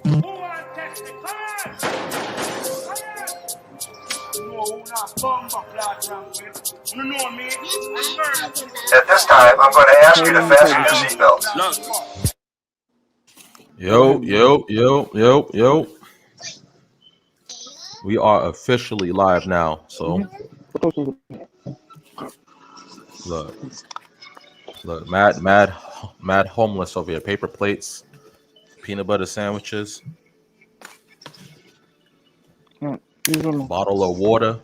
At this time, I'm going to ask you to fasten your seatbelts. Yo. We are officially live now. So look, mad homeless over here. Paper plates, peanut butter sandwiches, bottle of water.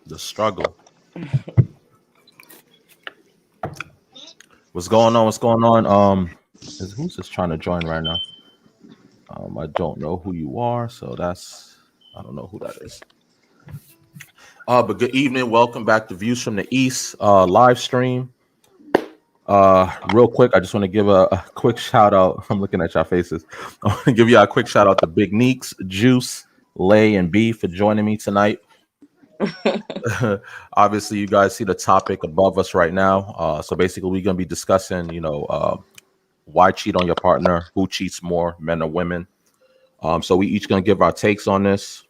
The struggle. What's going on? Who's just trying to join right now? I don't know who you are, so I don't know who that is. But good evening. Welcome back to Views from the East live stream. Real quick, I just want to give a quick shout out. I'm looking at your faces. I want to give you a quick shout out to Big Neeks, Juice, Lay, and B for joining me tonight. Obviously, you guys see the topic above us right now. So basically, we're gonna be discussing, why cheat on your partner, who cheats more, men or women. So we each gonna give our takes on this.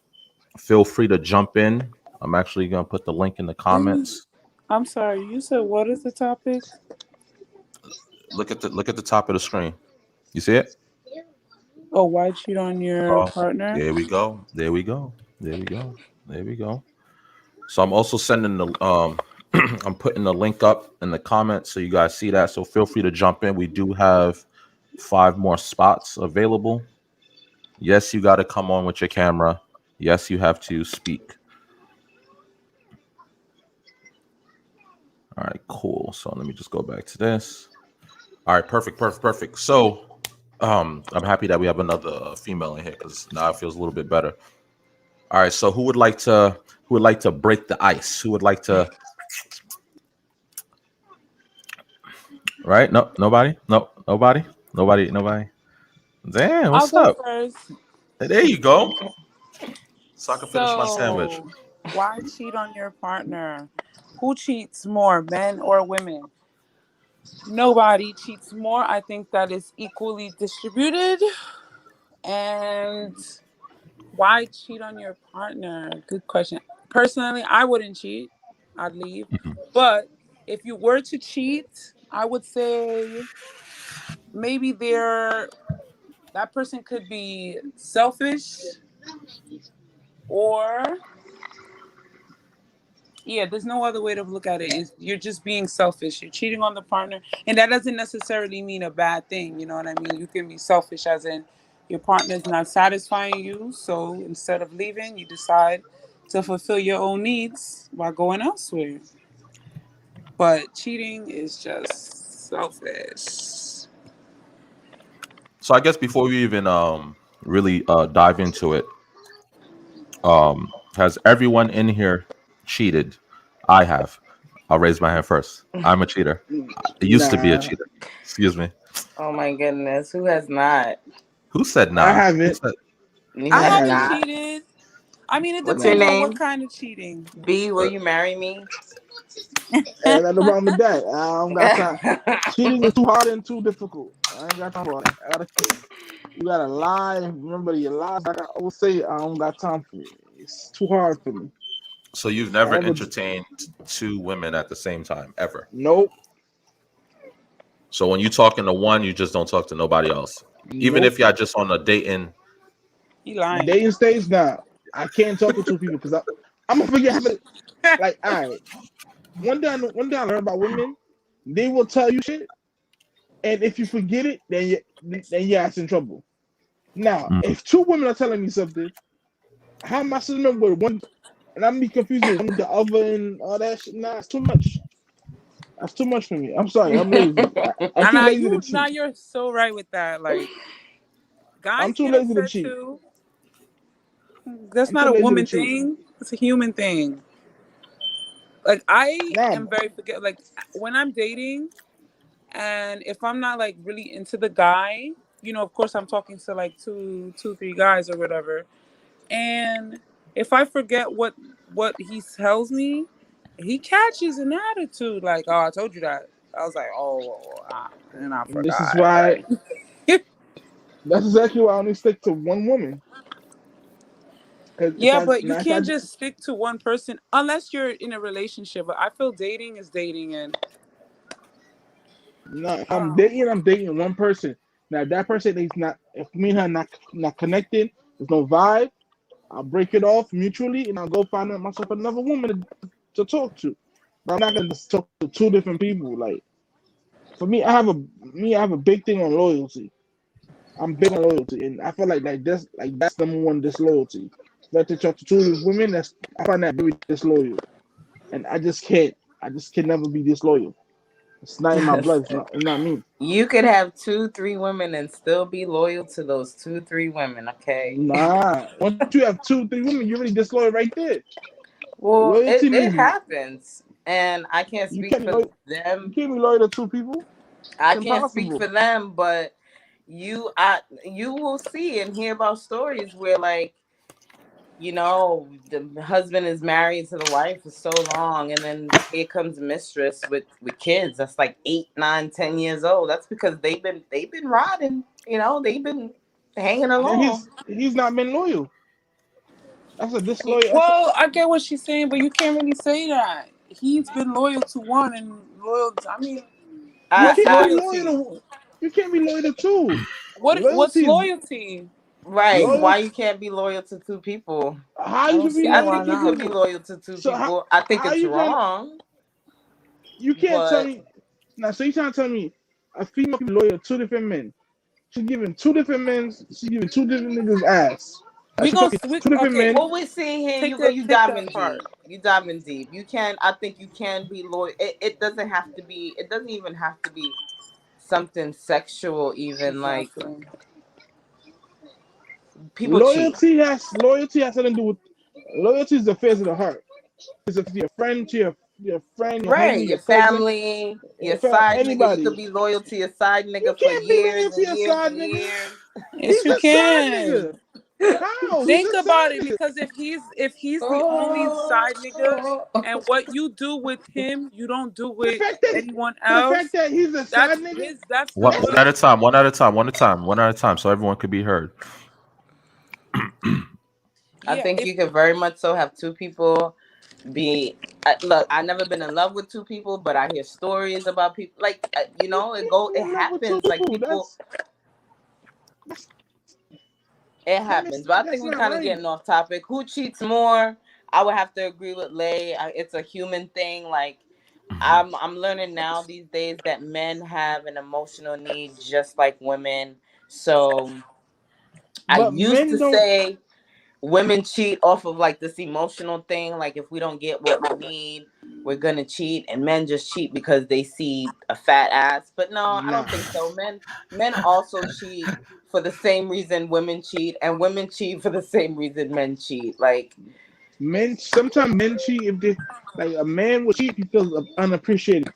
Feel free to jump in. I'm actually gonna put the link in the comments. I'm sorry, you said what is the topic? Look at the top of the screen. You see it? Oh, why cheat on your partner? There we go. So I'm also sending the I'm putting the link up in the comments so you guys see that. So feel free to jump in. We do have 5 more spots available. Yes, you got to come on with your camera. Yes, you have to speak. All right, cool. So let me just go back to this. All right, perfect. So I'm happy that we have another female in here because now it feels a little bit better. All right, so who would like to break the ice? Who would like to? Right? No, nobody. Damn, what's I'll up? go first. There you go. So I can finish my sandwich. Why cheat on your partner? Who cheats more, men or women? Nobody cheats more. I think that is equally distributed. And why cheat on your partner? Good question. Personally, I wouldn't cheat. I'd leave. But if you were to cheat, I would say maybe that person could be selfish or there's no other way to look at it. You're just being selfish. You're cheating on the partner. And that doesn't necessarily mean a bad thing. You know what I mean? You can be selfish as in your partner's not satisfying you. So instead of leaving, you decide to fulfill your own needs by going elsewhere. But cheating is just selfish. So I guess before we even really dive into it, has everyone in here cheated? I have. I'll raise my hand first. I'm a cheater. I used to be a cheater. Excuse me. Oh my goodness, who has not? Who said nah? I haven't. I haven't cheated. I mean, it What's your depends on name? what kind of cheating. B, will you marry me? Hey, that's the problem with that. I don't got time. Cheating is too hard and too difficult. I ain't got time for that. You gotta lie and remember your lies. Like I always say, I don't got time for it. It's too hard for me. So you've never entertained 2 women at the same time, ever? Nope. So when you talking to one, you just don't talk to nobody else? Even if y'all just on a dating? You lying. Dating stage now. I can't talk to 2 people because I'm gonna forget how to, like, all right. One day I learned about women, they will tell you shit, and if you forget it, then your ass in trouble. Now, if 2 women are telling me something, how am I sitting there with one, and I'm be confused with one with the other and all that shit? Nah, it's too much. That's too much for me. I'm sorry, I'm lazy. I'm too lazy to cheat. Now you're so right with that. Like, guys, I'm too lazy to cheat. Too. That's not a woman thing. It's a human thing. Like, I am very forget. Like, when I'm dating, and if I'm not like really into the guy, of course I'm talking to like 3 guys or whatever. And if I forget what he tells me, he catches an attitude. Like, oh, I told you that. I was like, and I forgot. That's exactly why I only stick to one woman. Yeah, but you can't just stick to one person unless you're in a relationship. But I feel dating is dating, and no, if I'm dating one person. Now if that person is not, if me and her not connected, there's no vibe. I'll break it off mutually, and I'll go find myself another woman to talk to. But I'm not gonna just talk to two different people. Like for me, I have a big thing on loyalty. I'm big on loyalty, and I feel like that's number one disloyalty. Let to talk to two women, I find that very disloyal, and I just can never be disloyal. It's not in my blood. It's not me. You could have 2-3 women and still be loyal to those 2-3 women. Okay. Nah, once you have 2-3 women, you're already disloyal right there. Well, Loyalty it happens, and I can't speak for them. You can't be loyal to two people. I can't speak for them, but you will see and hear about stories where, like, you know, the husband is married to the wife for so long, and then here comes mistress with kids that's like 8, 9, 10 years old. That's because they've been riding, you know, they've been hanging along. He's not been loyal. That's a disloyal. Well, I get what she's saying, but you can't really say that. He's been loyal to one and loyal to, I mean, you can't be loyal to two. What's loyalty? Right. Why you can't be loyal to two people? How you be I think you could be loyal to two people. I think it's wrong. You can't tell me. Now, so you trying to tell me a female can be loyal to two different men? She's giving two different men. She's giving two different niggas ass. What we're seeing here, you diving deep. You diving deep. You can. I think you can be loyal. It doesn't have to be. It doesn't even have to be something sexual. Even like people. Loyalty has something to do with. Loyalty is the affairs of the heart. It's to your friend, to your friend, right? Your family, your side nigga. You could be loyal to your side nigga for years and years and years. Yes, you can. Think about it, because if he's the only side nigga, and what you do with him, you don't do with anyone else. The fact that he's a side nigga. That's one at a time, so everyone could be heard. I think you could very much so have two people be. Look, I've never been in love with two people, but I hear stories about people like you know, it happens. Like people. It happens, but I think we're kind of getting off topic. Who cheats more? I would have to agree with Lay. It's a human thing. Like I'm learning now these days that men have an emotional need just like women. So I used to say women cheat off of like this emotional thing. Like if we don't get what we need, we're gonna cheat, and men just cheat because they see a fat ass. But no, I don't think so. Men also cheat for the same reason women cheat, and women cheat for the same reason men cheat. Like sometimes men cheat if they like a man will cheat. He feels unappreciated.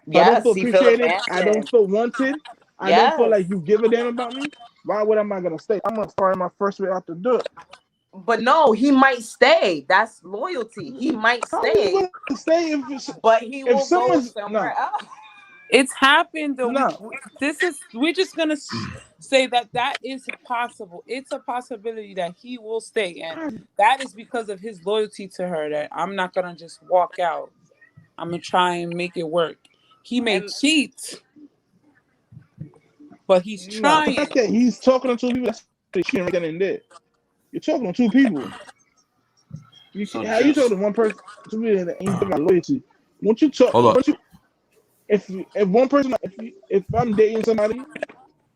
Yes, I don't feel appreciated. I don't feel wanted. I don't feel like you give a damn about me. Why would am I gonna stay? I'm gonna start my first way out the door. But no, he might stay. That's loyalty. He might stay. But he will go somewhere else. It's happened though. No. We're just gonna say that is possible. It's a possibility that he will stay, and that is because of his loyalty to her. That I'm not gonna just walk out. I'm gonna try and make it work. He may cheat, but he's trying. The fact that he's talking to two people, that's cheating right then and there. You're talking to two people. How you talking to one person? To me, and you talking about loyalty. Once you talk, if one person, if I'm dating somebody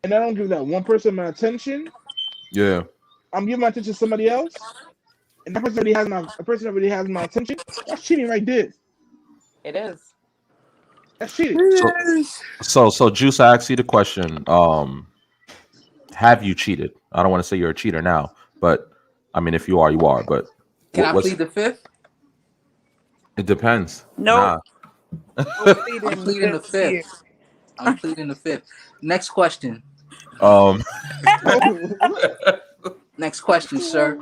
and I don't give that one person my attention, I'm giving my attention to somebody else, and that person already has my attention. That's cheating right there. It is. That's cheating. So Juice, I asked you the question. Have you cheated? I don't want to say you're a cheater now, but I mean, if you are, you are. But can I plead the fifth? It depends. No. Nah. I'm pleading the fifth. I'm pleading the fifth. Next question. Next question, sir.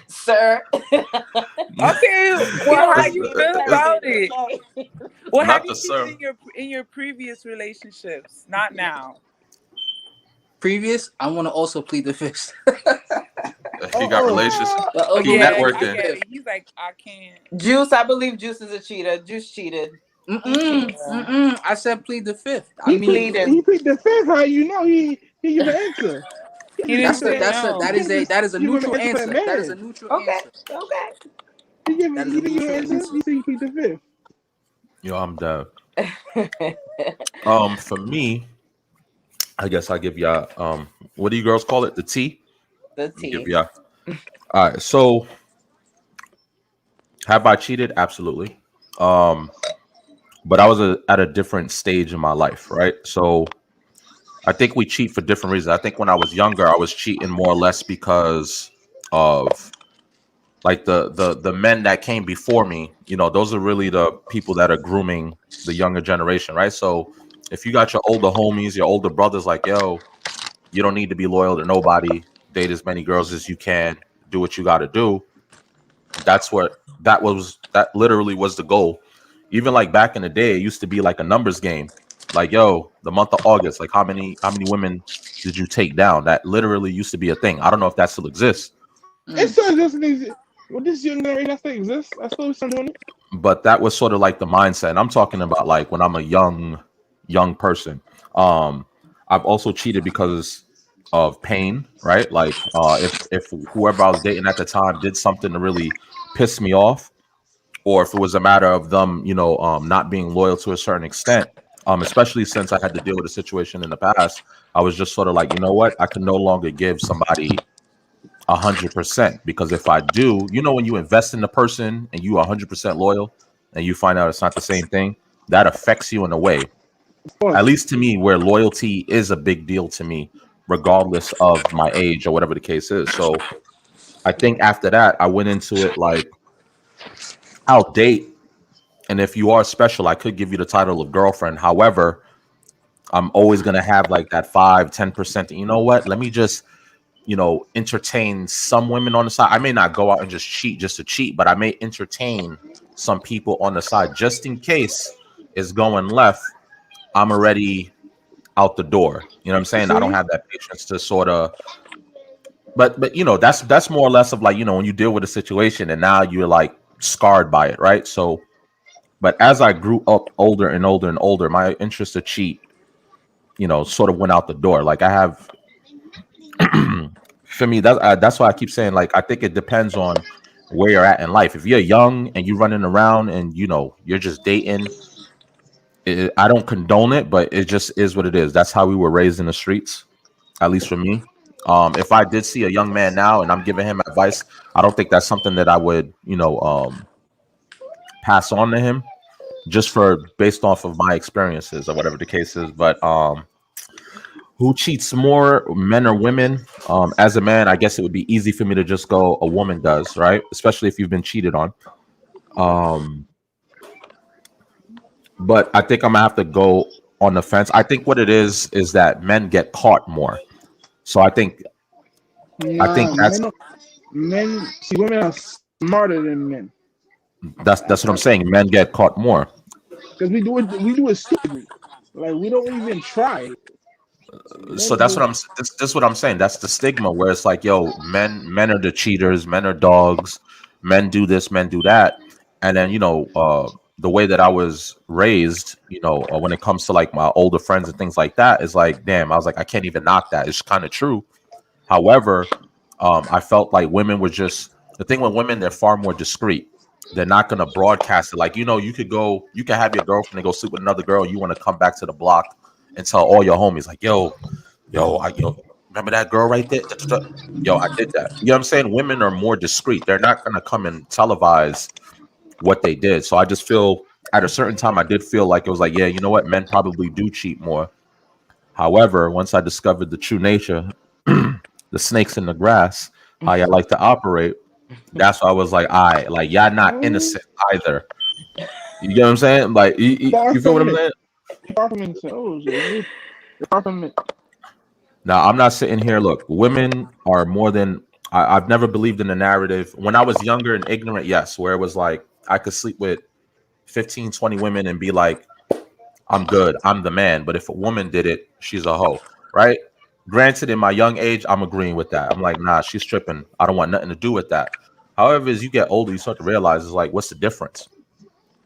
Sir. Okay. Well, how you feel about it? Well, have you cheated in your previous relationships, not now. Previous, I want to also plead the fifth. He got relations. Oh, He Yeah, networking. I get it. He's like, I can't. Juice, I believe Juice is a cheater. Juice cheated. I said plead the fifth. I He mean, pleaded. He picked the fifth. How you know he give an answer? He didn't say no. that is a Give him neutral an answer answer. for a That is a man. neutral Okay, answer. okay. He give That is you a your neutral answer. answer. You say you picked the fifth. Yo, I'm dead. For me, I guess I give y'all what do you girls call it? The tea? The Give tea. y'all. All right, so have I cheated? Absolutely. But I was at a different stage in my life, right? So I think we cheat for different reasons. I think when I was younger, I was cheating more or less because of like the men that came before me. You know, those are really the people that are grooming the younger generation, right? So if you got your older homies, your older brothers, like, yo, you don't need to be loyal to nobody, date as many girls as you can, do what you got to do. That literally was the goal. Even like back in the day, it used to be like a numbers game. Like, yo, the month of August, like how many women did you take down? That literally used to be a thing. I don't know if that still exists, It still exists. Well, this young generation that still exists. I still doing it. but that was sort of like the mindset. And I'm talking about like when I'm a young person. I've also cheated because of pain, right? Like if whoever I was dating at the time did something to really piss me off, or if it was a matter of them, not being loyal to a certain extent, especially since I had to deal with a situation in the past, I was just sort of like, you know what, I can no longer give somebody 100%, because if I do, when you invest in the person and you 100% loyal, and you find out it's not the same thing, that affects you in a way. At least to me, where loyalty is a big deal to me, regardless of my age or whatever the case is. So I think after that, I went into it like, I'll date, and if you are special, I could give you the title of girlfriend. However, I'm always going to have like that 5-10%. You know what? Let me just, entertain some women on the side. I may not go out and just cheat just to cheat, but I may entertain some people on the side just in case it's going left. I'm already out the door. You know what I'm saying? I don't have that patience to sort of, but that's more or less of like, when you deal with a situation and now you're like scarred by it, right? So, but as I grew up older and older and older, my interest to cheat, sort of went out the door. Like I have, for me, that's why I keep saying, like, I think it depends on where you're at in life. If you're young and you're running around and you're just dating, I don't condone it, but it just is what it is. That's how we were raised in the streets, at least for me. If I did see a young man now and I'm giving him advice, I don't think that's something that I would, pass on to him, just for based off of my experiences or whatever the case is. But who cheats more, men or women? As a man, I guess it would be easy for me to just go a woman does, right? Especially if you've been cheated on. But I think I'm gonna have to go on the fence. I think what it is that men get caught more. So I think that's men. See, women are smarter than men that's what I'm saying. Men get caught more. because we do it stupidly. Like we don't even try. So that's what I'm. This is what I'm saying. That's the stigma where it's like, yo, men are the cheaters. Men are dogs. Men do this. Men do that. And then the way that I was raised, when it comes to like my older friends and things like that, is like, damn, I was like, I can't even knock that. It's kind of true. However, I felt like women were just the thing with women. They're far more discreet. They're not going to broadcast it. Like, you can have your girlfriend and go sleep with another girl. You want to come back to the block and tell all your homies like, yo, remember that girl right there? Yo, I did that. You know what I'm saying? Women are more discreet. They're not going to come and televise what they did. So I just feel at a certain time, I did feel like it was like, yeah, you know what? Men probably do cheat more. However, once I discovered the true nature, the snakes in the grass, how you like to operate, that's why I was like, all right, like y'all not innocent either. You get what I'm saying? Like, you feel what I'm saying? Now, I'm not sitting here. Look, women are more than I've never believed in the narrative. When I was younger and ignorant, yes, where it was like I could sleep with 15, 20 women and be like, I'm good. I'm the man. But if a woman did it, she's a hoe, right? Granted, in my young age, I'm agreeing with that. I'm like, nah, she's tripping. I don't want nothing to do with that. However, as you get older, you start to realize it's like, what's the difference?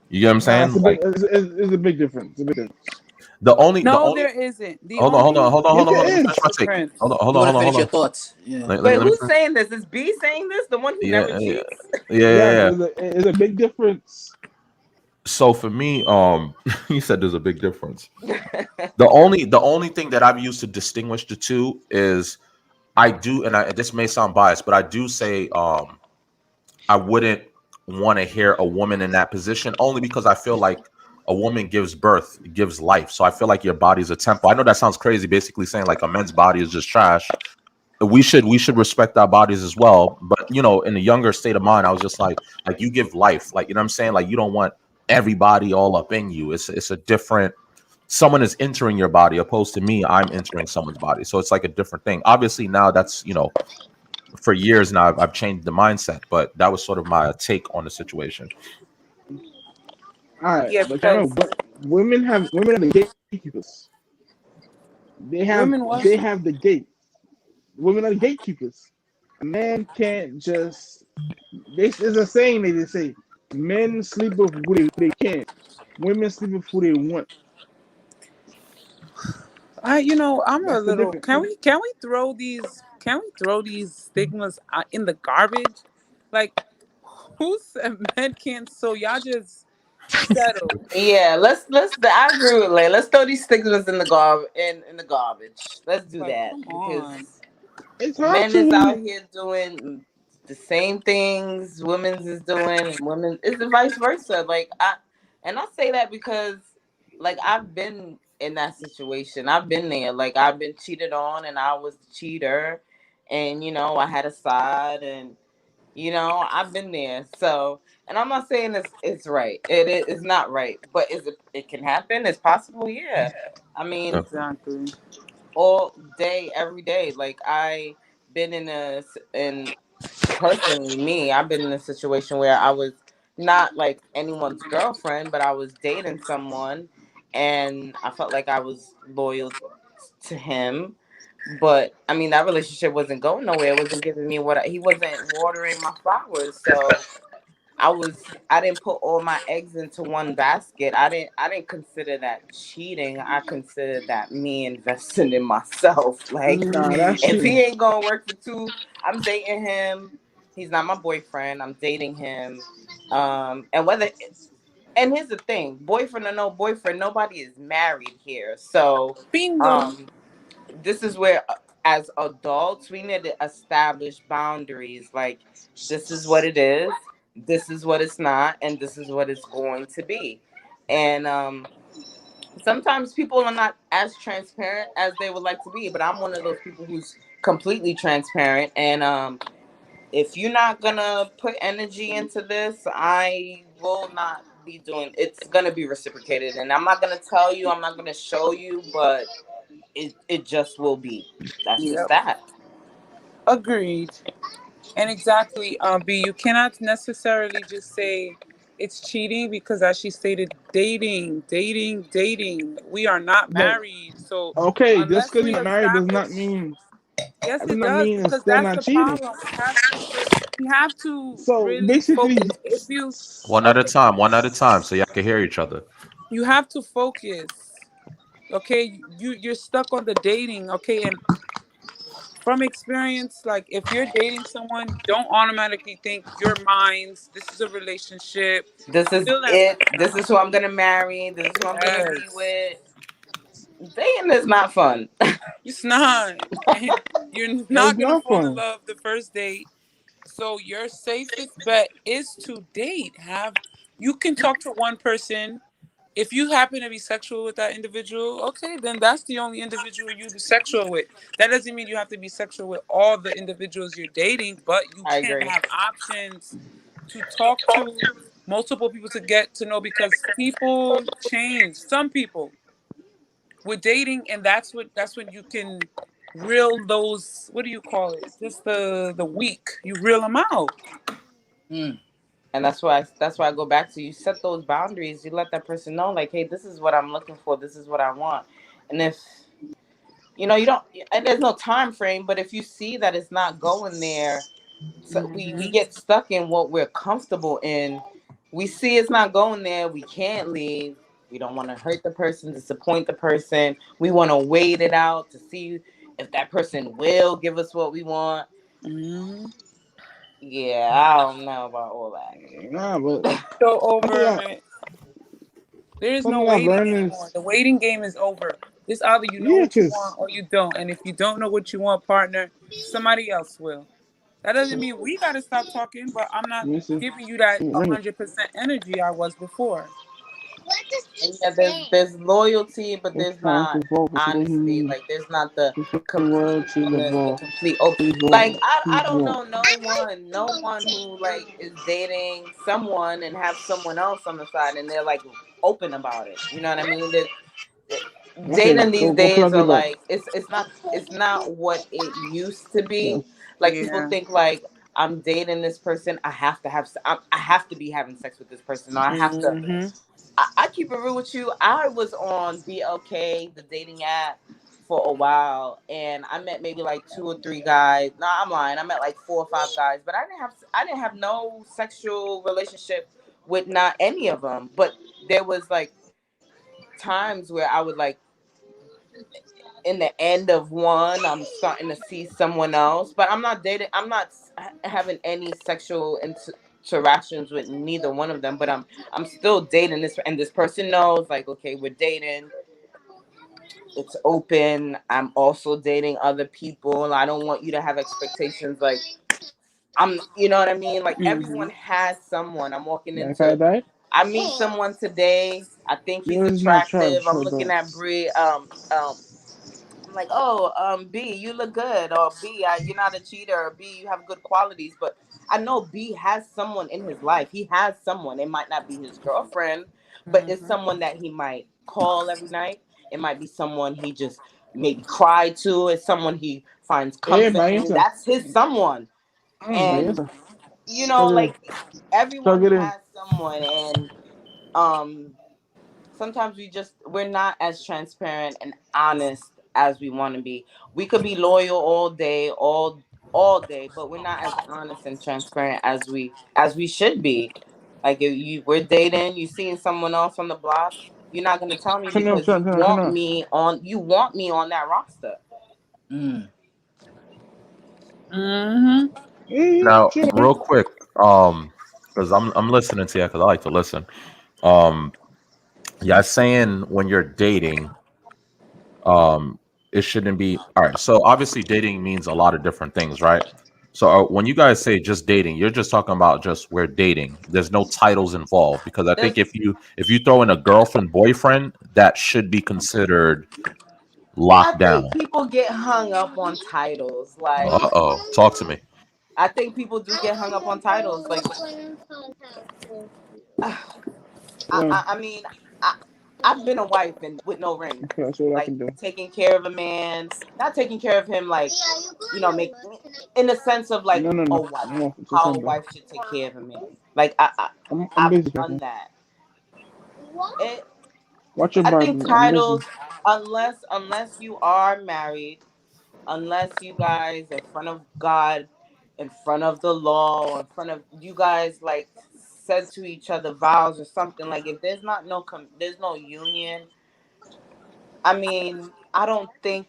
You get what I'm Nah, it's saying? a Like it's a big difference. It's a big difference. the No, only there isn't. The hold on, hold only on, hold on, Yes, hold on, there hold on. Let me is. finish my take. difference. Hold on, hold You on, want to hold on, finish hold your on. thoughts? Yeah. Wait, Let me who's finish. saying this? Is B saying this? The one who Yeah, never yeah, cheats? yeah, yeah, Yes, yeah. it's a big difference. So for me, you said there's a big difference. The only thing that I've used to distinguish the two is I do, and this may sound biased, but I do say I wouldn't want to hear a woman in that position only because I feel like a woman gives birth, gives life. So I feel like your body's a temple. I know that sounds crazy, basically saying like a man's body is just trash. We should respect our bodies as well. But in the younger state of mind, I was just like you give life, like what I'm saying, like you don't want everybody all up in you. It's a different. Someone is entering your body opposed to me. I'm entering someone's body, so it's like a different thing. Obviously, now that's for years now I've changed the mindset, but that was sort of my take on the situation. All right, Yeah, but I know because women are the gatekeepers. women what? They have the gate. Women are the gatekeepers. A man can't just. There's a saying they say, men sleep with who they can. Women sleep with who they want. I'm a That's the little. difference. Can we throw these stigmas in the garbage? Like, who said men can't? So y'all just settle. Yeah, let's. I agree with Lay. Let's throw these stigmas in the in the garbage. Let's do Like, that come on. because It's hard men is out to. here doing the same things women's is doing, and women is the vice versa. I say that because like I've been in that situation. I've been there. Like I've been cheated on, and I was the cheater, and I had a side, and I've been there. So, and I'm not saying it's right. It's not right, but it can happen? It's possible. Yeah. I mean, Exactly. all day, every day. Like I been in personally me, I've been in a situation where I was not like anyone's girlfriend, but I was dating someone, and I felt like I was loyal to him. But I mean, that relationship wasn't going nowhere. It wasn't giving me he wasn't watering my flowers. So I didn't put all my eggs into one basket. I didn't consider that cheating. I considered that me investing in myself. Like Nah, that's if cheating. he ain't gonna work for two, I'm dating him. He's not my boyfriend. I'm dating him. And whether and here's the thing, boyfriend or no boyfriend, nobody is married here. So Bingo. um this is where as adults we need to establish boundaries, like this is what it is, this is what it's not, and this is what it's going to be. And sometimes people are not as transparent as they would like to be, but I'm one of those people who's completely transparent. And if you're not gonna put energy into this, I will not be doing. It's gonna be reciprocated, and I'm not gonna tell you, I'm not gonna show you, but it just will be. That's just Yep. that. Agreed. And exactly, B, you cannot necessarily just say it's cheating because, as she stated, dating. We are not But married. So, okay, just unless because we you're not married establish, does yes, it not does, mean it's because still that's not the cheating. problem. We have to So really basically, focus. If you, One at a time, one at a time, so y'all can hear each other. you have to focus. Okay, you're stuck on the dating. Okay, and from experience, like if you're dating someone, don't automatically think you're mine. This is a relationship. This is Feel that. it. This is who I'm gonna marry. This is who I'm gonna be Yes, with. Dating is not fun. it's not. And you're it's not gonna not fall in fun. love the first date. So your safest bet is to date. You can talk to one person. If you happen to be sexual with that individual, okay, then that's the only individual you be sexual with. That doesn't mean you have to be sexual with all the individuals you're dating, but you I can agree. have options to talk to multiple people to get to know, because people change. Some people with dating, and that's when you can reel those, what do you call it? Just the weak. You reel them out. Hmm. And that's why I go back to, you set those boundaries. You let that person know, like, hey, this is what I'm looking for. This is what I want. And if you don't, and there's no time frame, but if you see that it's not going there, so we Mhm. get stuck in what we're comfortable in. We see it's not going there. We can't leave. We don't want to hurt the person, disappoint the person. We want to wait it out to see if that person will give us what we want. Mhm. Yeah, I don't know about all Nah, but So one thing over I it. There is no something I've waiting learned anymore. is The waiting game is over. It's either you know yeah, what you cause want or you don't. And if you don't know what you want, partner, somebody else will. That doesn't mean we got to stop talking, but I'm not let me see. giving you that Ring it. 100% energy I was before. And yeah, there's loyalty, but It's there's time not to vote for today. He honesty. needs Like there's not the the complete word to the realness, the ball. complete open. Please Like vote. I Please don't vote. know no one who like is dating someone and have someone else on the side and they're like open about it. You know what I mean? Okay, Dating these go days plug are it up. like it's not what it used to be. Yes. Like people Yeah. think like, I'm dating this person, I have to I have to be having sex with this person, or I have to. Hmm. I keep it real with you. I was on BLK, the dating app, for a while, and I met maybe like two or three guys. No, I'm lying. I met like four or five guys, but I didn't have no sexual relationship with not any of them. But there was like times where I would like, in the end of one, I'm starting to see someone else, but I'm not dating. I'm not having any sexual interactions with neither one of them. But I'm still dating this, and this person knows, like, okay, we're dating. It's open. I'm also dating other people. I don't want you to have expectations. Like you know what I mean? Like Hmm. everyone has someone. I'm walking Like I into. died. I meet someone today. I think he's Yours is not attractive. charged, I'm so looking don't. at Brie. I'm like, oh, B, you look good, or B, you're not a cheater, or B, you have good qualities. But I know B has someone in his life. He has someone. It might not be his girlfriend, but it's Hmm. someone that he might call every night. It might be someone he just maybe cry to. It's someone he finds Eh, comfort in. Vanessa. That's his someone. And Vanessa. Plug it in. like everyone Plug it in. has someone, and um sometimes we're not as transparent and honest as we want to be. We could be loyal all day, all day, but we're not as honest and transparent as we should be. Like if we're dating, you seeing someone else on the block, you're not gonna tell me because Turn up. you want me on that roster. Mm. Hmm. Mm-hmm. Now, real quick, because I'm listening to you because I like to listen. Um, yeah, saying when you're dating, um, it shouldn't be all right. So obviously, dating means a lot of different things, right? So when you guys say just dating, you're just talking about just we're dating. There's no titles involved because I think There's if you throw in a girlfriend boyfriend, that should be considered I locked think down. people get hung up on titles. Like Talk to me. I think people do get hung up on titles. Like I mean, I I've been a wife and with no ring, Okay, that's what I like can do. taking care of a man, not taking care of him, like make in the sense of like No. a wife, I'm off until how a Sunday. wife should take care of a man. Like I'm I've busy, done Catherine. that. It Watch your I back. think I'm busy. titles, unless you are married, unless you guys in front of God, in front of the law, in front of you guys, like said to each other vows or something. Like if there's not there's no union. I mean, I don't think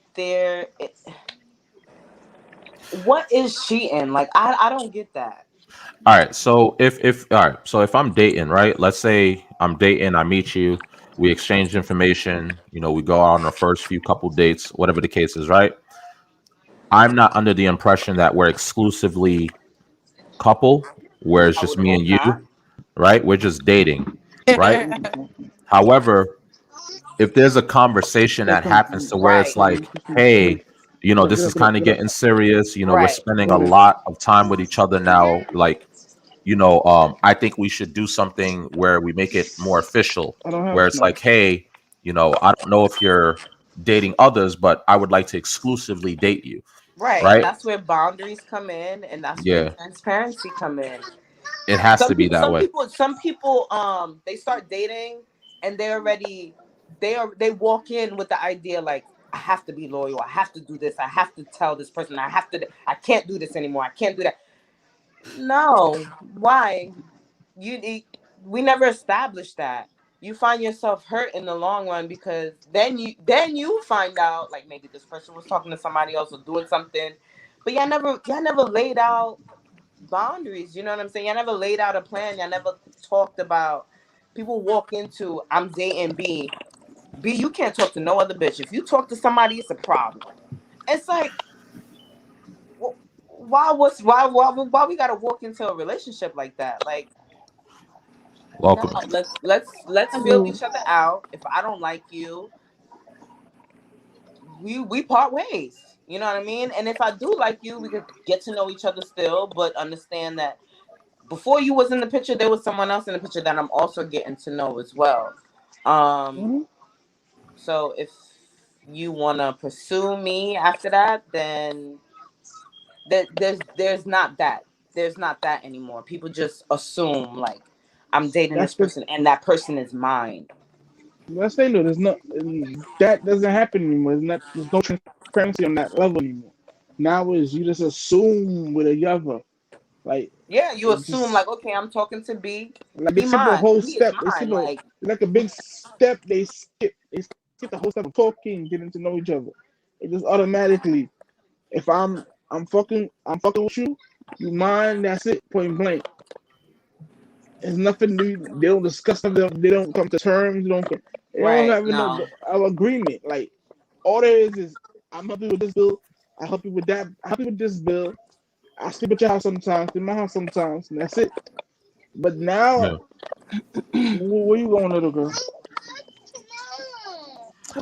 what is cheating? Like I don't get that. All right. So if all right. So if I'm dating, right? Let's say I'm dating. I meet you. We exchange information. We go out on our first few couple dates, whatever the case is, right? I'm not under the impression that we're exclusively couple, where it's I just would me hope and not. you, right? We're just dating, right? Hmm. However, if there's a conversation Hey, that happens to where it's Right. like, Come here. hey, Get up, this get is up, get up, kind of get up. getting serious. We're Right. spending a Go ahead. lot of time with each other now. Like, I think we should do something where we make it more official, I don't have where it's snow. like, hey, I don't know if you're dating others, but I would like to exclusively date you, Right. And right? that's where boundaries come in, and that's where Yeah. transparency come in. It has to be that way. Some people, they start dating and they walk in with the idea like, I have to be loyal. I have to do this. I have to tell this person. I can't do this anymore. I can't do that. No, why? We never established that. You find yourself hurt in the long run because then you find out like maybe this person was talking to somebody else or doing something, but y'all never laid out boundaries. You know what I'm saying? Y'all never laid out a plan. Y'all never talked about. People walk into, I'm dating B. B, you can't talk to no other bitch. If you talk to somebody, it's a problem. It's like, why we gotta walk into a relationship like that? Like, Welcome. no, let's feel each other out. If I don't like you, we part ways. You know what I mean? And if I do like you, we could get to know each other still, but understand that before you was in the picture, there was someone else in the picture that I'm also getting to know as well. So if you want to pursue me after that, then there's not that anymore. People just assume like I'm dating this person and that person is mine. Let's say no, that doesn't happen anymore. There's no transparency on that level anymore. Now is you just assume with a other. Like, yeah, you assume like, okay, I'm talking to B. Like they skip the whole step. They skip like a big step. They skip the whole step of talking, getting to know each other. It just automatically, if I'm fucking with you, you mine. That's it. Point blank. There's nothing new. They don't discuss something. They don't come to terms. They don't have no agreement. Like all there is I'm helping with this bill. I help you with that. I help you with this bill. I sleep at your house sometimes, in my house sometimes, and that's it. But now, where you going, little girl?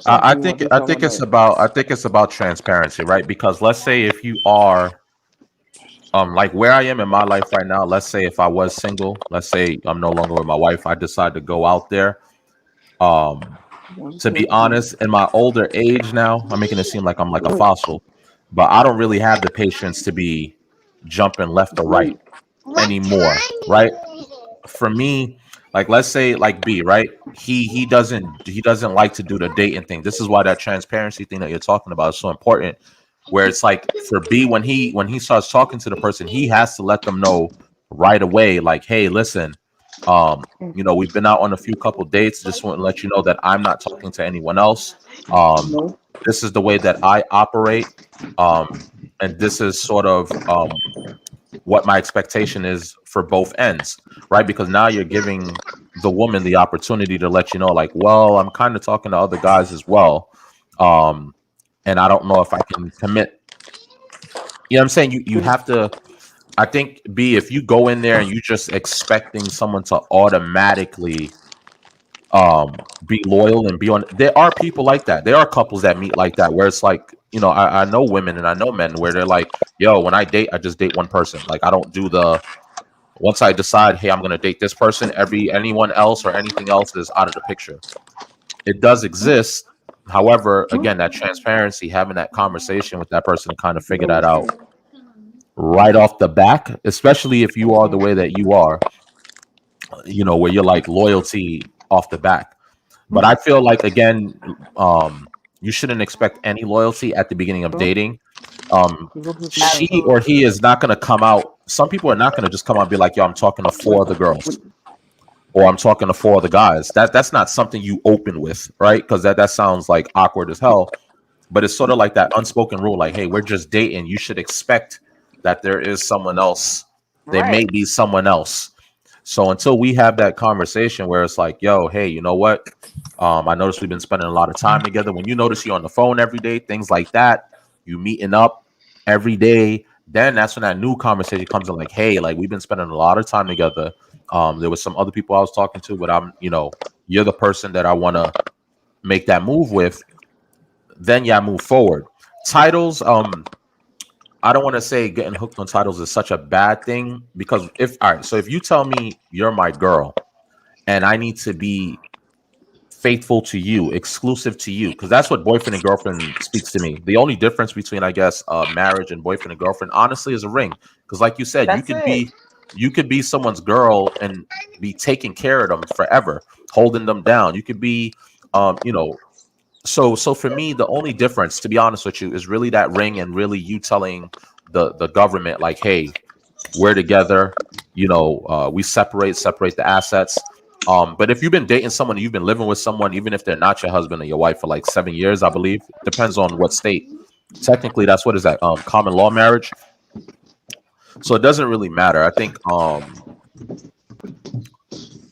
I think it's about transparency, right? Because let's say if you are, like where I am in my life right now. Let's say if I was single, let's say I'm no longer with my wife, I decide to go out there. To be honest, in my older age now, I'm making it seem like I'm like a fossil, but I don't really have the patience to be jumping left or right anymore, right? For me, like let's say like B, right? He doesn't like to do the dating thing. This is why that transparency thing that you're talking about is so important. Where it's like for B, when he starts talking to the person, he has to let them know right away, like, hey, listen, we've been out on a few couple dates. Just want to let you know that I'm not talking to anyone else. This is the way that I operate. And this is sort of what my expectation is for both ends, right? Because now you're giving the woman the opportunity to let you know, like, well, I'm kind of talking to other guys as well. And I don't know if I can commit. You know what I'm saying? You have to, I think, B, if you go in there and you just expecting someone to automatically be loyal and be on, there are people like that. There are couples that meet like that where it's like, I know women and I know men where they're like, yo, when I date, I just date one person. Like I don't do once I decide, hey, I'm going to date this person, anyone else or anything else is out of the picture. It does exist. However, again, that transparency, having that conversation with that person to kind of figure that out right off the back, especially if you are the way that you are, where you're like loyalty off the back. But I feel like, again, you shouldn't expect any loyalty at the beginning of dating. She or he is not going to come out. Some people are not going to just come out and be like, yo, I'm talking to 4 other girls or I'm talking to 4 other guys. That's not something you open with, right? Because that sounds like awkward as hell. But it's sort of like that unspoken rule, like, hey, we're just dating. You should expect that there is someone else. There may be someone else. So until we have that conversation where it's like, yo, hey, you know what? I noticed we've been spending a lot of time together. When you notice you're on the phone every day, things like that, you meeting up every day, then that's when that new conversation comes in like, hey, like we've been spending a lot of time together. There was some other people I was talking to, but you're the person that I want to make that move with. Then move forward. Titles, I don't want to say getting hooked on titles is such a bad thing because if you tell me you're my girl and I need to be faithful to you, exclusive to you, because that's what boyfriend and girlfriend speaks to me. The only difference between, I guess, marriage and boyfriend and girlfriend, honestly, is a ring. Because like you said, you could be You could be someone's girl and be taking care of them forever, holding them down. You could be, you know. So for me, the only difference, to be honest with you, is really that ring and really you telling the government like, hey, we're together. You know, we separate the assets. But if you've been dating someone, you've been living with someone, even if they're not your husband or your wife for like 7 years, I believe, depends on what state. Technically, that's what is that common law marriage. So it doesn't really matter. I think.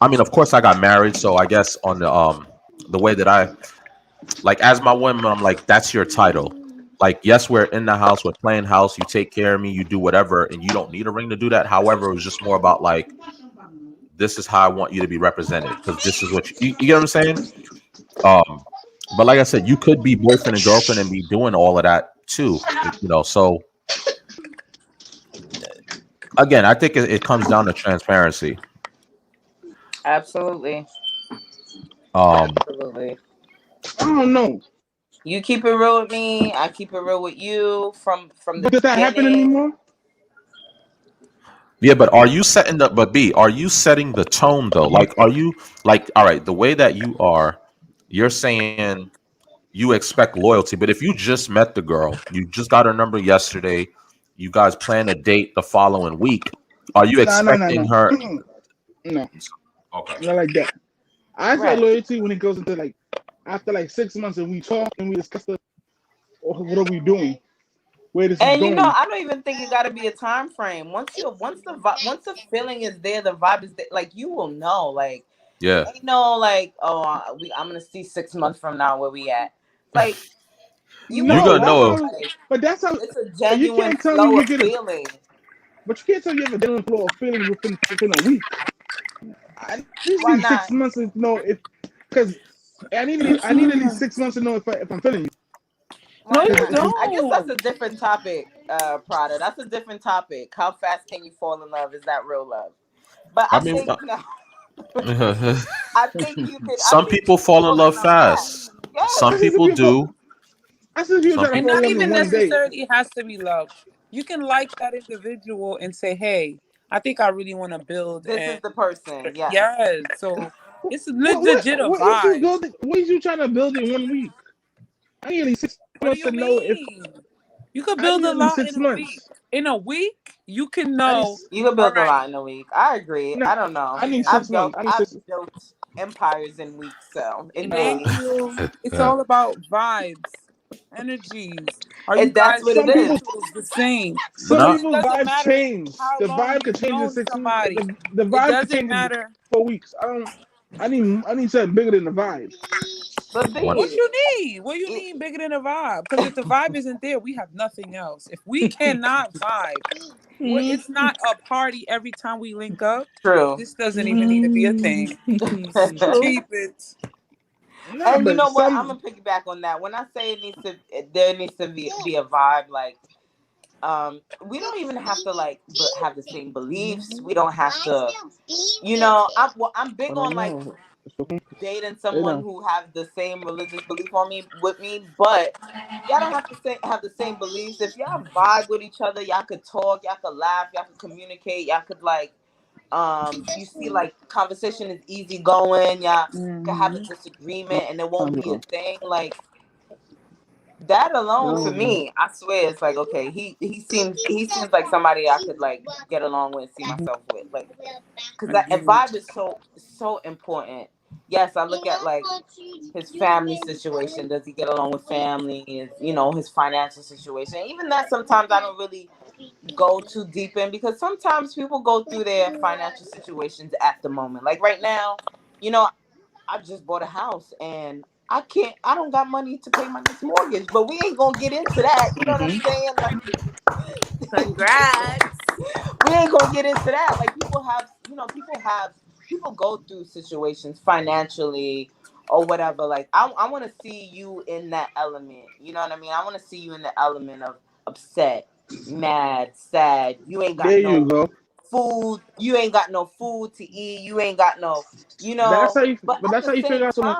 I mean, of course, I got married, so I guess on the way that I like as my woman, I'm like, that's your title. Like, yes, we're in the house, we're playing house, you take care of me, you do whatever, and you don't need a ring to do that. However, it was just more about like, this is how I want you to be represented because this is what you get what I'm saying. But like I said, you could be boyfriend and girlfriend and be doing all of that too, you know. So again, I think it comes down to transparency. Absolutely. I Absolutely. don't know. You keep it real with me. I keep it real with you from the But does that happen beginning. anymore? Yeah, but are you setting the are you setting the tone though? Like, are you like, all right, the way that you are, you're saying you expect loyalty, but if you just met the girl, you just got her number yesterday, you guys plan a date the following week, are you No. expecting her? No, Okay. not like that. I say Right. loyalty when it goes into like after like 6 months and we talk and we discuss what are we doing, where this is And you know, going. I don't even think it got to be a time frame. Once the feeling is there, the vibe is there. Like you will know. Like Yeah. ain't no like, oh, I'm gonna see 6 months from now where we at. Like you You No, will gonna that's know. know. how. Like But that's how. it's a But you genuine can't tell me flow you of get a. feeling. But you can't tell you have a genuine flow of feeling within a week. I need Why these not? 6 months to know if because I need at least 6 months to know if I'm feeling you. No, Why you not? I guess that's don't. a different topic, Prada. That's a different topic. How fast can you fall in love? Is that real love? But I I mean, think no. I think you could. I some think you people could fall in fall in love love fast. fast. Yes. Some I see some people people. do. I see people Some trying to And fall people. in not love in even one day. necessarily has to be love. You can like that individual and say, hey, I think I really want to build. This is And the person. Yes. yes, so it's What legit a what is you vibe. building? What is you trying to build in 1 week? I need at least 6 What do months to you know if mean? You could I build need a at least lot 6 in a week. months. In a week, you can I need know, You can all build a right, lot in a week. I agree. no. I don't know. I need yeah. 6 months. I need I've 6. built empires in weeks, so in Thank days. you. It's all about vibes, energies. Are you That's guys what it Some is. people, individuals the same? some Because Not. it people's doesn't vibes matter change. how The long vibe could you've change in known 6 months. somebody. The It vibe could doesn't change in matter 4 weeks. I don't. I need something bigger than the vibe. But What? what B, you need. What you need bigger than a vibe. Because if the vibe isn't there, we have nothing else. If we cannot vibe, it's not a party every time we link up. true. This doesn't even need to be a thing. It's true. Keep it. Nah, And you but know what? I'm some. gonna piggyback on that. When I say there needs to be a vibe. Like, we don't even have to like have the same beliefs. We don't have to. You know, I'm I big on don't like know. dating Hey, someone now. who have the same religious belief on me with me, but y'all don't have to have the same beliefs. If y'all vibe with each other, y'all could talk, y'all could laugh, y'all could communicate, y'all could like you see like conversation is easy going, y'all could have a Mhm. disagreement and it won't Time be a ago. thing. Like that alone to No. me, I swear it's like okay, he seems like somebody I could like get along with, see myself with. Like because that a Agreed. vibe is so important. Yes, I look at like his family situation. Does he get along with family? Is his financial situation? Even that sometimes I don't really go too deep in because sometimes people go through their financial situations at the moment. Like right now, you know, I just bought a house and I don't got money to pay my next mortgage, but we ain't gonna get into that. You know what I'm Mm-hmm. saying? Like Congrats. we ain't gonna get into that. Like people go through situations financially or whatever. Like I want to see you in that element. You know what I mean? I want to see you in the element of upset, mad, sad. You ain't got There you no go. food. You ain't got no food to eat. You ain't got no, That's how you. But But that's how you figure out someone.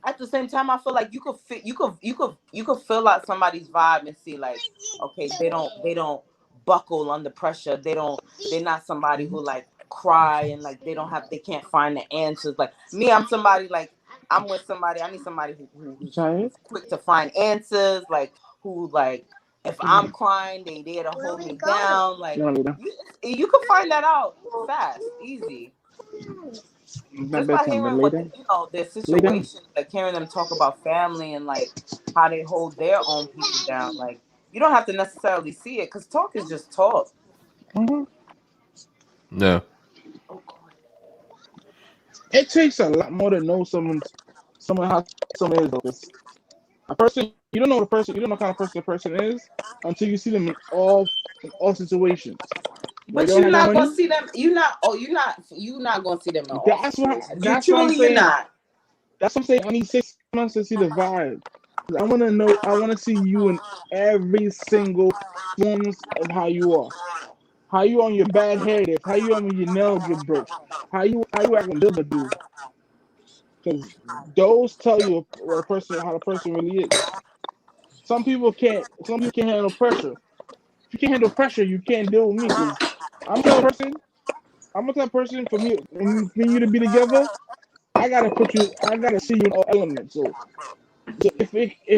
at the same time, I feel like you could fit, you could fill out somebody's vibe and see like, okay, they don't buckle under pressure. They're not somebody who like cry and like they can't find the answers. Like me, I'm somebody like I'm with somebody. I need somebody who's quick to find answers. Like who like if I'm crying, they there to hold me down. Like you can find that out fast, easy. Just by hearing what their situations, like hearing them talk about family and like how they hold their own people down. Like you don't have to necessarily see it because talk is just talk. Yeah. It takes a lot more to know someone how someone is. A person you don't know the person, you don't know what kind of person the person is until you see them in all situations. But you're not gonna see them. You're not gonna see them in all situations. That's what I'm saying. That's what I'm saying. I need 6 months to see the vibe. I want to know. I want to see you in every single forms of how you are. How you on your bad hair days. How you on when your nails get broke. How you act when Dilbert do. Because those tell you how the person really is. Some people can't handle pressure. If you can't handle pressure, you can't deal with me. Because I'm a type of person. For me to be together, I gotta see you in all elements. So if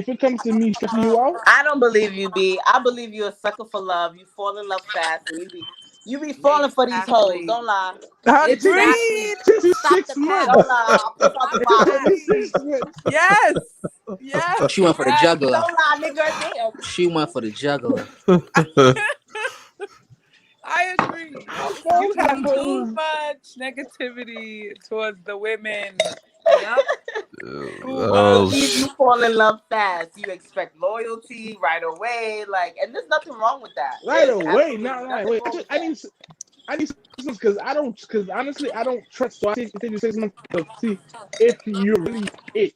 it comes to me stressing you out, I don't believe you, B. I believe you're a sucker for love. You fall in love fast, and you be falling for these hoes. Don't lie. Agreed. Just 6 months. Don't lie. I'll put out the vibe. Yes. She went for the juggler. Don't lie, nigga. Damn. She went for the juggler. I agree. You have too much negativity towards the women. Yep. You fall in love fast. You expect loyalty right away, like, and there's nothing wrong with that. Right away, not right away. I need 6 months because honestly, I don't trust. So I take you 6 months to see if you're really it.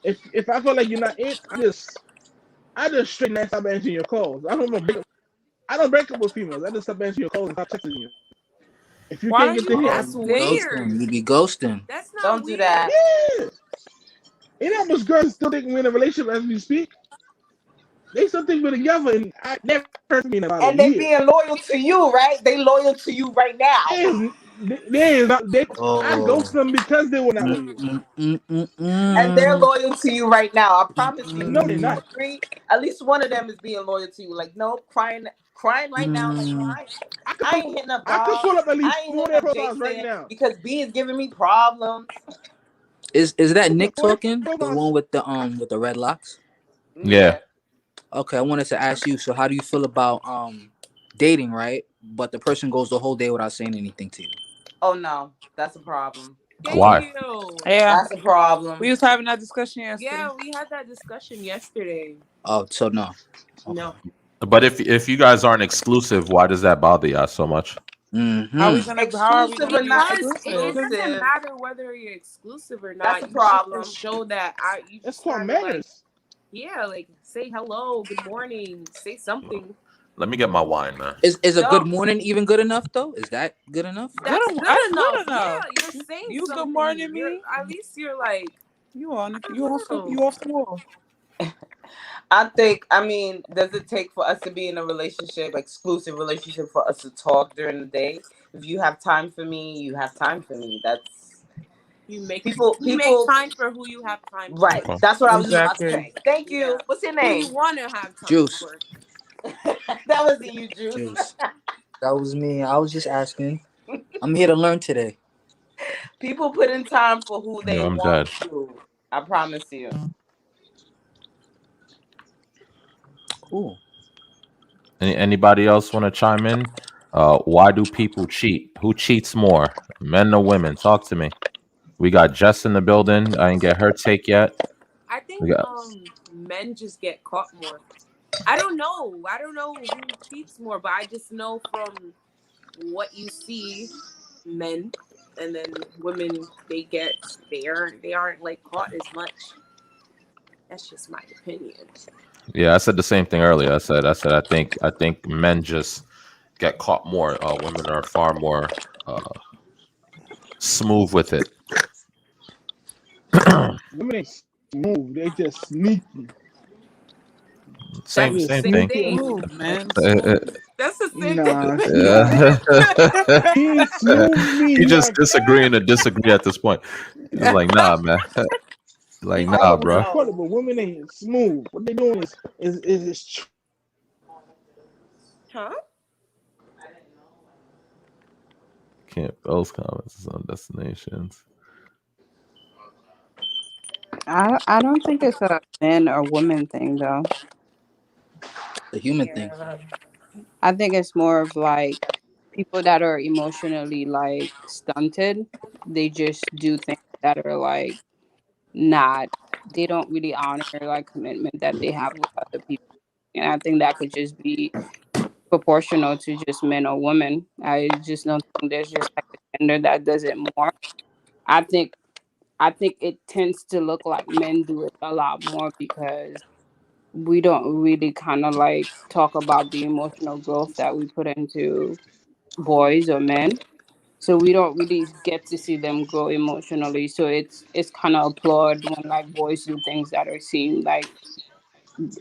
If I feel like you're not it, I just straight and stop answering your calls. I don't break up with females. I just stop answering your calls and stop texting you. If you can't get the hit, that's weird. You be ghosting. That's not Don't weird. Do that. Yeah. Ain't that much girls still think we're in a relationship as we speak? They still think we're together, and I never heard me in about and they being loyal to you, right? They loyal to you right now. I ghost them because they were not loyal. And they're loyal to you right now. I promise you. No, they're not. At least one of them is being loyal to you. Like, no, crying right now. Like, I ain't hitting up. I could pull up at least 4 profiles right now because B is giving me problems. Is that Nick talking? The one with the red locks? Yeah. Okay, I wanted to ask you. So, how do you feel about dating, right? But the person goes the whole day without saying anything to you. Oh no, that's a problem. Why? Yeah, that's a problem. We was having that discussion yesterday. Yeah, we had that discussion yesterday. Oh, so no. Okay. No. But if you guys aren't exclusive, why does that bother y'all so much? Mm-hmm. How are we gonna exclusive or not exclusive? It doesn't matter whether you're exclusive or not. That's a problem. You show that that's called manners. Yeah, like say hello, good morning, say something. Let me get my wine, man. Is a good morning even good enough though? Is that good enough? That's good enough. Yeah, you're saying you something. Good morning me. At least you're like you off the wall. I mean, does it take for us to be in a relationship, exclusive relationship, for us to talk during the day? If you have time for me, you have time for me. That's you make people make time for who you have time for. Right. That's what I was about to say. Thank you. Yeah. What's your name? Who you want to have time Juice. For. That wasn't you, Juice. That was me. I was just asking. I'm here to learn today. People put in time for who they want to. I promise you. Cool. Anybody else want to chime in? Why do people cheat? Who cheats more, men or women? Talk to me. We got Jess in the building. I didn't get her take yet. I think men just get caught more. I don't know who cheats more, but I just know from what you see, men and then women, they aren't like caught as much. That's just my opinion. Yeah, I said the same thing earlier. I said I think men just get caught more. Women are far more smooth with it. Women ain't smooth. They just sneaky. Same That's the same same thing. thing. move, man. Uh, That's the same Nah, uh, he ain't smooth me. he He just got disagreeing to disagree at this point. It's like, nah, man. Like, I don't nah, know what you bro. call it, but women ain't smooth. What they doing is Huh? Can't post comments on destinations. I don't think it's a man or woman thing though. The human thing. Yeah. I think it's more of like people that are emotionally like stunted. They just do things that are like not. They don't really honor like commitment that they have with other people, and I think that could just be proportional to just men or women. I just don't think there's just like a gender that does it more. I think I think it tends to look like men do it a lot more because we don't really kind of like talk about the emotional growth that we put into boys or men. So we don't really get to see them grow emotionally. So it's kind of applauded when like boys do things that are seen like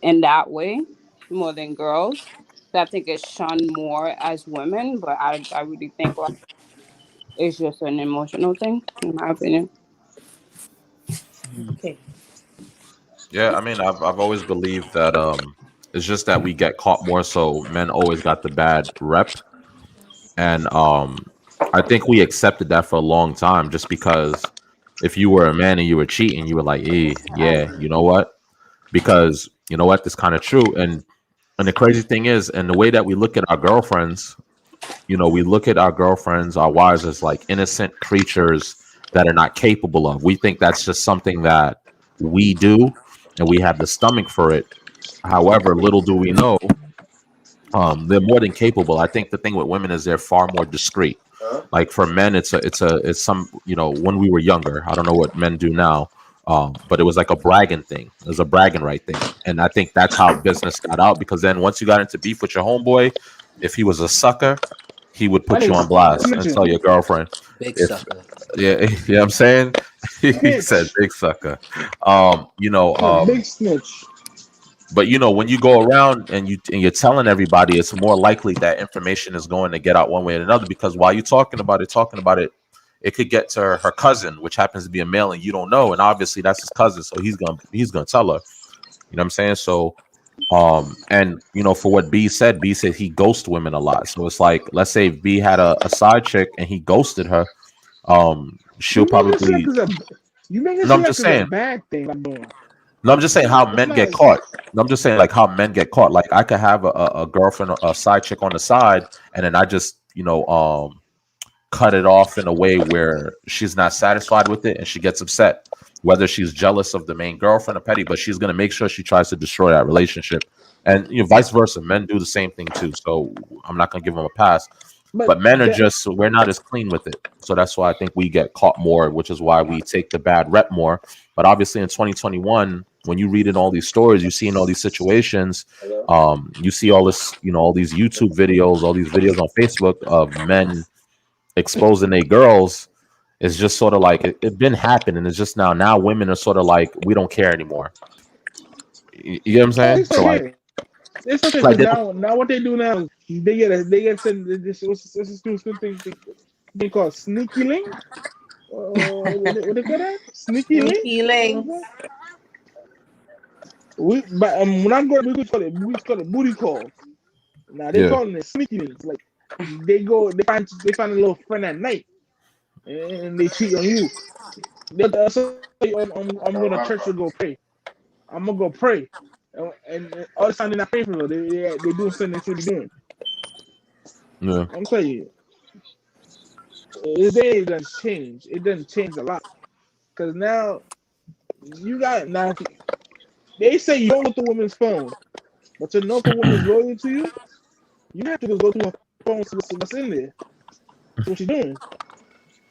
in that way more than girls. So I think it's shunned more as women, but I really think like it's just an emotional thing, in my opinion. Okay. Yeah, I mean, I've always believed that it's just that we get caught more, so men always got the bad rep, and I think we accepted that for a long time, just because if you were a man and you were cheating, you were like, yeah, you know what? Because you know what, this kind of true, and the crazy thing is, and the way that we look at our girlfriends, we look at our girlfriends, our wives as like innocent creatures that are not capable of. We think that's just something that we do, and we have the stomach for it. However, little do we know, they're more than capable. I think the thing with women is they're far more discreet. Like for men, it's some, when we were younger, I don't know what men do now, but it was like a bragging thing. It was a bragging right thing, and I think that's how business got out. Because then once you got into beef with your homeboy, if he was a sucker, he would that put you on is blast and snitching. tell your girlfriend. Big If sucker. yeah, you know what I'm saying? He said Snitch. big sucker. Um, you know, A um, big snitch. but when you go around and you're telling everybody, it's more likely that information is going to get out one way or another. Because while you're talking about it, it could get to her cousin, which happens to be a male, and you don't know. And obviously that's his cousin, so he's gonna tell her. You know what I'm saying? So, and for what B said he ghosts women a lot. So it's like, let's say if B had a side chick and he ghosted her, she'll You make it seem like probably. it's a you make it No, seem I'm like just it's a saying. bad thing I'm doing. No, I'm just saying how It's men not. get caught. No, I'm just saying like how men get caught. Like I could have a girlfriend, a side chick on the side, and then I just cut it off in a way where she's not satisfied with it and she gets upset, whether she's jealous of the main girlfriend or petty, but she's gonna make sure she tries to destroy that relationship, and vice versa. Men do the same thing too. So I'm not gonna give them a pass. But But men are that just, we're not as clean with it. So that's why I think we get caught more, which is why we take the bad rep more. But obviously in 2021, when you read in all these stories, you see in all these situations, you see all this, all these YouTube videos, all these videos on Facebook of men exposing their girls. It's just sort of like it been happening. It's just now women are sort of like, we don't care anymore. You know what I'm oh, saying? it's So like, okay. It's okay like because they now what they do now is they get sent this what's this new thing called sneaky link. What they call that? Sneaky link. Sneaky links. But when I go, we call it booty calls. Now they yeah, calling it sneaky links. Like they find a little friend at night and they cheat on you. They'll say, I'm going to church to go pray. I'm gonna go pray, and all the time they're not praying for her. They doing something they should be doing. yeah. I'm telling you, this day doesn't change. It doesn't change a lot because now you got now. They say you don't look at the woman's phone, but to know if a woman's loyal to you, you have to just go through her phone to see what's in there. That's what she's doing.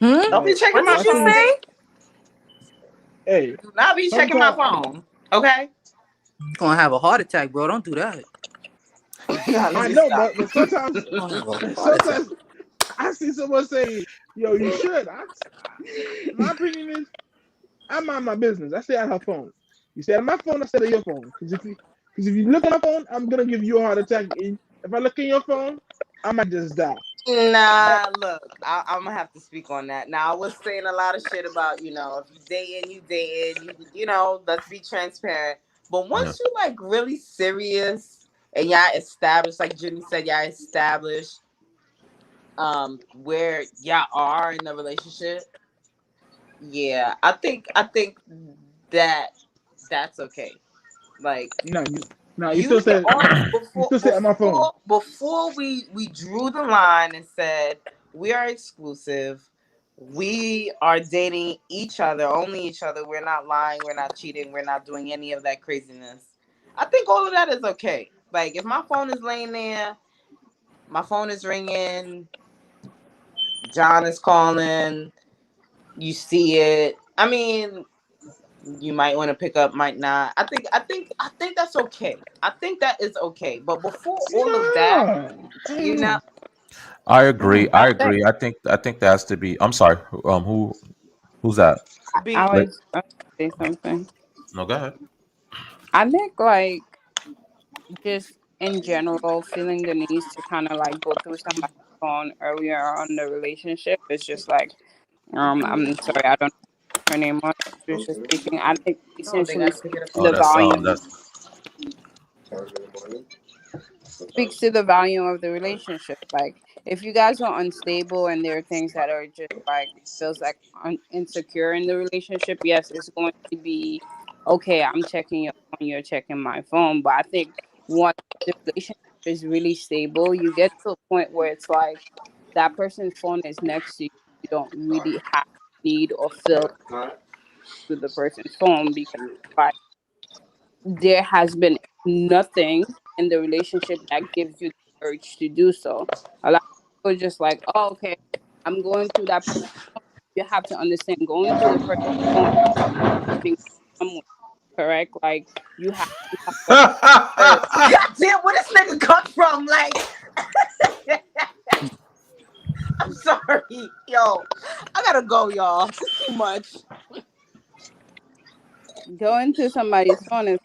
Don't be checking What my did you phone. say? Hey, Do not be checking my phone. Okay? You're gonna have a heart attack, bro. Don't do that. I know, but sometimes, You're gonna have a heart attack. sometimes I see someone say, "Yo, you should." My opinion is, I mind my business. I stay on her phone. You stay on my phone, I stay on your phone. Because Because if you look at my phone, I'm gonna give you a heart attack. If I look at your phone, I might just die. Nah, look, I'm gonna have to speak on that. Now, I was saying a lot of shit about, if you dating, let's be transparent. But Yeah. once you like really serious and y'all established, like Jimmy said, y'all established where y'all are in the relationship, yeah, I think that that's okay. Like No, you you still should said all you before still said on my phone. before we drew the line and said we are exclusive. We are dating each other, only each other. We're not lying, we're not cheating, we're not doing any of that craziness. I think all of that is okay. Like if my phone is laying there, my phone is ringing, John is calling, you see it. I mean, you might want to pick up, might not. I think that's okay. I think that is okay. But before all of that, No, I you don't know, know. I I don't agree. know. I I think agree. I think that has to be. I'm sorry. Who's that? I be Like, was gonna say something. no, go ahead. I think like just in general, feeling the need to kind of like go through somebody's phone earlier on the relationship is just like I'm sorry, I don't know her name on. She was just speaking. I think oh, they essentially gotta speaks pick it up. to Oh, the that's volume that. speaks to the value of the relationship. Like, if you guys are unstable and there are things that are just like feels like insecure in the relationship, yes, it's going to be okay. I'm checking your phone, you're checking my phone. But I think once the relationship is really stable, you get to a point where it's like that person's phone is next to you. You don't really have need or feel to the person's phone because like there has been nothing in the relationship that gives you the urge to do so. A lot of people just like, oh, okay, I'm going through that person. You have to understand going through the person's phone is somewhere, correct? Like you have a urge. God damn, where this nigga come from? Like, I'm sorry, yo, I gotta go, y'all. It's too much. Going through somebody's phone is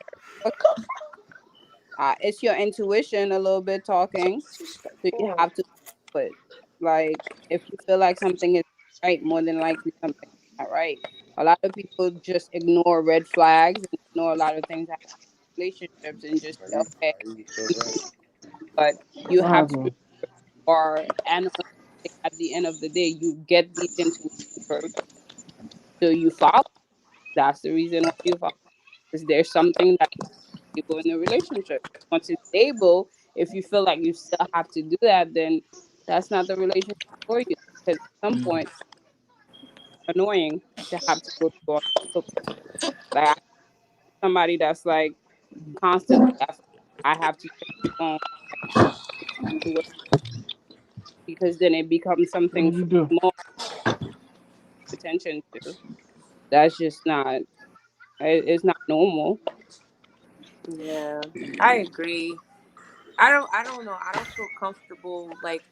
it's your intuition a little bit talking, so you have to put like if you feel like something is right, more than likely something is not right. A lot of people just ignore red flags and ignore a lot of things that happen in relationships and just say, okay, but you What have to happened? are analytic at the end of the day. You get these intuitions first, so you follow. That's the reason why you follow. Is there something that stable in a relationship? Once it's stable, if you feel like you still have to do that, then that's not the relationship for you. Because at some Mm. point, it's annoying to have to go through all this. Like somebody that's like constantly, I have to check the phone to work because then it becomes What something did you do? more attention to. That's just not. It's not normal. Yeah, I agree. I don't know. I don't feel comfortable. Like,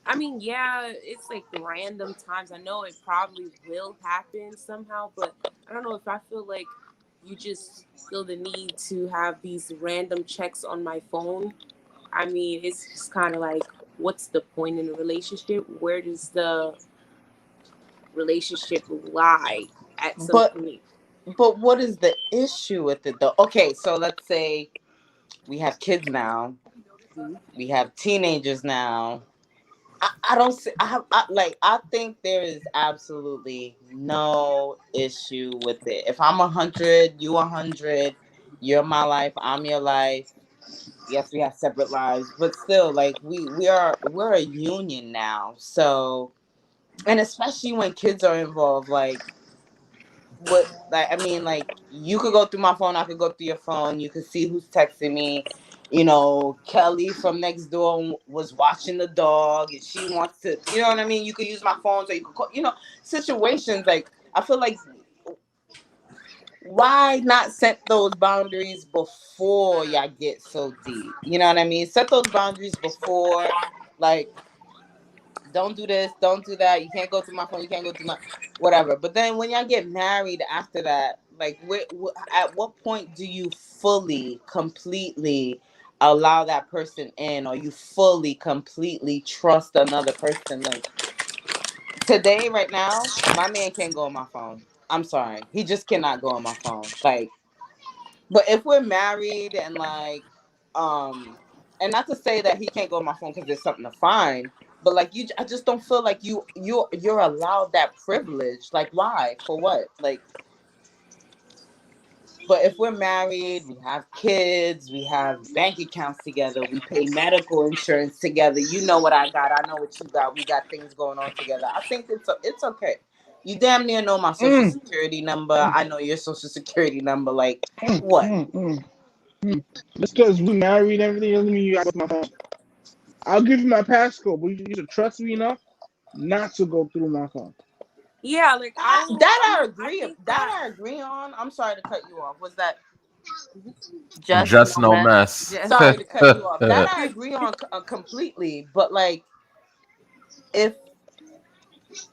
I mean, yeah, it's like random times. I know it probably will happen somehow, but I don't know if I feel like you just feel the need to have these random checks on my phone. I mean, it's just kind of like, what's the point in a relationship? Where does the relationship lie at some But point? what is the issue with it though? Okay, so let's say we have kids now, Mhm. we have teenagers now. I don't see. I think there is absolutely no issue with it. If I'm 100, you 100, you're my life, I'm your life. Yes, we have separate lives, but still, like we're a union now. So, and especially when kids are involved, I mean, like you could go through my phone, I could go through your phone, you could see who's texting me. Kelly from next door was watching the dog and she wants to, you know what I mean? You could use my phone so you could call, situations like I feel like why not set those boundaries before y'all get so deep? You know what I mean? Set those boundaries before, like, don't do this, don't do that. You can't go through my phone, you can't go through my whatever. But then when y'all get married after that, Like, at what point do you fully, completely allow that person in, or you fully, completely trust another person? Like, today, right now, my man can't go on my phone. I'm sorry. He just cannot go on my phone. Like, but if we're married and like, and not to say that he can't go on my phone because there's something to find, but like I just don't feel like you're allowed that privilege. Like, why? For what? Like, but if we're married, we have kids, we have bank accounts together, we pay medical insurance together. You know what I got, I know what you got. We got things going on together. I think it's okay. You damn near know my social security number. I know your social security number. Like, what? Just because we married and everything doesn't mean you got to go through my phone. I'll give you my passcode, but you should trust me enough not to go through my phone. Yeah, like I agree on. I'm sorry to cut you off. Was that Just no mess. sorry to cut you off? That I agree on completely. But like, if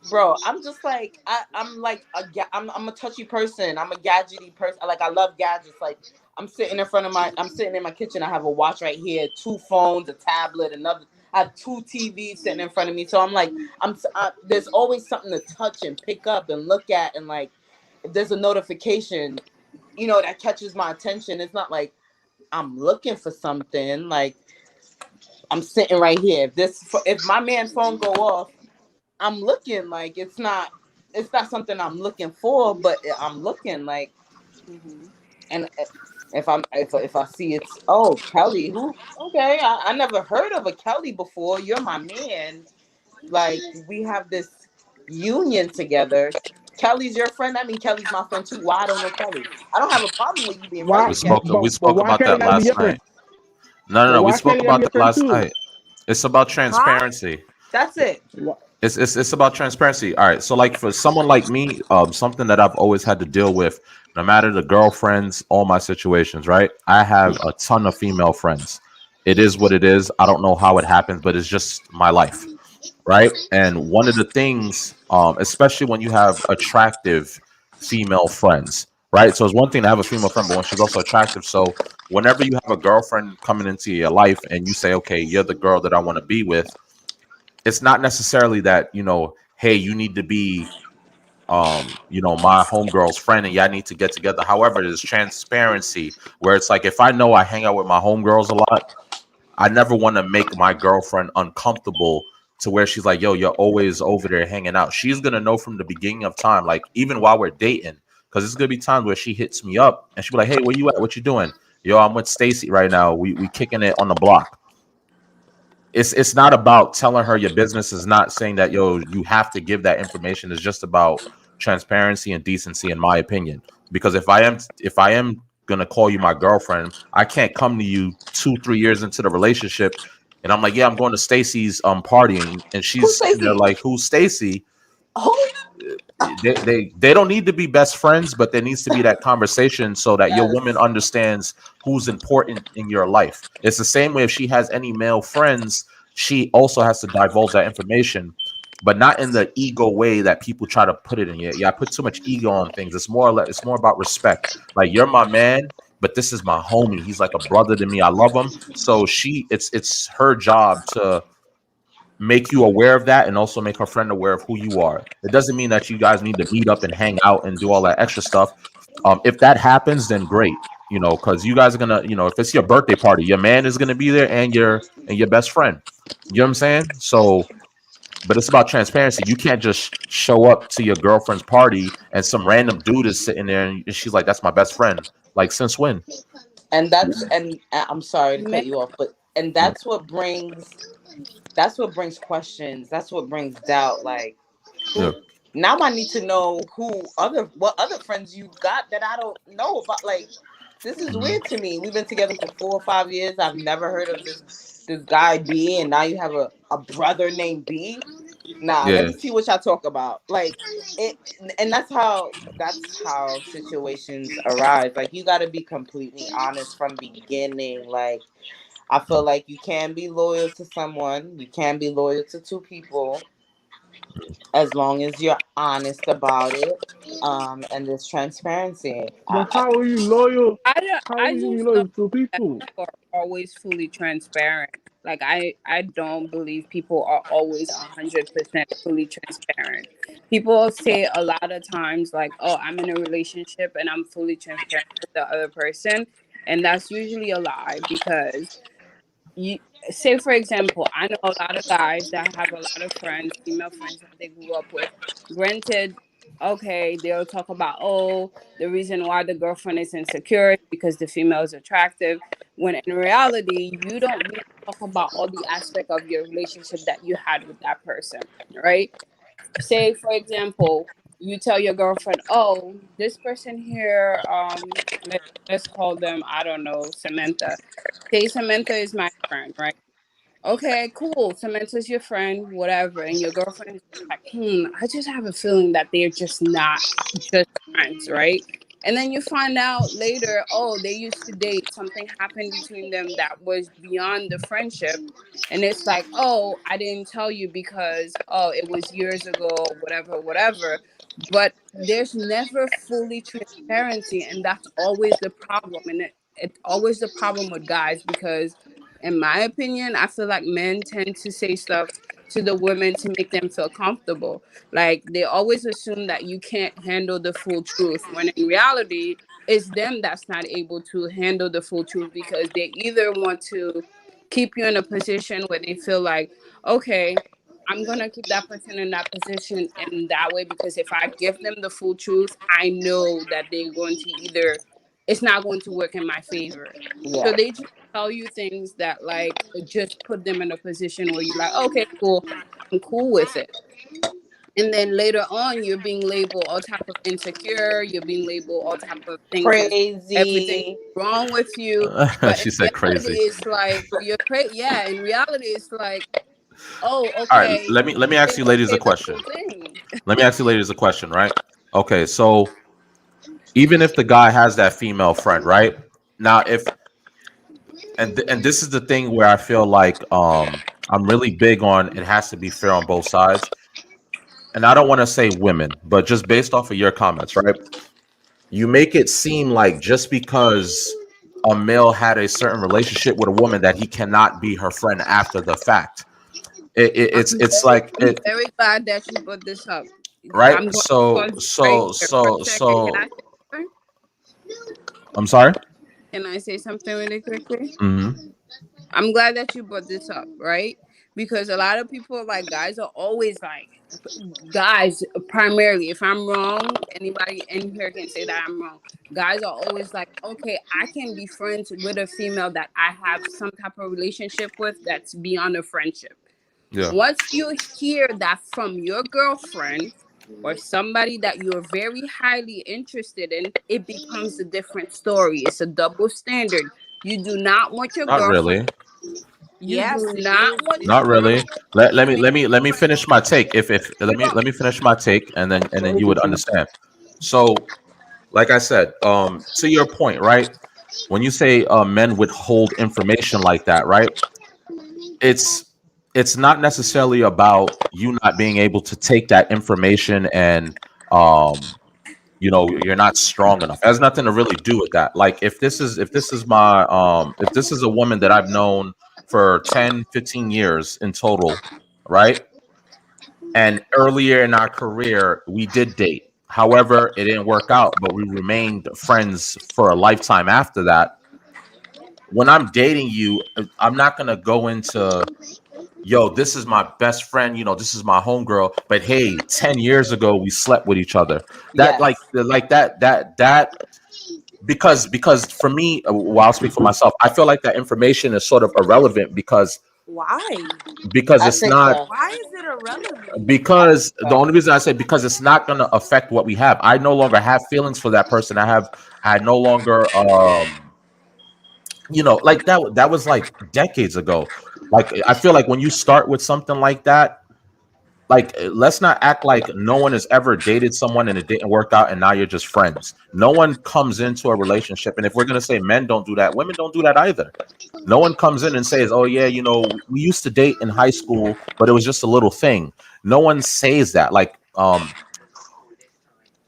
bro, I'm just like I'm like I'm a touchy person. I'm a gadgety person. Like, I love gadgets. Like, I'm sitting in my kitchen. I have a watch right here, 2 phones, a tablet, I have 2 TVs sitting in front of me. So I'm like, there's always something to touch and pick up and look at, and like, if there's a notification, that catches my attention. It's not like I'm looking for something. Like, I'm sitting right here. If my man's phone go off, I'm looking. Like, it's not something I'm looking for, but I'm looking. Like, and if I see it's, oh, Kelly, who? Okay, I never heard of a Kelly before. You're my man. Like, we have this union together. Kelly's your friend. I mean, Kelly's my friend too. Why I don't know Kelly? I don't have a problem with you being Why? friends with Kelly. We spoke why about can't that I be your last friend? night. No. We Why spoke can't I be about your that friend last too? night. It's about transparency. That's it. It's about transparency. All right. So like, for someone like me, something that I've always had to deal with, no matter the girlfriends, all my situations, right? I have a ton of female friends. It is what it is. I don't know how it happens, but it's just my life, right? And one of the things, especially when you have attractive female friends, right? So it's one thing to have a female friend, but when she's also attractive. So whenever you have a girlfriend coming into your life and you say, okay, you're the girl that I want to be with, it's not necessarily that, hey, you need to be my homegirl's friend and y'all need to get together. However, there's transparency where it's like, if I know I hang out with my homegirls a lot, I never want to make my girlfriend uncomfortable to where she's like, yo, you're always over there hanging out. She's gonna know from the beginning of time, like, even while we're dating, because it's gonna be times where she hits me up and she'll be like, hey, where you at? What you doing? Yo, I'm with Stacy right now. We kicking it on the block. It's not about telling her your business. Is not saying that, yo, you have to give that information. It's just about transparency and decency, in my opinion. Because if I am gonna call you my girlfriend, I can't come to you 2-3 years into the relationship and I'm like, yeah, I'm going to Stacy's partying, and she's sitting there like, who's Stacy? They don't need to be best friends, but there needs to be that conversation so that your woman understands who's important in your life. It's the same way if she has any male friends, she also has to divulge that information, but not in the ego way that people try to put it in. Yeah, I put too much ego on things. It's more about respect. Like, you're my man, but this is my homie. He's like a brother to me. I love him. So it's her job to make you aware of that and also make her friend aware of who you are. It doesn't mean that you guys need to meet up and hang out and do all that extra stuff. If that happens, then great, because you guys are gonna, if it's your birthday party, your man is gonna be there and your best friend. You know what I'm saying? So, but it's about transparency. You can't just show up to your girlfriend's party and some random dude is sitting there and she's like, that's my best friend. Like, since when? And I'm sorry to cut you off, but that's what brings questions. That's what brings doubt. Like, now I need to know what other friends you got that I don't know about. Like, this is weird to me. We've been together for 4 or 5 years. I've never heard of this guy B, and now you have a brother named B. Let me see what y'all talk about. Like, it, and that's how situations arise. Like, you got to be completely honest from beginning. Like, I feel like you can be loyal to someone. You can be loyal to 2 people. as long as you're honest about it, and there's transparency. But how are you loyal? How are I you just know loyal to that people? people are always fully transparent. Like I don't believe people are always 100% fully transparent. People say a lot of times like, "Oh, I'm in a relationship and I'm fully transparent with the other person," and that's usually a lie because you say for example, I know a lot of guys that have a lot of friends, female friends that they grew up with. Granted, okay, they'll talk about, oh, the reason why the girlfriend is insecure is because the female is attractive, when in reality you don't really talk about all the aspect of your relationship that you had with that person, right? Say for example, you tell your girlfriend, oh, this person here, let's call them, I don't know, Samantha. Say Samantha is my friend, right? Okay, cool. Samantha's your friend, whatever. And your girlfriend is like, I just have a feeling that they're just not just friends, right? And then you find out later, oh, they used to date. Something happened between them that was beyond the friendship. And it's like, oh, I didn't tell you because, oh, it was years ago, whatever, whatever. But there's never fully transparency. And that's always the problem. And it's always the problem with guys because in my opinion, I feel like men tend to say stuff to the women to make them feel comfortable. Like they always assume that you can't handle the full truth, when in reality, it's them that's not able to handle the full truth because they either want to keep you in a position where they feel like, okay, I'm going to keep that person in that position in that way because if I give them the full truth, I know that they're going to either, it's not going to work in my favor. So Yeah. they just tell you things that like just put them in a position where you're like, okay, cool, I'm cool with it. And then later on, you're being labeled all type of insecure. You're being labeled all type of things as everything Crazy. wrong with you. But in She said reality, crazy. it's like you're crazy. Yeah, in reality, it's like, oh, All right, okay, let me ask they you don't ladies a say the question. full thing. Let me ask you ladies a question, right? Okay, so even if the guy has that female friend, right? Now, if and this is the thing where I feel like I'm really big on it has to be fair on both sides. And I don't want to say women, but just based off of your comments, right? You make it seem like just because a male had a certain relationship with a woman that he cannot be her friend after the fact. It's like I'm it, very glad that you brought this up. right? I'm going to So pause you right so here for so a second. Can so I say something? I'm sorry. Can I say something really quickly? Hmm. I'm glad that you brought this up, right? Because a lot of people, like guys, are always like, guys, primarily, if I'm wrong, anybody in here can say that I'm wrong. Guys are always like, okay, I can be friends with a female that I have some type of relationship with that's beyond a friendship. Yeah, Once you hear that from your girlfriend or somebody that you're very highly interested in, it becomes a different story. It's a double standard. You do not want your not girlfriend. really. You Yes, do it not is. want It's your Not true. really. girlfriend Let to me make let me let me finish my take. If let you me finish my take and then Go you ahead, would Christina. understand. So, like I said, to your point, right? When you say men withhold information like that, right? It's it's not necessarily about you not being able to take that information and you're not strong enough. It has nothing to really do with that. Like if this is a woman that I've known for 10, 15 years in total, right? And earlier in our career, we did date. However, it didn't work out, but we remained friends for a lifetime after that. When I'm dating you, I'm not going to go into, yo, this is my best friend, this is my homegirl, but hey, 10 years ago we slept with each other. That Yes. like that because for me, well, I'll speak for myself. I feel like that information is sort of irrelevant Why? because I it's think not so. Why is it irrelevant? I think because the so. only reason I say because it's not going to affect what we have. I no longer have feelings for that person. I no longer like that was like decades ago. Like I feel like when you start with something like that, like let's not act like no one has ever dated someone and it didn't work out and now you're just friends. No one comes into a relationship, and if we're gonna say men don't do that, women don't do that either. No one comes in and says, oh yeah, we used to date in high school, but it was just a little thing. No one says that.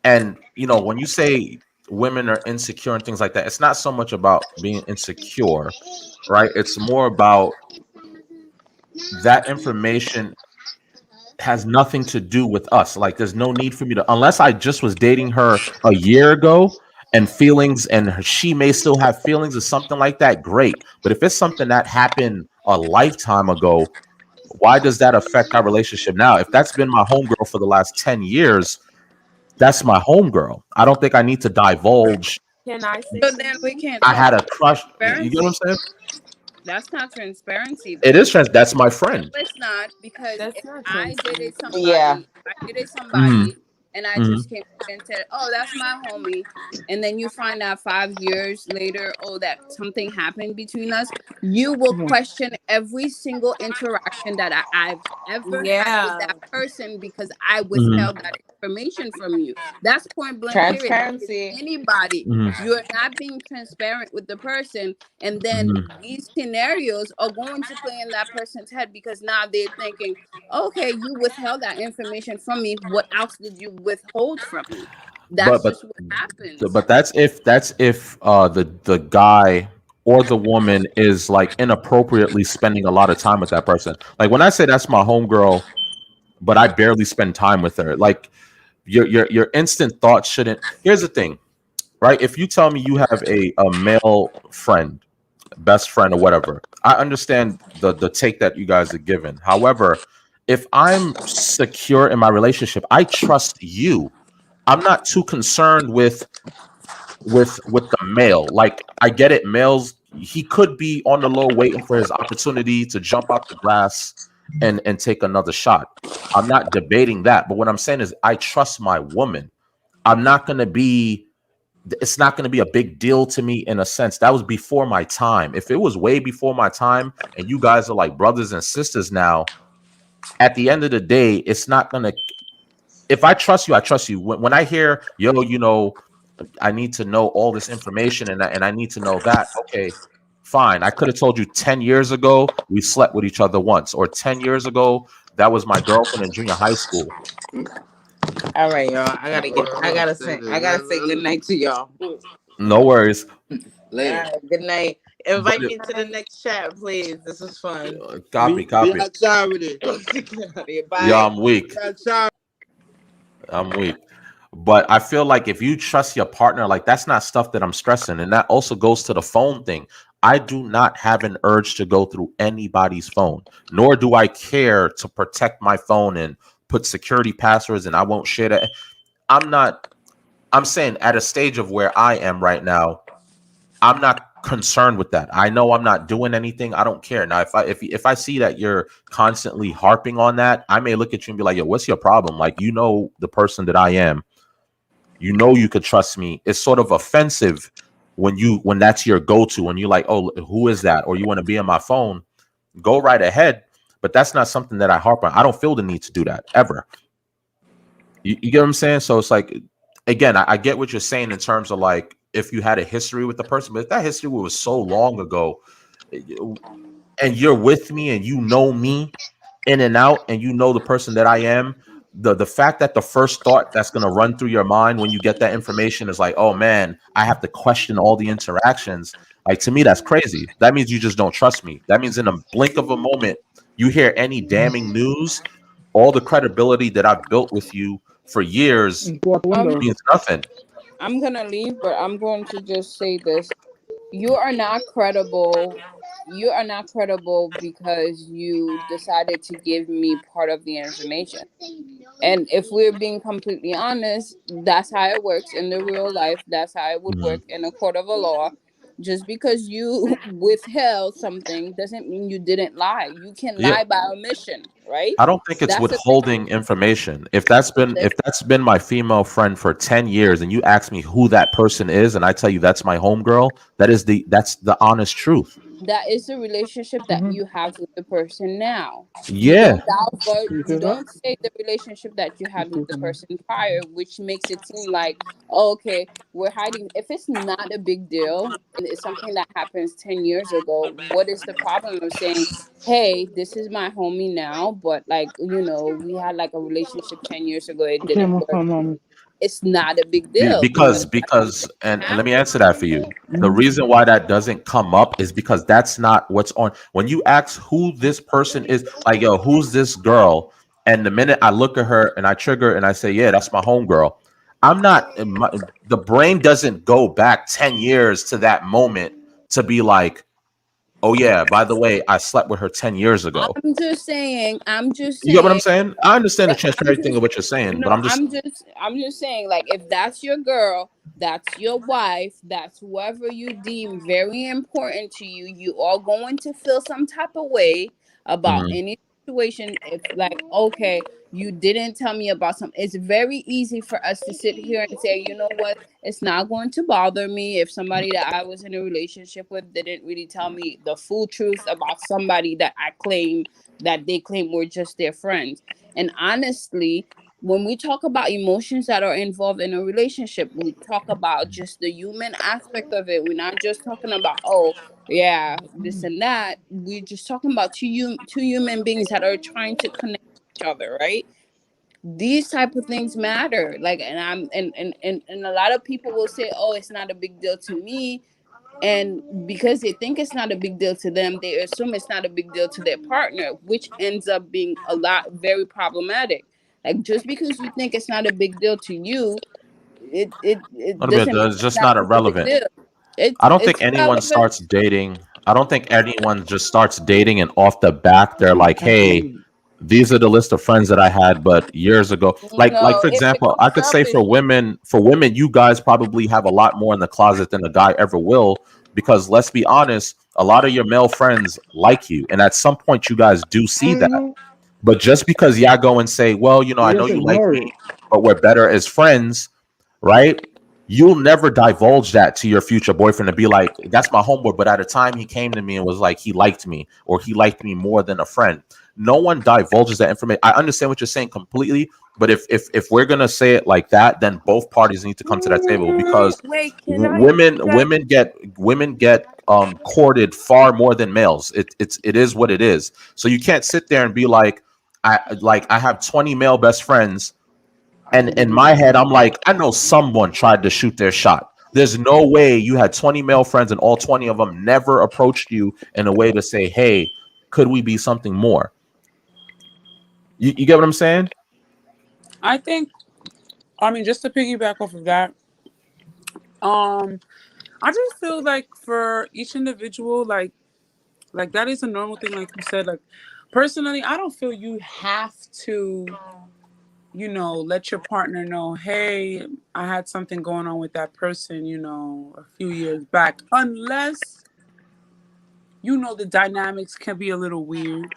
And when you say women are insecure and things like that, it's not so much about being insecure, right? It's more about that information has nothing to do with us. Like, there's no need for me to, unless I just was dating her a year ago and feelings, and she may still have feelings or something like that, great. But if it's something that happened a lifetime ago, why does that affect our relationship now? If that's been my homegirl for the last 10 years, that's my homegirl. I don't think I need to divulge. Can I say? So then we can't. I had a crush. You get what I'm saying? That's not transparency. It is that's my friend. No, it's not, because That's if not I dated somebody, Yeah. and I just came and said, "Oh, that's my homie," and then you find out 5 years later, oh, that something happened between us, you will question every single interaction that I've ever had with that person because I withheld that information from you. That's point blank. Transparency. Anybody, you're not being transparent with the person, and then these scenarios are going to play in that person's head because now they're thinking, okay, you withheld that information from me. What else did you withhold from me? That's just what happens. But that's if the guy or the woman is like inappropriately spending a lot of time with that person. Like when I say that's my homegirl, but I barely spend time with her, like your instant thought shouldn't. Here's the thing, right? If you tell me you have a male friend, best friend or whatever, I understand the take that you guys are given. However, if I'm secure in my relationship, I trust you. I'm not too concerned with the male. Like, I get it, males, he could be on the low waiting for his opportunity to jump out the grass and take another shot. I'm not debating that, but what I'm saying is I trust my woman. It's not going to be a big deal to me in a sense. That was before my time. If it was way before my time and you guys are like brothers and sisters now, at the end of the day, it's not going to, if I trust you, I trust you. When I hear, I need to know all this information and I need to know that, okay, fine. I could have told you 10 years ago we slept with each other once, or 10 years ago that was my girlfriend in junior high school. All right, y'all. I gotta say good night to y'all. No worries. Later. All right, good night. Invite me to the next chat, please. This is fun. Copy. Bye. Yeah, I'm weak. But I feel like if you trust your partner, like, that's not stuff that I'm stressing. And that also goes to the phone thing. I do not have an urge to go through anybody's phone, nor do I care to protect my phone and put security passwords, and I won't share that. I'm saying at a stage of where I am right now, I'm not concerned with that. I know I'm not doing anything. I don't care. Now, if I see that you're constantly harping on that, I may look at you and be like, yo, what's your problem? Like, the person that I am, you could trust me. It's sort of offensive when that's your go-to, when you're like, oh, who is that? Or you want to be on my phone, go right ahead. But that's not something that I harp on. I don't feel the need to do that ever. You get what I'm saying? So it's like, again, I get what you're saying in terms of like, if you had a history with the person, but if that history was so long ago and you're with me and you know me in and out and you know the person that I am, the fact that the first thought that's going to run through your mind when you get that information is like, oh man, I have to question all the interactions. Like, to me, that's crazy. That means you just don't trust me. That means in a blink of a moment, you hear any damning news, all the credibility that I've built with you for years means nothing. I'm going to leave, but I'm going to just say this. You are not credible. You are not credible because you decided to give me part of the information. And if we're being completely honest, that's how it works in the real life. That's how it would work in a court of a law. Just because you withheld something doesn't mean you didn't lie. You can lie by omission. right? I don't think it's That's the withholding information. If that's thing. been my female friend for 10 years and you ask me who that person is and I tell you that's my homegirl, that's the honest truth. That is the relationship that Mm-hmm. you have with the person now. You Yeah. don't divert, You you said what? don't say the relationship that you had You with the said person prior, which makes it seem like, oh, okay, we're hiding. If it's not a big deal and it's something that happens 10 years ago, what is the problem of saying, hey, this is my homie now, but like, we had like a relationship 10 years ago, it okay, didn't my work. phone. It's not a big deal because that And let me happened. answer that for you. The Mm-hmm. reason why that doesn't come up is because that's not what's on. When you ask who this person is, like, yo, who's this girl? And the minute I look at her and I trigger and I say, yeah, that's my homegirl. I'm not, the brain doesn't go back 10 years to that moment to be like, oh, yeah, by the way, I slept with her 10 years ago. I'm just You get what I'm saying, saying? I understand the yeah, transparent thing of what you're saying, but I'm just saying, like, if that's your girl, that's your wife, that's whoever you deem very important to you, you are going to feel some type of way about Mhm. any situation. If, like, okay, you didn't tell me about something, it's very easy for us to sit here and say, you know what, it's not going to bother me if somebody that I was in a relationship with didn't really tell me the full truth about somebody that they claim were just their friends. And honestly, when we talk about emotions that are involved in a relationship, we talk about just the human aspect of it. We're not just talking about, oh, yeah, this and that. We're just talking about two human beings that are trying to connect each other, right? These type of things matter. Like, and and a lot of people will say, oh, it's not a big deal to me, and because they think it's not a big deal to them, they assume it's not a big deal to their partner, which ends up being very problematic. Like, just because you think it's not a big deal to you, it What about doesn't mean that? It's it's just not not a big irrelevant. deal. I don't think It's anyone relevant. starts dating. I don't think anyone just starts dating and off the back they're like, "Hey, Actually, these are the list of friends that I had, but years ago." Like No, for it example, I becomes could say selfish. for women, you guys probably have a lot more in the closet than a guy ever will, because let's be honest, a lot of your male friends like you, and at some point, you guys do see that. mm-hmm. But just because y'all go and say, "Well, I You know just you like ignore me, it. but we're better as friends," right? You'll never divulge that to your future boyfriend to be like, that's my homeboy. But at a time he came to me and was like, he liked me or he liked me more than a friend. No one divulges that information. I understand what you're saying completely, but if we're gonna say it like that, then both parties need to come to that table because Wait, can I ask you guys? women get courted far more than males. It is what it is. So you can't sit there and be like, I have 20 male best friends, and in my head, I'm like, I know someone tried to shoot their shot. There's no way you had 20 male friends and all 20 of them never approached you in a way to say, hey, could we be something more? You get what I'm saying? I think, I mean, just to piggyback off of that, um, I just feel like for each individual, like that is a normal thing, like you said. Like, personally, I don't feel you have to, let your partner know, hey, I had something going on with that person, a few years back, unless the dynamics can be a little weird.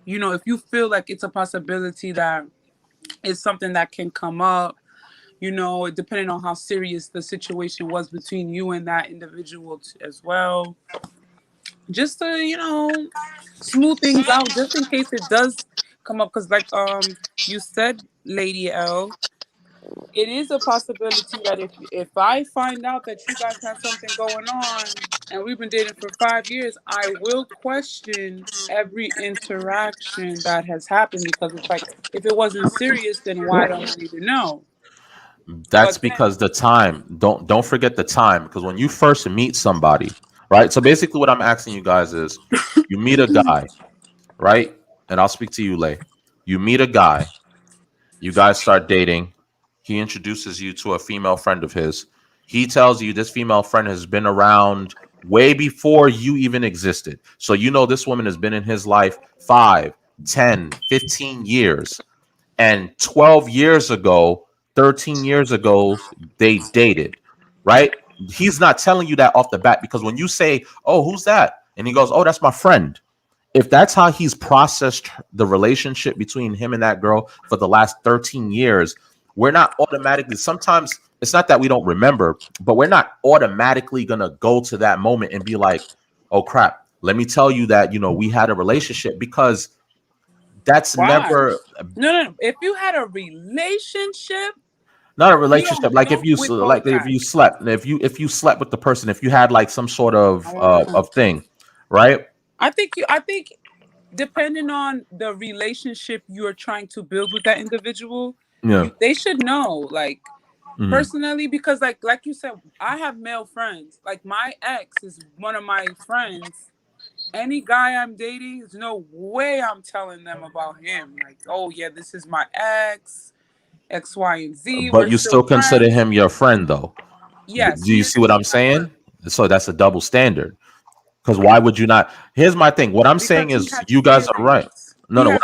If you feel like it's a possibility that it's something that can come up, depending on how serious the situation was between you and that individual as well, just to smooth things out, just in case it does come up. Because like you said, Lady L, it is a possibility that if I find out that you guys have something going on and we've been dating for 5 years, I will question every interaction that has happened, because it's like, if it wasn't serious, then why don't I need to know? That's But then, because the time. Don't forget the time. Because when you first meet somebody, right? So basically, what I'm asking you guys is, you meet a guy, right? And I'll speak to you, Lay. You meet a guy. You guys start dating. He introduces you to a female friend of his. He tells you this female friend has been around way before you even existed. So this woman has been in his life 5, 10, 15 years. And 12 years ago, 13 years ago, they dated, right? He's not telling you that off the bat, because when you say, oh, who's that? And he goes, oh, that's my friend. if that's how he's processed the relationship between him and that girl for the last 13 years, we're not automatically, sometimes it's not that we don't remember, but we're not automatically going to go to that moment and be like, oh crap, let me tell you that, we had a relationship, because that's Why? never. No. If you had a relationship, Not a you relationship. don't Like if you withhold if that. you slept, if you slept with the person, if you had like some sort of thing, right? I think depending on the relationship you're trying to build with that individual, Yeah. they should know. Like Mhm. personally, because like you said, I have male friends. Like my ex is one of my friends. Any guy I'm dating, there's no way I'm telling them about him. Like, oh yeah, this is my ex, X, Y, and Z. But We're you still still consider friends. him your friend, though. Yes, Do he you is see what still I'm my saying? friend So that's a double standard. Because why would you not? Here's my thing. What I'm saying because he is, has you guys are right. feelings. No, no.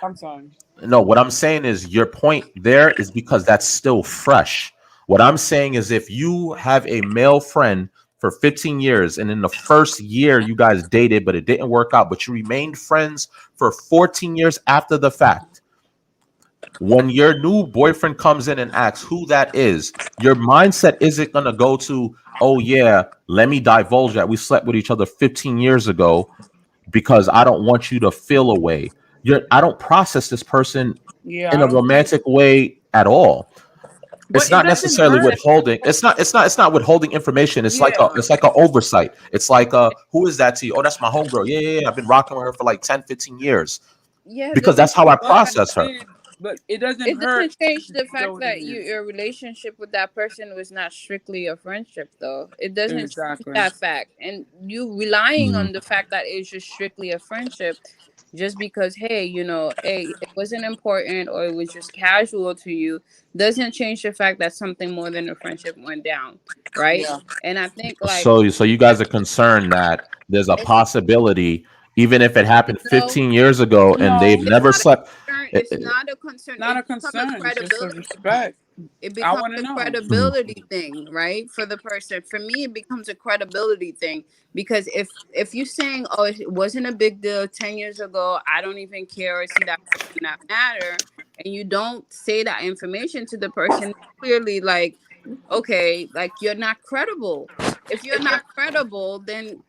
I'm sorry. No, what I'm saying is, your point there is because that's still fresh. What I'm saying is, if you have a male friend for 15 years and in the first year you guys dated, but it didn't work out, but you remained friends for 14 years after the fact, when your new boyfriend comes in and asks who that is, your mindset isn't going to go to, oh, yeah, let me divulge that we slept with each other 15 years ago because I don't want you to feel away. I don't process this person Yeah, in I a don't think. romantic way at all. It's But it not doesn't necessarily hurt. withholding. It's not withholding information. It's like Yeah. an oversight. It's like who is that to you? Oh, that's my homegirl. Yeah. I've been rocking with her for like 10, 15 years. Yeah, Because doesn't that's how I But I process her. did. But it doesn't it hurt doesn't change the so fact that many years. your relationship with that person was not strictly a friendship, though. It doesn't change Exactly. that fact, and you relying Mhm. on the fact that it's just strictly a friendship, just because hey, hey, it wasn't important or it was just casual to you, doesn't change the fact that something more than a friendship went down, right? Yeah. And I think like So you guys are concerned that there's a it's possibility, even if it happened no, 15 years ago and they've No, it's never not a slept. concern. It's not a concern. not It a becomes a concern. It's just a credibility thing. respect. It I becomes want to a know. Mhm. credibility thing, right? For the person. For me, it becomes a credibility thing because if you're saying, "Oh, it wasn't a big deal 10 years ago," I don't even care or see that person that matter, and you don't say that information to the person, clearly, like, okay, like you're not credible. If you're not credible, then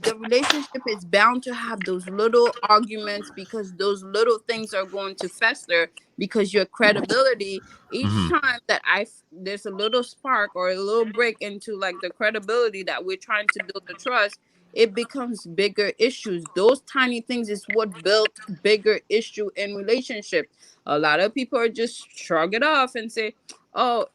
the relationship is bound to have those little arguments because those little things are going to fester because your credibility each Mhm. time that there's a little spark or a little break into like the credibility that we're trying to build the trust, it becomes bigger issues. Those tiny things is what built bigger issue in relationship. A lot of people are just shrug it off and say, oh,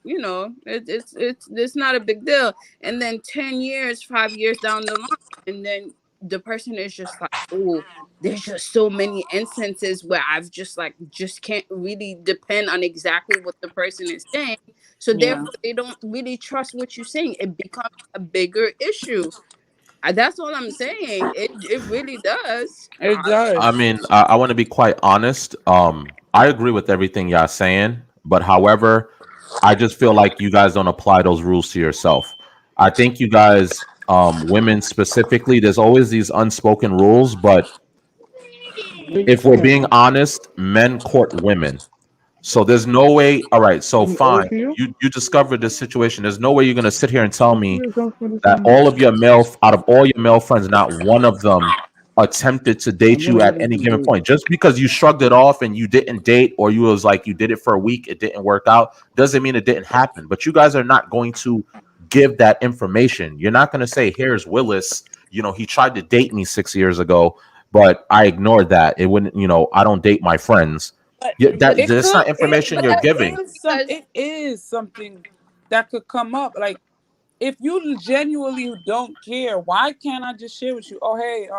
it's not a big deal, and then 10 years 5 years down the line, and then the person is just like, oh, there's just so many instances where I've just can't really depend on exactly what the person is saying. So Yeah. therefore they don't really trust what you're saying. It becomes a bigger issue. That's all I'm saying. It really does. It I does. mean, I want to be quite honest. I agree with everything y'all saying, but however, I just feel like you guys don't apply those rules to yourself. I think you guys, women specifically, there's always these unspoken rules, but if we're being honest, men court women. So there's no way. All right, so Any other fine. for you? You discovered this situation. There's no way you're gonna sit here and tell me Here's some for this that one. all of your out of all your male friends, not one of them attempted to I'm date you gonna at let any him given do point. Just because you shrugged it off and you didn't date, or you was like you did it for a week, it didn't work out, doesn't mean it didn't happen. But you guys are not going to give that information. You're not going to say, "Here's Willis. He tried to date me 6 years ago, but I ignored that. It wouldn't. I don't date my friends." But Yeah, But that it that's could not it, information but you're that's giving. because it is something that could come up. Like if you genuinely don't care, why can't I just share with you? Oh hey,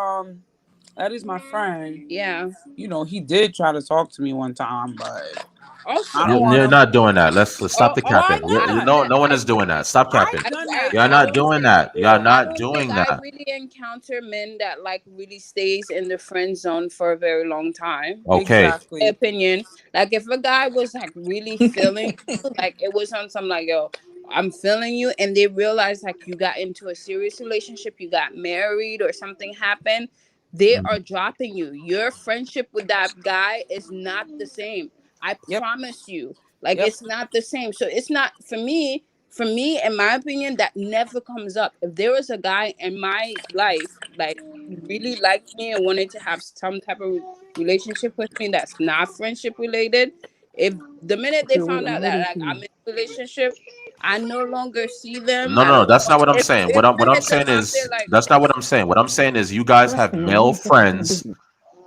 that is my friend. yeah. He did try to talk to me one time, but Also, I don't want You're to. not doing that. Let's stop the Why capping. not? No one is doing that. Stop capping. I've done I that. You're I not always doing say that. You're yeah. I not don't think doing I that. really encounter men that like really stays in the friend zone for a very long time. Okay. My Exactly. opinion. Like if a guy was like really feeling you, like it was on some like, yo, I'm feeling you, and they realize like you got into a serious relationship, you got married or something happened, they are dropping you. Your friendship with that guy is not the same. I promise you. Like it's not the same. So it's not for me, in my opinion, that never comes up. If there was a guy in my life like really liked me and wanted to have some type of relationship with me that's not friendship related, if the minute they found out that like I'm in a relationship, I no longer see them. No, I no, don't that's not what I'm if, saying. if What I I'm hit them saying up, they're is like, that's not what I'm saying. What I'm saying is you guys have male friends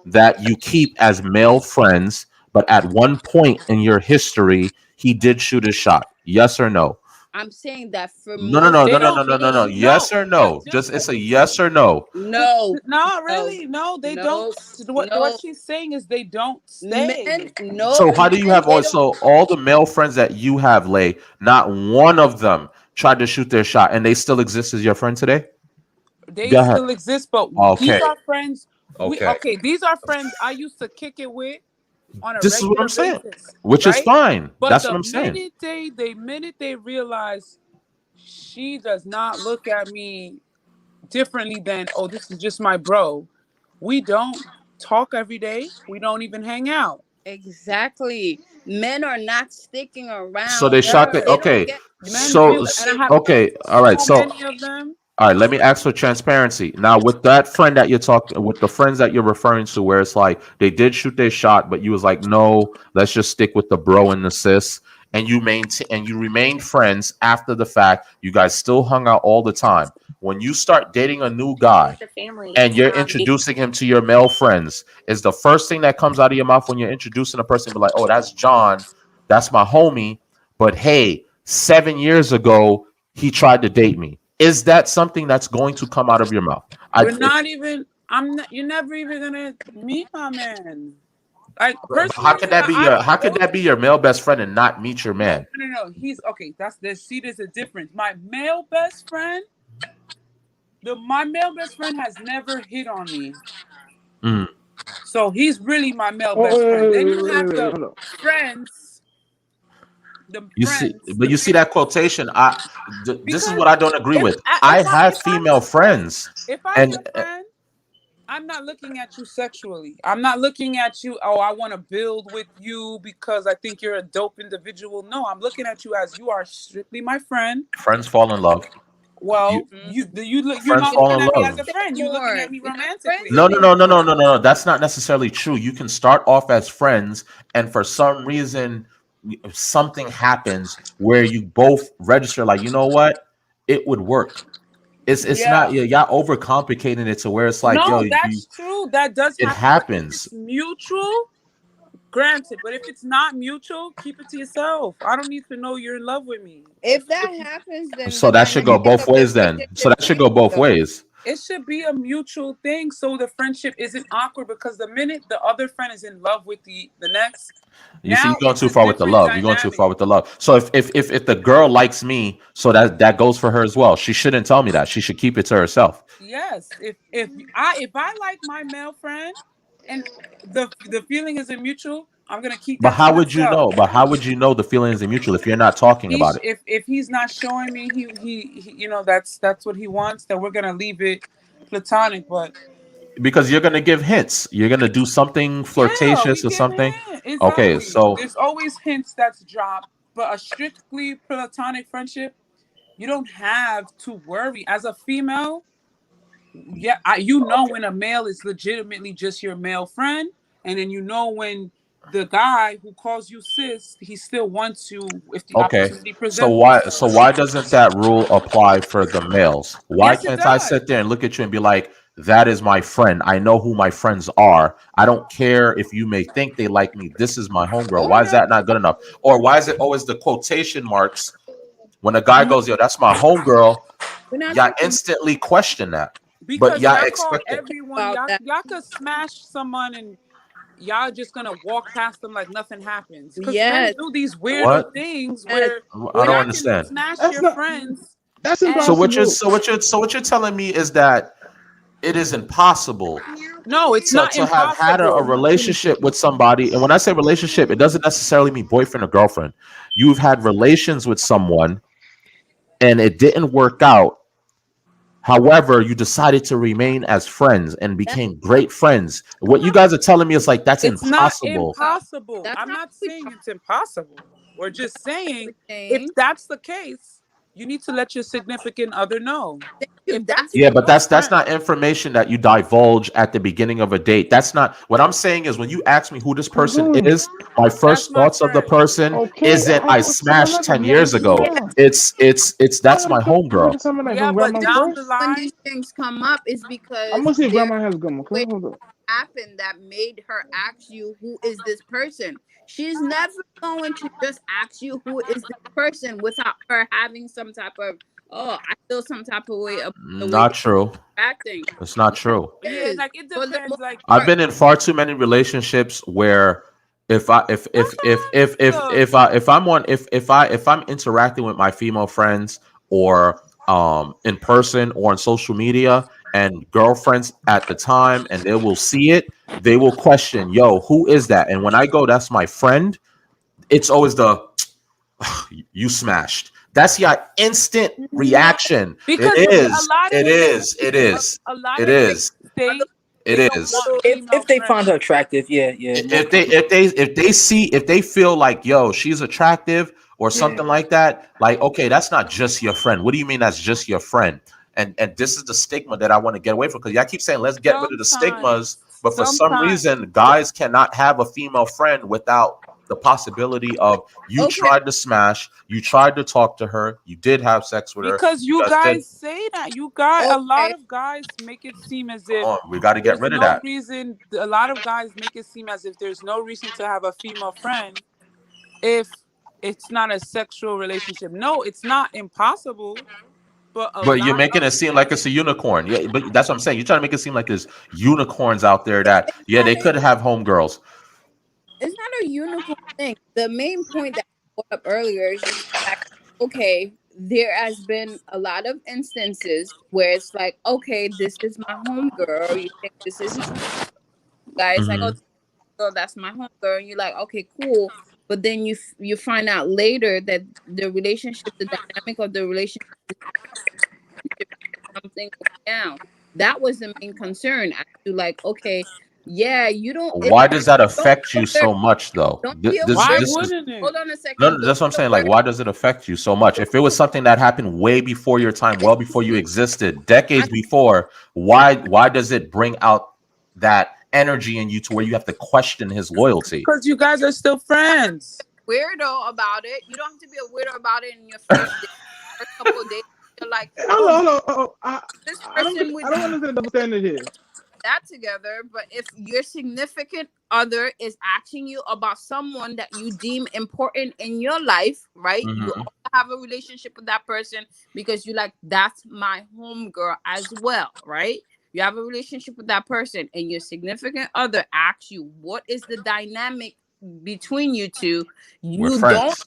that you keep as male friends, but at one point in your history, he did shoot a shot. Yes or no? I'm saying that for No, no, most no, They no, no, don't. no, no, no, no. No, Yes or but no? Just it's a yes or no. no, not no, really. No, they don't. no, What no. she's saying is they don't Men, stay. no, So how do you men, have they don't. all the male friends that you have, Lay, not one of them tried to shoot their shot and they still exist as your friend today? They Go ahead. still exist, but these Okay. are friends. Okay. These are friends I used to kick it with on a This is what regular I'm saying. basis, Which is right? fine. But That's the what I'm saying. minute they realize she does not look at me differently than, oh, this is just my bro. We don't talk every day. We don't even hang out. Exactly. Men are not sticking So around. they shot the They don't okay. get Men men. do, So and I Okay, have okay, all right. so So many of them. all right, let me ask for transparency. Now, with that friend that you're talking, with the friends that you're referring to, where it's like they did shoot their shot, but you was like, no, let's just stick with the bro and the sis, and you maintain and you remained friends after the fact. You guys still hung out all the time. When you start dating a new guy and you're introducing him to your male friends, is the first thing that comes out of your mouth when you're introducing a person, be like, oh, that's John, that's my homie, but hey, 7 years ago he tried to date me. Is that something that's going to come out of your mouth? You're not even. I'm not. You're never even gonna meet my man. Like How personally, could that be I your don't how could go. that be your male best friend and not meet your man? No. He's okay. That's the see. There's a difference. My male best friend. My male best friend has never hit on me. Mm. So he's really my male best friend. Then you have the Hold on. friends. The You see, friends. but you see that quotation. This is Because what I don't agree with. I if have I'm female your friend, friends, if I'm and your friend, I'm not looking at you sexually. I'm not looking at you, oh, I want to build with you because I think you're a dope individual. No, I'm looking at you as you are strictly my friend. friends fall in love. Well, You you're friends not fall looking in at me as love. a friend. You're looking at me You're not friends romantically. No, no, no, no, no, anymore. no, no. That's not necessarily true. You can start off as friends, and for some reason, something happens where you both register. Like, you know what? It would work. It's not. Yeah. Yeah, y'all overcomplicating it to where it's like, yo, No, that's true. That does it happen. But if happens. it's mutual, granted. But if it's not mutual, keep it to yourself. I don't need to know you're in love with me. If that happens, then So the that should go dynamic both of the ways then. So relationship that should go changes. both Though. ways. It should be a mutual thing so the friendship isn't awkward, because the minute the other friend is in love with the next, You see, now you're going it's too a far with the different love. You're going too dynamic. far with the love. So if the girl likes me, so that goes for her as well. She shouldn't tell me that. She should keep it to herself. Yes, if I like my male friend and the feeling isn't mutual, I'm gonna keep But that to how would you myself. know? But how would you know the feelings are mutual if you're not talking about it? If he's not showing me he that's what he wants, then we're gonna leave it platonic. But Because you're gonna give hints. You're gonna do something yeah, we flirtatious or give something. him Okay, exactly. so There's always hints that's dropped, but a strictly platonic friendship, you don't have to worry. As a female, yeah, you know when a male is legitimately just your male friend, and then you know when the guy who calls you sis, he still wants you if the okay. opportunity So presents why itself. so why doesn't that rule apply for the males? Why Yes, it can't I does. sit there and look at you and be like, that is my friend. I know who my friends are. I don't care if you may think they like me. This is my homegirl. Oh Why is yeah. that not good enough? Or why is it always the quotation marks when a guy goes, yo, that's my homegirl? We're not Y'all talking instantly question that. But Because y'all y'all call expect it. everyone, about that. y'all could smash someone and y'all just gonna walk past them like nothing happens. Because men Yes, do these weirdo What? things yes. where I We're don't y'all not. can understand. smash That's your not. friends. That's And So what you're impossible. so what you're so what you're telling me is that it is impossible No, it's to, not to have had a impossible. relationship with somebody. And when I say relationship, it doesn't necessarily mean boyfriend or girlfriend. You've had relations with someone and it didn't work out. However, you decided to remain as friends and became great friends. What you guys are telling me is like that's It's not impossible. impossible. That's I'm not not what we saying it's impossible. We're just saying are if saying. that's the case, you need to let your significant other know. Thank you. If That's that's Yeah, your but that's friend, not information that you divulge at the beginning of a date. That's not what I'm saying is when you ask me who this person is, my that's first my thoughts of the friend. person Okay, isn't I so smashed let 10 them years ago. down. It's that's my homegirl. Some of that Yeah, from but grandma down the first. when line, these things come up is I'm because gonna see if there grandma has grandma. Come on, hold up. happened that made her ask you who is this person. She's never going to just ask you who is this person without her having some type of I feel some type of way about the way Not true. they're acting. It's not Yes, true. it yeah, is. like it For the depends. most Like I've part. been in far too many relationships where look, if I'm interacting with my female friends or in person or on social media and girlfriends at the time and they will see it, they will question, yo, who is that? And when I go, that's my friend, it's always the you smashed. That's your instant No, reaction. It because see, is. It is. It is. a lot It of it's like men is. state It they don't is. want female If they friends. find her attractive, yeah, more if they comfortable. if they feel like yo she's attractive or Yeah. something like that, like okay, that's not just your friend. What do you mean that's just your friend? And this is the stigma that I want to get away from, because y'all keep saying let's get rid of the stigmas, but for some Sometimes, reason guys cannot have a female friend without the possibility of you okay. tried to smash, you tried to talk to her, you did have sex with her, because you you guys did. guys say that you guys, a lot Okay. of guys make it seem as Come if on, we got to get there's rid of no that. reason. A lot of guys make it seem as if there's no reason to have a female friend if it's not a sexual relationship. No, it's not impossible, but a But you're lot making of it seem like it's a unicorn. Yeah, but that's what I'm saying. You're trying to make it seem like there's unicorns out there that, It's yeah, not they a could have homegirls. it's not a unicorn thing. The main point that I brought up earlier is just that okay, there has been a lot of instances where it's like, okay, this is my homegirl. You think this is my guy? It's like, oh, Hmm. girl, that's my homegirl, and you're like, okay, cool. But then you find out later that the relationship, the dynamic of the relationship, something goes down. That was the main concern. I feel like, okay, yeah, you don't. It's Why does that don't affect be you a virgin. so much, though? Don't be a why virgin. This is wouldn't it? Hold on a no, second. no, Don't that's what I'm be a saying. Like, virgin. why does it affect you so much? If it was something that happened way before your time, well before you existed, decades before, why does it bring out that energy in you to where you have to question his loyalty? Because you guys are still friends. Weirdo about it. You don't have to be a weirdo about it in your first day, first couple of days. You're like, Hold oh, on, hold on. this I don't person we I don't understand the double standard here. that together. But if your significant other is asking you about someone that you deem important in your life, right? You Hmm. also have a relationship with that person because you like that's my homegirl as well, right? You have a relationship with that person, and your significant other asks you what is the dynamic between you two. We're You don't friends.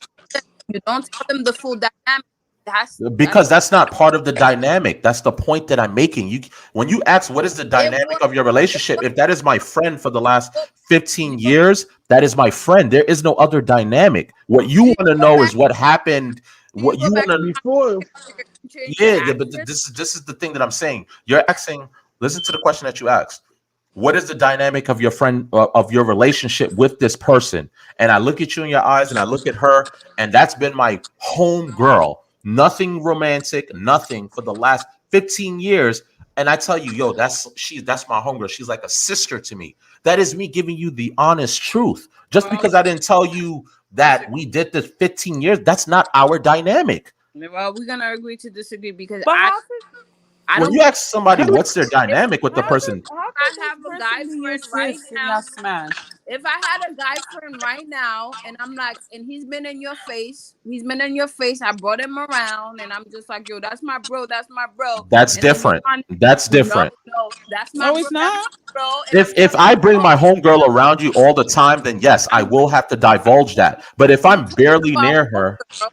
you don't tell them the full dynamic. That's Because that's not part of the dynamic. That's the point that I'm making. You when you ask what is the it dynamic was of your it relationship, was if that is my friend for the last you 15 go years, that is my friend. There is no other dynamic. What you you want to go know back is what happened. you What go you back want in to time Before and change your yeah, but actions. this is the thing that I'm saying. You're asking, listen to the question that you asked. What is the dynamic of your friend of your relationship with this person? And I look at you in your eyes and I look at her, and that's been my home girl. Nothing romantic, nothing for the last 15 years. And I tell you, yo, that's my homegirl. She's like a sister to me. That is me giving you the honest truth. Just Well, because I didn't tell you disagree. that we did this 15 years, that's not our dynamic. Well, we're gonna agree to disagree because But I When don't you ask somebody how what's their if dynamic with the person, how I could this have a guy person be your friend right sis and now. not smash? If I had a guy friend right now and I'm like, and he's been in your face, I brought him around and I'm just like, yo, that's my bro. that's And then you different. find That's no, different. no, that's my No, bro, it's not. and I'm If telling I you, bring no, my homegirl around you all the time, then yes, I I'm will have to divulge that. But if I'm talking barely about near her, homegirls.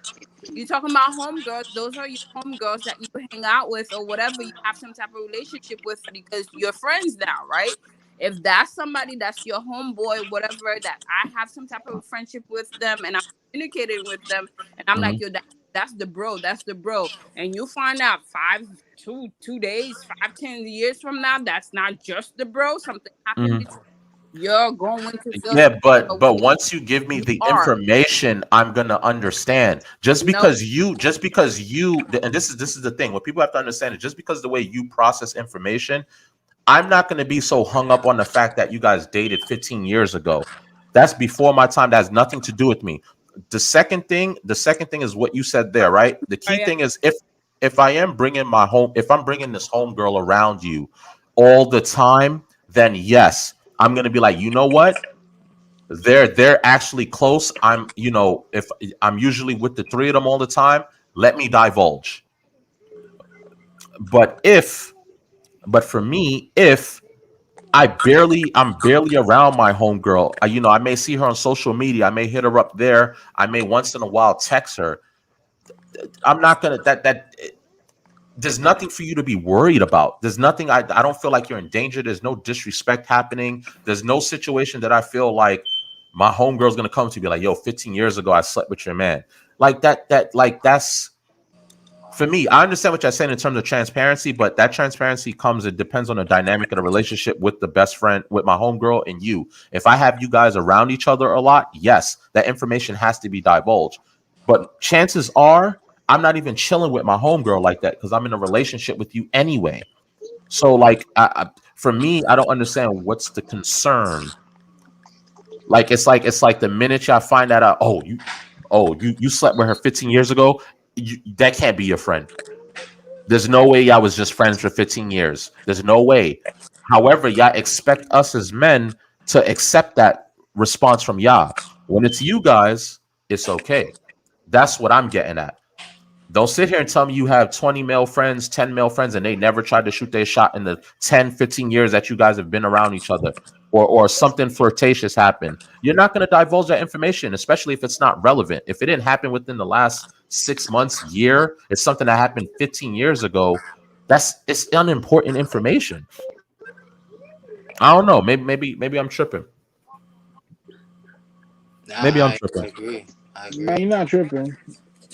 You talking about homegirls, those are your homegirls that you hang out with or whatever you have some type of relationship with because you're friends now, right? If that's somebody that's your homeboy, whatever, that I have some type of friendship with them and I'm communicating with them and I'm like, mhm, yo, that's That's the bro. That's the bro. And you find out 2 days, 5, 10 years from now, that's not just the bro. Something happened Mhm. between. You're going to feel Yeah, some type but of way. once you give me You the are. information, I'm gonna understand. No. Just because you, and this is the thing. What people have to understand is just because the way you process information, I'm not gonna be so hung up on the fact that you guys dated 15 years ago. That's before my time. That has nothing to do with me. The second thing is what you said there, right? The key Yeah. thing is if I am bringing if I'm bringing this home girl around you all the time, then yes, I'm gonna be like, you know what? They're actually close. If I'm usually with the three of them all the time, let me divulge. But but for me, if I'm barely around my homegirl. I may see her on social media. I may hit her up there. I may once in a while text her. I'm not gonna that. There's nothing for you to be worried about. There's nothing. I don't feel like you're in danger. There's no disrespect happening. There's no situation that I feel like my homegirl's gonna come to be like, yo, 15 years ago I slept with your man. Like that's for me. I understand what you're saying in terms of transparency, but that transparency comes, it depends on the dynamic of the relationship with the best friend, with my homegirl and you. If I have you guys around each other a lot, yes, that information has to be divulged. But chances are I'm not even chilling with my homegirl like that because I'm in a relationship with you anyway. So like for me, I don't understand what's the concern. Like it's like the minute y'all find that out, you slept with her 15 years ago, that can't be your friend. There's no way y'all was just friends for 15 years. There's no way. However, y'all expect us as men to accept that response from y'all. When it's you guys, it's okay. That's what I'm getting at. Don't sit here and tell me you have 20 male friends, 10 male friends, and they never tried to shoot their shot in the 10, 15 years that you guys have been around each other, or something flirtatious happened. You're not going to divulge that information, especially if it's not relevant. If it didn't happen within the last 6 months, year, it's something that happened 15 years ago. It's unimportant information. I don't know. Maybe I'm tripping. Nah, Maybe I'm I tripping. agree. I Nah, agree. you're not tripping.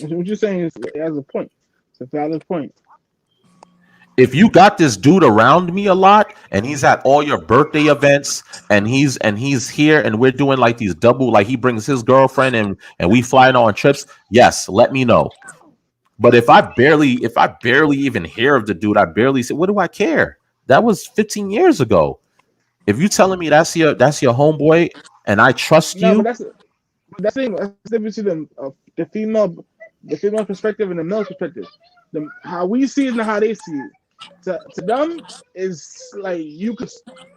What you're saying is it has a point. It's a valid point. If you got this dude around me a lot and he's at all your birthday events and he's here and we're doing like these double, like he brings his girlfriend and we flying on trips, yes, let me know. But if I barely even hear of the dude, I barely say, what do I care? That was 15 years ago. If you telling me that's your homeboy and I trust No, but you, that's the difference between the female perspective and the male perspective. How we see it and how they see it. To them is like you could,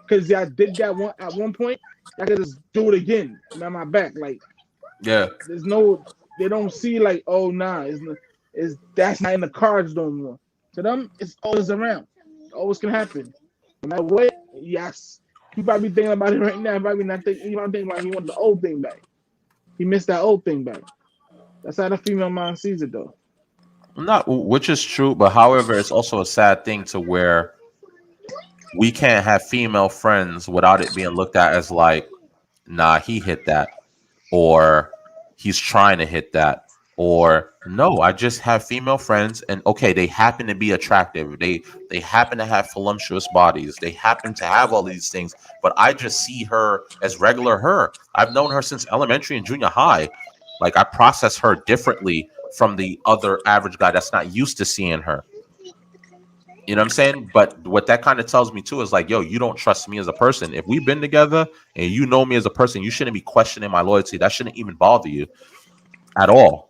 because y'all did that one at one point. I could just do it again behind my back. Like yeah, there's no, they don't see like, oh nah, is that's not in the cards no more. To them, it's always around. It always can happen. No matter what, yes. He probably thinking about it right now. Probably not thinking. He might think about he want the old thing back. He missed that old thing back. That's how the female mind sees it though. not which is true, but however, it's also a sad thing to where we can't have female friends without it being looked at as like, nah, he hit that, or he's trying to hit that, or no, I just have female friends, and okay, they happen to be attractive, they happen to have voluptuous bodies, they happen to have all these things, but I just see her as regular her. I've known her since elementary and junior high. Like I process her differently from the other average guy that's not used to seeing her. You know what I'm saying? But what that kind of tells me too is like, yo, you don't trust me as a person. If we've been together and you know me as a person, you shouldn't be questioning my loyalty. That shouldn't even bother you at all.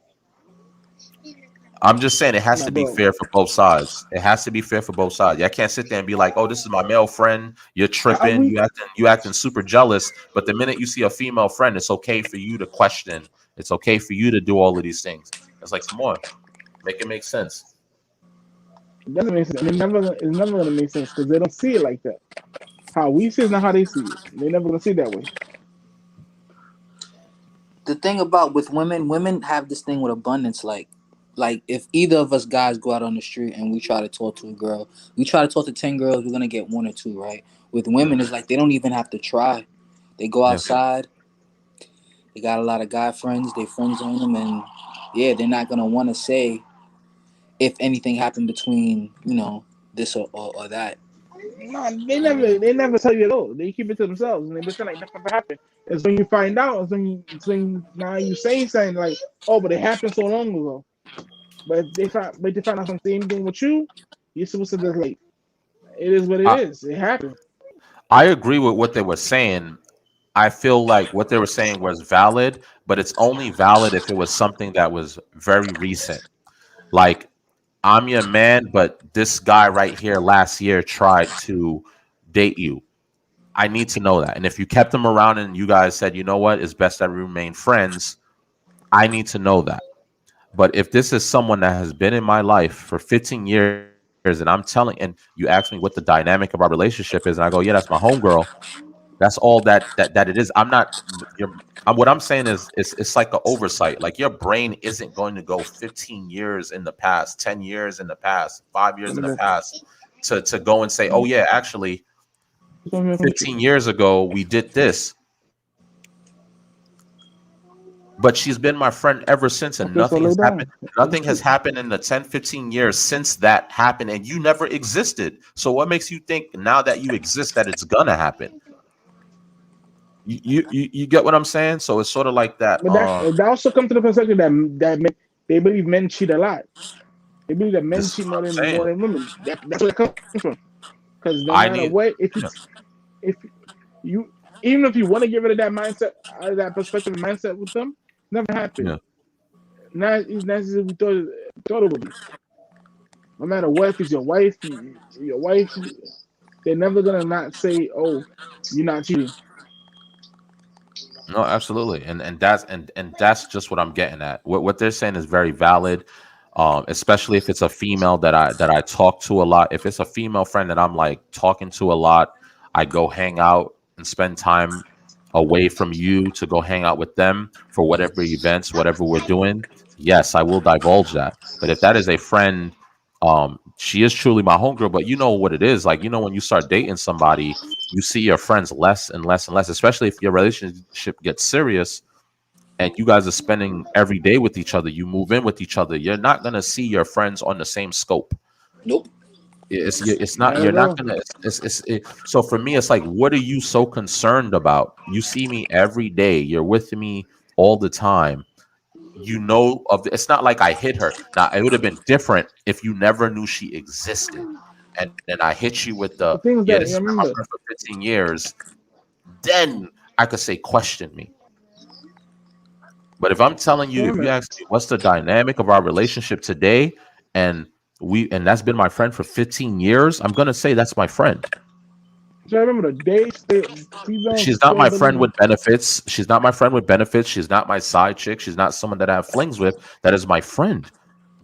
I'm just saying it has No, to be bro. fair for both sides. It has to be fair for both sides. I can't sit there and be like, oh, this is my male friend. You're How tripping. we You acting super jealous. But the minute you see a female friend, it's okay for you to question. It's okay for you to do all of these things. It's like, come on, make it make sense. it doesn't make sense. It's never gonna make sense because they don't see it like that. How we see it is not how they see it. They never gonna see it that way. The thing about with women have this thing with abundance. Like if either of us guys go out on the street and we try to talk to a girl, we try to talk to 10 girls, we're gonna get one or two, right? With women, it's like they don't even have to try. They go Yeah. outside. They got a lot of guy friends. They friend zone them, and yeah, they're not gonna want to say if anything happened between this or that. No, they never tell you at all. They keep it to themselves and they pretend like nothing ever happened. It's when you find out, it's when now you saying something like, oh, but it happened so long ago. But if they find out some same thing with you, you're supposed to just like, it is what it I, is. It happened. I agree with what they were saying. I feel like what they were saying was valid, but it's only valid if it was something that was very recent. Like, I'm your man, but this guy right here last year tried to date you. I need to know that. And if you kept him around and you guys said, you know what, it's best that we remain friends, I need to know that. But if this is someone that has been in my life for 15 years and I'm telling, and you ask me what the dynamic of our relationship is, and I go, yeah, that's my homegirl. That's all that it is. I'm not. What I'm saying is, it's like an oversight. Like, your brain isn't going to go 15 years in the past, 10 years in the past, 5 years in the past to go and say, oh yeah, actually, 15 years ago we did this. But she's been my friend ever since, and Okay, so nothing lay has down. happened. Nothing has happened in the 10, 15 years since that happened, and you never existed. So what makes you think now that you exist that it's gonna happen? You get what I'm saying? So it's sort of like that. But that also comes to the perspective they believe men cheat a lot. They believe that men This is cheat what more I'm than saying. women. That's where it comes from. Because no I matter need. what, Yeah. if you even if you want to get rid of that mindset, that perspective and mindset with them, never happened. Yeah. Not as we thought it would be. No matter what, if it's your wife, they're never gonna not say, "Oh, you're not cheating." No, absolutely, and that's just what I'm getting at. What they're saying is very valid, especially if it's a female that I talk to a lot. If it's a female friend that I'm like talking to a lot, I go hang out and spend time away from you to go hang out with them for whatever events, whatever we're doing. Yes, I will divulge that. But if that is a friend, she is truly my homegirl. But you know what it is, like, when you start dating somebody, you see your friends less and less and less, especially if your relationship gets serious and you guys are spending every day with each other, you move in with each other, you're not going to see your friends on the same scope. Nope. It's not, Not you're at not all. gonna, so for me it's like, what are you so concerned about? You see me every day, you're with me all the time, it's not like I hit her. Now it would have been different if you never knew she existed, and then I hit you with The thing is yeah, that this you has been my remember. friend for 15 years. Then I could say, question me. But if I'm telling you, if you Remember. ask me what's the dynamic of our relationship today, and that's been my friend for 15 years, I'm gonna say that's my friend. So remember the days females She's not still my believe friend in. with benefits. She's not my friend with benefits. She's not my side chick. She's not someone that I have flings with. That is my friend.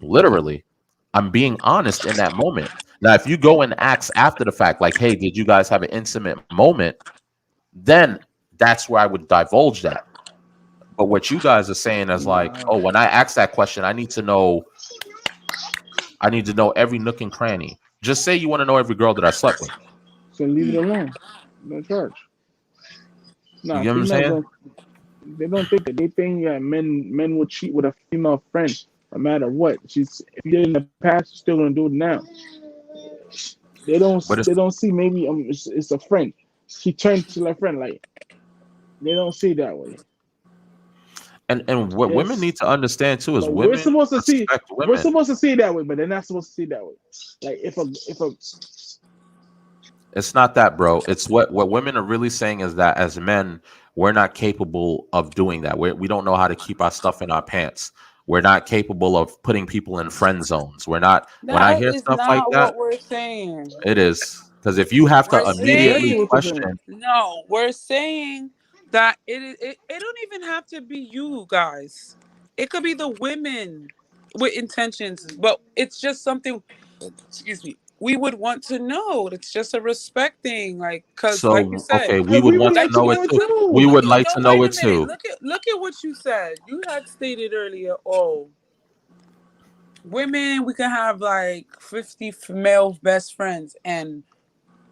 Literally. I'm being honest in that moment. Now, if you go and ask after the fact, like, hey, did you guys have an intimate moment? Then that's where I would divulge that. But what you guys are saying is like, Nah. oh, when I ask that question, I need to know every nook and cranny. Just say you want to know every girl that I slept with. So leave it alone. No charge. You Nah, get what I'm females saying? don't. They don't think that. They think men will cheat with a female friend no matter what. If you did it in the past, you're still gonna do it now. They don't But they don't see maybe it's a friend. She turned to a friend like they don't see it that way. and what women Yes, need to understand too is but we're women supposed to see respect we're women. supposed to see it that way, but they're not supposed to see it that way. Like if a It's not that, bro. It's what women are really saying is that as men, we're not capable of doing that. We don't know how to keep our stuff in our pants. We're not capable of putting people in friend zones. We're not. When I That hear is stuff like not that, what we're saying. it is because if you have to We're exactly immediately saying what you're saying. question, no. We're saying that it don't even have to be you guys. It could be the women with intentions, but it's just something. Excuse me. We would want to know. It's just a respect thing, like because, like you so said, okay, we And would we would want to like like to know know it it too. We too. look would at like no. to know Wait a it minute. too. Look at what you said. You had stated earlier. Oh, women, we can have like 50 male best friends, and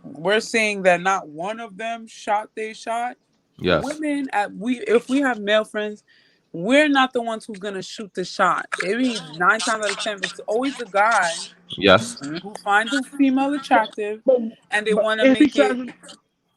we're saying that not one of them shot they shot. Yes. Women, if we have male friends, we're not the ones who's gonna shoot the shot. Maybe 9 times out of 10, it's always the guy Yes. who finds a female attractive But and they but want to if he make tries it to,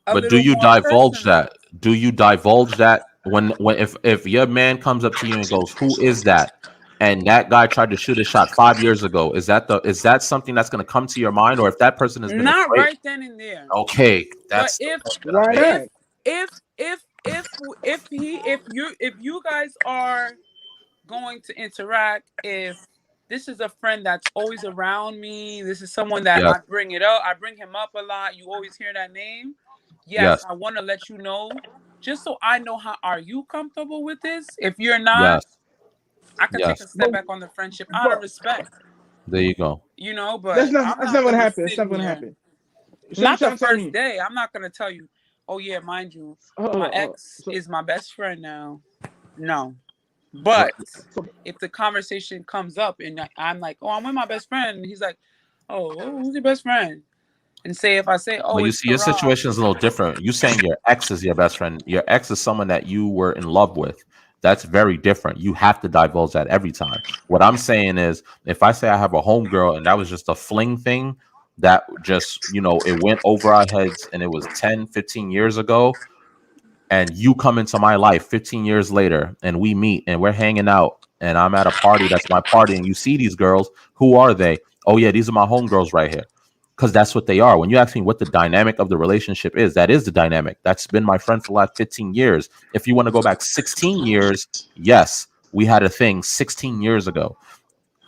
a But do little you more divulge personal. that? Do you divulge that when if your man comes up to you and goes, "Who is that?" and that guy tried to shoot a shot 5 years ago, is that something that's going to come to your mind, or if that person has been a Not great? right then and there. Okay, But that's the if point that why I'm making. not? if you guys are going to interact, if this is a friend that's always around me, this is someone that Yes, I bring him up a lot, you always hear that name, yes, yes, I want to let you know, just so I know, how are you comfortable with this? If you're not, yes, I could take yes. a step But back on the friendship out of but respect, There you go. but I'm that's not not gonna gonna happen. It's sit not gonna here. happen. So you Not the trying to tell first me? day. I'm not gonna tell you, oh yeah, mind you, Hold my on, ex so is my best friend now. No. Well, But so if the conversation comes up and I'm like, oh, I'm with my best friend, and he's like, oh, who's your best friend? And if I say, oh, But you it's see, your Tara. situation is a little different. You saying your ex is your best friend. Your ex is someone that you were in love with. That's very different. You have to divulge that every time. What I'm saying is, if I say I have a homegirl and that was just a fling thing, that just, it went over our heads and it was 10, 15 years ago, and you come into my life 15 years later and we meet and we're hanging out and I'm at a party that's my party and you see these girls, who are they? Oh yeah, these are my homegirls right here. Because that's what they are. When you ask me what the dynamic of the relationship is, that is the dynamic. That's been my friend for the last 15 years. If you want to go back 16 years, yes, we had a thing 16 years ago.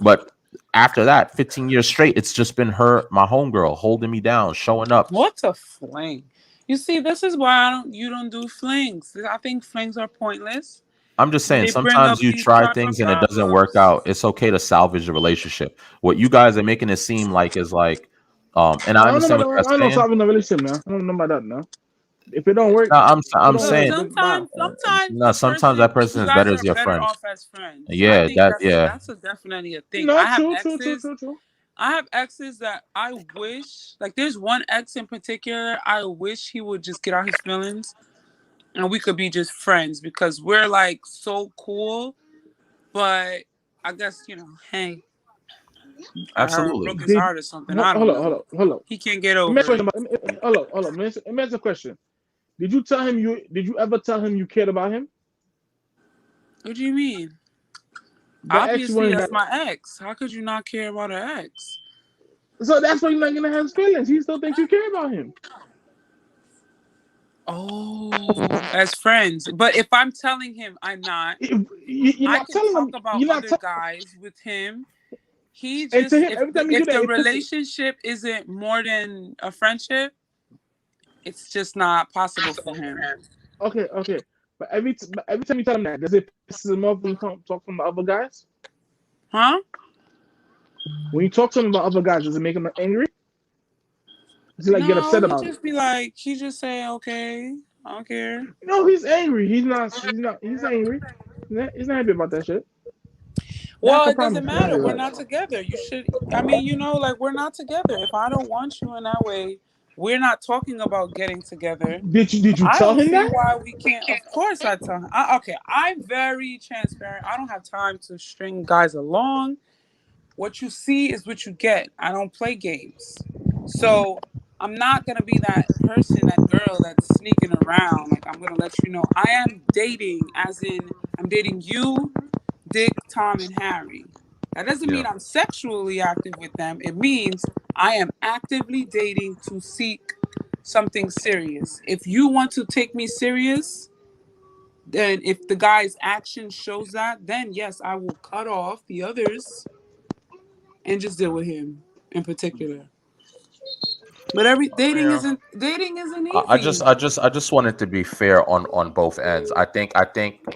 But after that, 15 years straight, it's just been her, my homegirl, holding me down, showing up. What's a fling? You see, this is why you don't do flings. I think flings are pointless. I'm just saying, They bring sometimes up you these try type of things and it doesn't work problems. out. It's okay to salvage the relationship. What you guys are making it seem like is like, and I I don't know understand what about you're that. I don't know saying. solving the relationship now. I don't know about that now. If it don't work, No, I'm if it I'm don't But work, saying, then bye. sometimes no, the sometimes that person, person you is guys better as are your better friend. off as friends. I Yeah, think that yeah. that's definitely a thing. No, true. I have exes that I wish, like, there's one ex in particular, I wish he would just get out his feelings and we could be just friends because we're like so cool. But I guess, hey, I Absolutely. broke his Did heart or something. I hold don't up, hold know. up, hold up. He can't get Let me ask you over a it. question. Hold up. Let me ask a question. Did you tell him you? Did you ever tell him you cared about him? What do you mean? The ex you Obviously, wanted that's that. my ex. How could you not care about an ex? So that's why you're not gonna have his feelings. He still thinks you care about him. Oh, as friends. But if I'm telling him I'm not, You're I not can telling talk him. about You're not other telling. guys with him. He And to just, him, every time you do if that, the it pisses. relationship isn't more than a friendship, it's just not possible for him. Okay. But every time you tell him that, does it piss him off when you talk to him about other guys? Huh? When you talk to him about other guys, does it make him angry? Does he like get No, upset he about it? just be like, he just say, okay, I don't care. No, he's angry. He's not. He's angry. He's not happy about that shit. That I Well, can it doesn't promise you. matter. We're not together. You should, I mean, like, we're not together. If I don't want you in that way, we're not talking about getting together. Did you I tell don't him see that? why we can't. Of course, I tell him. Okay, I'm very transparent. I don't have time to string guys along. What you see is what you get. I don't play games. So I'm not going to be that person, that girl that's sneaking around. Like, I'm going to let you know I am dating, as in I'm dating you, Dick, Tom, and Harry. That doesn't Yeah. mean I'm sexually active with them. It means I am actively dating to seek something serious. If you want to take me serious, then if the guy's action shows that, then yes, I will cut off the others and just deal with him in particular. But Yeah. dating isn't I just easy. I just want it to be fair on both ends. I think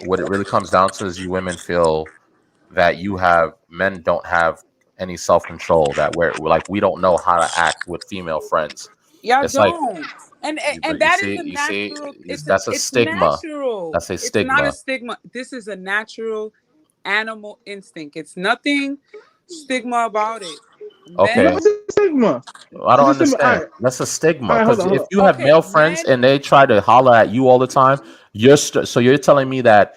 what it really comes down to is you women feel that men don't have any self-control, that we're like we don't know how to act with female friends. Y'all It's like don't. And but that is a natural, that's a it's stigma. natural. That's a It's not a stigma. stigma. This is a natural animal instinct. It's nothing stigma about it. Okay. Men, What's the stigma? I don't It's a stigma. All understand. right. That's a stigma. Hold Because on. if you have okay, male friends men, and they try to holler at you all the time, so you're telling me that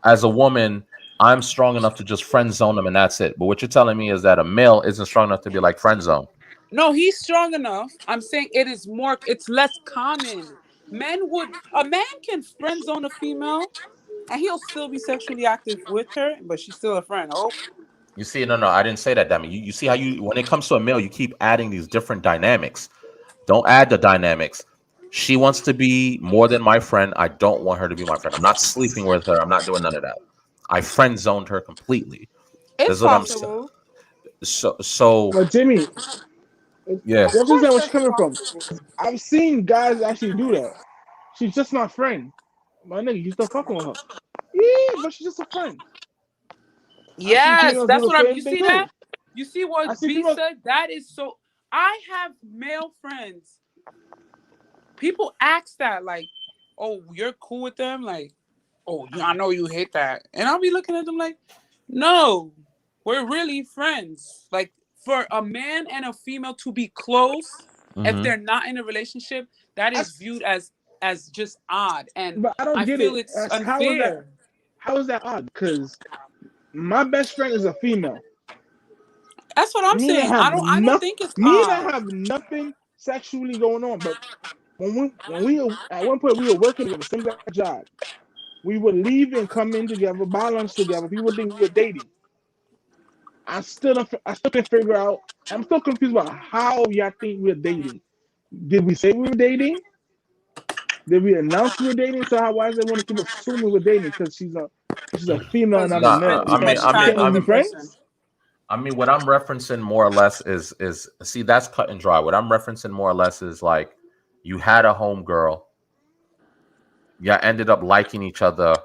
as a woman, I'm strong enough to just friend zone them and that's it. But what you're telling me is that a male isn't strong enough to be like friend zone. No, he's strong enough. I'm saying it's less common. A man can friend zone a female and he'll still be sexually active with her, but she's still a friend. Oh, You see, no, I didn't say that, Demi. You see how when it comes to a male, you keep adding these different dynamics. Don't add the dynamics. She wants to be more than my friend. I don't want her to be my friend. I'm not sleeping with her. I'm not doing none of that. I friend zoned her completely. it's That's what I'm saying. possible. So But Jimmy, yeah. you understand where she's coming from. I've seen guys actually do that. She's just my friend. My nigga, you still fucking with her. Yeah, but she's just a friend. I see Yes, females do that's the what I'm. same You thing see too. that? You see I what see B females. said? That is so. I have male friends. People ask that, like, "Oh, you're cool with them?" Like, "Oh, yeah, I know you hate that," and I'll be looking at them like, "No, we're really friends." Like, for a man and a female to be close, if they're not in a relationship, that is That's, viewed as just odd, and but I don't I get feel it. it's How is that? unfair. How is that odd? Because my best friend is a female. That's what I'm Me and I saying. have I don't nothing. think it's Me and I odd. have nothing sexually going on. But when we at one point we were working together, same exact job. We would leave and come in together, buy lunch together. People think we were dating. I still can't figure out. I'm still confused about how y'all think we're dating. Did we say we were dating? Did we announce we were dating? So why does everyone keep assuming we're dating? Because she's a female and Because I'm a you Nah, male. spend too much time Can't we with be the person. friends? I mean, what I'm referencing more or less is see that's cut and dry. What I'm referencing more or less is like you had a homegirl, y'all ended up liking each other,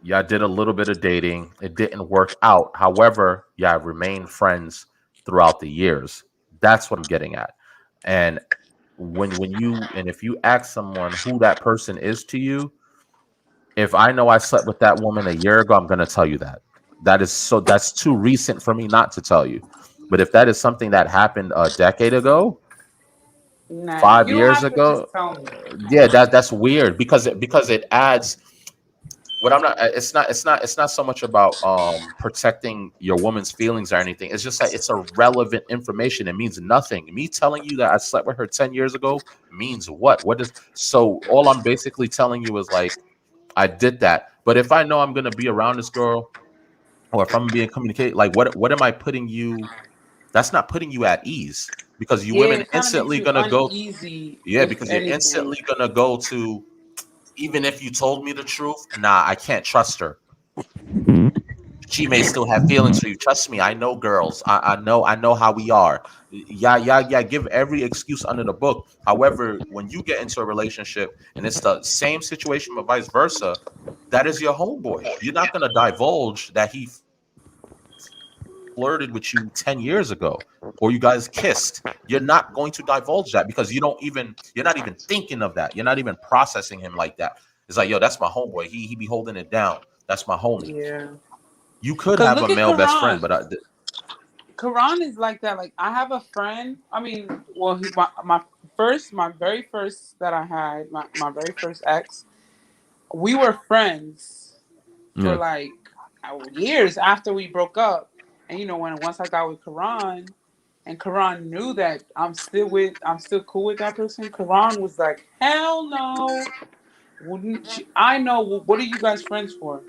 y'all did a little bit of dating, it didn't work out. However, y'all remained friends throughout the years. That's what I'm getting at. And if you ask someone who that person is to you, if I know I slept with that woman a year ago, I'm gonna tell you that. That's too recent for me not to tell you. But if that is something that happened a decade ago, Nah, 5 you years have to just ago, tell me. yeah, that's weird because it adds what I'm not it's not so much about protecting your woman's feelings or anything. It's just that it's irrelevant information. It means nothing. Me telling you that I slept with her 10 years ago means what? What is so all I'm basically telling you is like I did that. But if I know I'm gonna be around this girl, or if I'm being communicated, like what am I putting you? That's not putting you at ease because you Yeah, women it kind of makes instantly you gonna go, uneasy, yeah, if because you're anything. instantly gonna go to even if you told me the truth, nah, I can't trust her. She may still have feelings for you. Trust me, I know girls. I know how we are. Yeah. Give every excuse under the book. However, when you get into a relationship and it's the same situation, but vice versa, that is your homeboy. You're not gonna divulge that he flirted with you 10 years ago or you guys kissed. You're not going to divulge that because you're not even thinking of that. You're not even processing him like that. It's like, yo, that's my homeboy. He be holding it down. That's my homie. Yeah. You could Cause have a look at male best friend, Karan. but Karan is like that. Like I have a friend. I mean, well, my very first that I had, my very first ex. We were friends for yeah. like years after we broke up. And once I got with Karan, and Karan knew that I'm still cool with that person. Karan was like, hell no. I know. What are you guys friends for?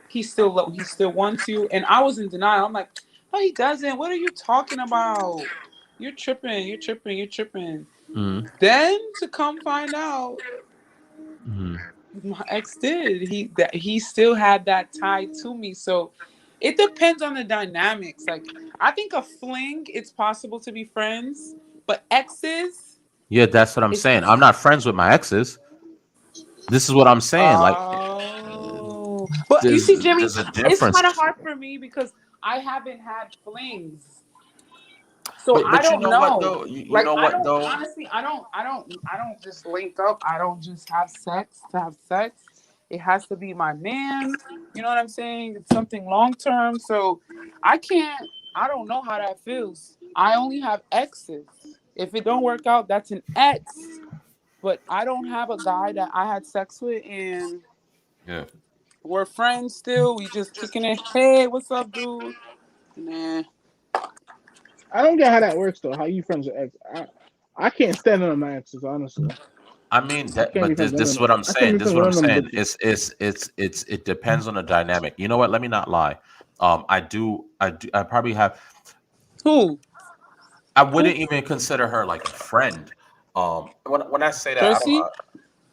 He still wants you, and I was in denial. I'm like, no, he doesn't. What are you talking about? You're tripping. You're tripping. You're tripping. Mhm. Then to come find out, Mhm. my ex did. He still had that tie to me. So it depends on the dynamics. Like I think a fling, it's possible to be friends, but exes, Yeah, that's what I'm it's saying. I'm not friends with my exes. This is what I'm saying. Like, oh, but you there's see, Jimmy, there's a it's difference. kind of hard for me because I haven't had flings, so I But you don't know what know. though? You Like, know I what don't though? honestly, I don't just link up. I don't just have sex to have sex. It has to be my man. You know what I'm saying? It's something long term. So I can't. I don't know how that feels. I only have exes. If it don't work out, that's an ex. But I don't have a guy that I had sex with and Yeah. We're friends still. We just kicking it. Hey, what's up, dude? Nah. I don't get how that works though. How you friends with ex? I can't stand none of my exes, honestly. I mean I that, can't be but friends this with this none is of what them. I'm I can't saying. be This is friends what with I'm none of them saying. bitches. It depends on the dynamic. You know what? Let me not lie. I probably have. Who? I Who? wouldn't even consider her like a friend. When I say that, I don't. Percy?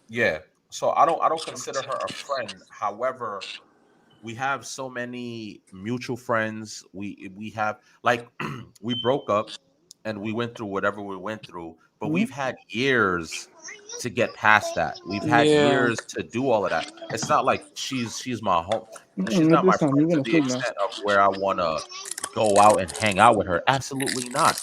Yeah. So I don't consider her a friend. However, we have so many mutual friends. We have like we broke up and we went through whatever we went through, but Hmm? we've had years to get past that. We've had Yeah. years to do all of that. It's not like she's my home. She's At not my this time, friend you're to gonna the cook now. extent of where I want to go out and hang out with her. Absolutely not,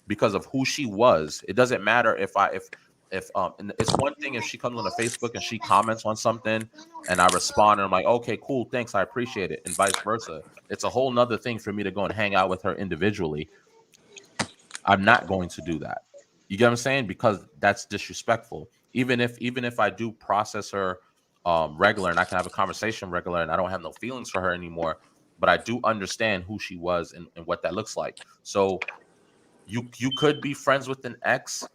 because of who she was. It doesn't matter if and it's one thing if she comes on the Facebook and she comments on something and I respond and I'm like, okay, cool, thanks, I appreciate it, and vice versa. It's a whole nother thing for me to go and hang out with her individually. I'm not going to do that. You get what I'm saying? Because that's disrespectful. Even if I do process her regular and I can have a conversation regular and I don't have no feelings for her anymore, but I do understand who she was and what that looks like. So you could be friends with an ex.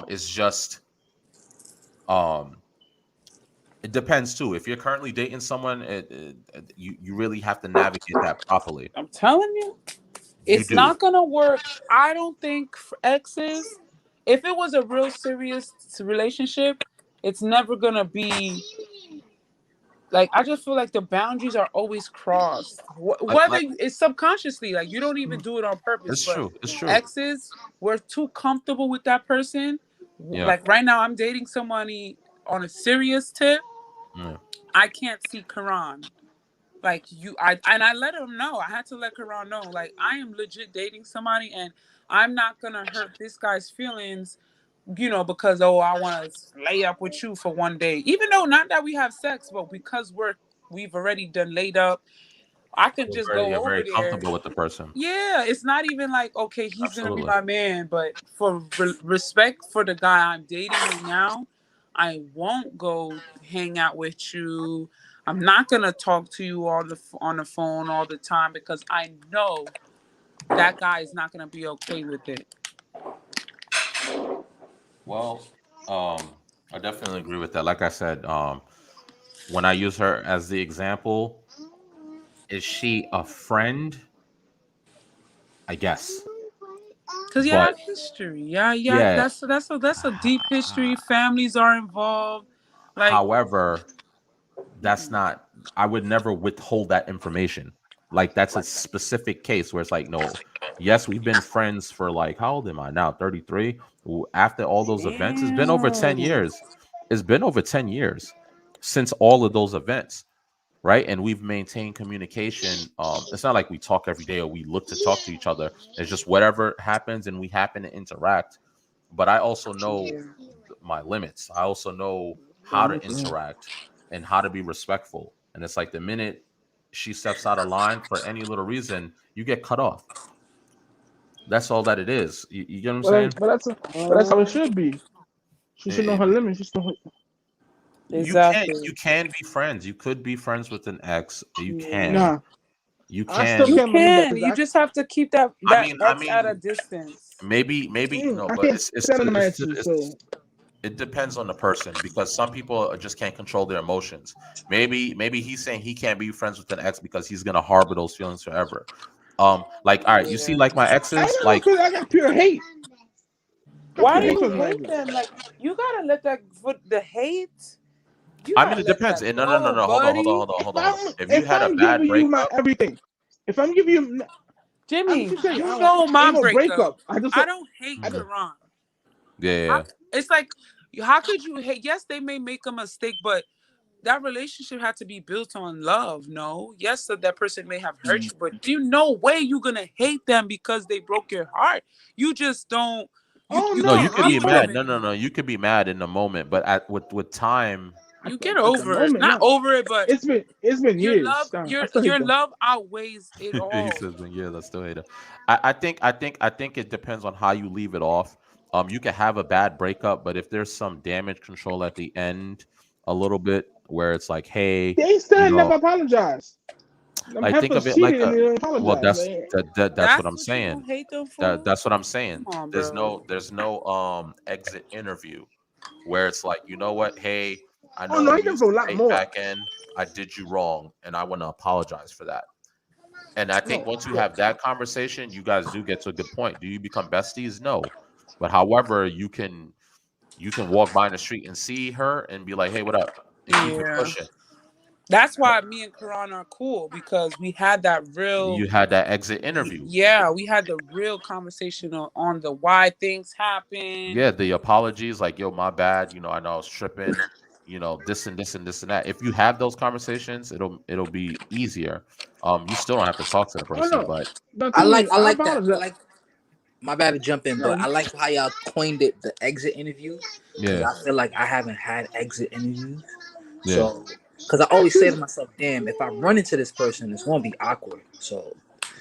It's just um it depends too. If you're currently dating someone, you really have to navigate that properly. I'm telling you, You it's do. not gonna work. I don't think exes. If it was a real serious relationship, it's never gonna be like. I just feel like the boundaries are always crossed. Whether Like it's subconsciously, like you don't even do it on purpose, it's but true. It's true. exes, we're too comfortable with that person. Yeah. Like right now, I'm dating somebody on a serious tip. Yeah. I can't see Quran. Like I let him know. I had to let Quran know. Like I am legit dating somebody, and I'm not gonna hurt this guy's feelings. Because I want to lay up with you for one day. Even though not that we have sex, but because we've already done laid up, I could just You're go over very there. comfortable with the person. Yeah, it's not even like okay, he's gonna be Absolutely. my man, but for respect for the guy I'm dating right now, I won't go hang out with you. I'm not gonna talk to you on the phone all the time because I know that guy is not gonna be okay with it. Well, I definitely agree with that. Like I said, when I use her as the example, is she a friend? I guess. Cause you But have history, yeah, yeah. yeah, That's a deep history. Families are involved. Like, however, that's not I would never withhold that information. Like that's a specific case where it's like, no, yes, we've been friends for like how old am I now? 33. After all those events, it's been over 10 damn. years. It's been over 10 years since all of those events, right? And we've maintained communication. It's not like we talk every day or we look to talk to each other. It's just whatever happens and we happen to interact. But I also know Yeah. my limits. I also know how to interact and how to be respectful. And it's like the minute she steps out of line for any little reason, you get cut off. That's all that it is. You get what I'm But saying? that's how it should be. She should know Eh, her limits. She should know Exactly. you can be friends. You could be friends with an ex. You can. Yeah. nah. You I still You can. can't believe that can. because You just have to keep that I that mean, I X at a mean, distance. maybe no, I but can't stand on my exes. So it depends on the person because some people just can't control their emotions. Maybe he's saying he can't be friends with an ex because he's gonna harbor those feelings forever. Like, all right, you see, Yeah. like my I exes, ain't got no like feeling. I got pure hate. I got Why pure do yeah. hate you towards my hate exes. them? Like you gotta let that for the hate. You I mean, gotta it let depends. that And no, go, no. Hold on, hold on, buddy. hold on, If hold on, hold on. I'm If you if had a I'm bad giving you my breakup, everything, if I'm giving you, I'm Jimmy, just saying, you know my ain't no breakup. breakup. I just I don't hate yeah, Karan. yeah. It's like, how could you hate? Yes, they may make a mistake, but that relationship had to be built on love. No, yes, so that person may have hurt you, but you no way you're gonna hate them because they broke your heart. You just don't. oh You No, no, you keep could be I'm mad. reliving No, no, it. no. You could be mad in the moment, but with time, You get at the over it. moment, Not no. over it, but It's been your years. love, Nah, I your still hate your them. love outweighs it he all. says, "Man, yeah, I still hate him." I think it depends on how you leave it off. You can have a bad breakup, but if there's some damage control at the end, a little bit, where it's like, hey, They still you never know, apologize. Them like think of heifers it like cheated and they don't well, apologize. that's what I'm what you saying. gonna hate them for? That's what I'm saying. Come on, There's bro. no exit interview where it's like, you know what, hey, I Oh know no, we I them used for a to lot date more. back in. I did you wrong, and I want to apologize for that. And I think No, once you look, have that conversation, you guys do get to a good point. Do you become besties? No. But however, you can walk by in the street and see her and be like, hey, what up? And keep it Yeah. pushing. That's why me and Karan are cool, because we had that real, You had that exit interview. yeah, we had the real conversation on the why things happen. Yeah, the apologies, like, yo, my bad. You know, I know I was tripping. You know, this and this and this and that. If you have those conversations, it'll be easier. You still don't have to talk to the oh person, no, but no, I I like that. I apologize. like. My bad to jump in, No, but I like how y'all coined it the exit interview, because yeah, I feel like I haven't had exit interviews. yeah. So, because I always say to myself, "Damn, if I run into this person, it's gonna be awkward." So,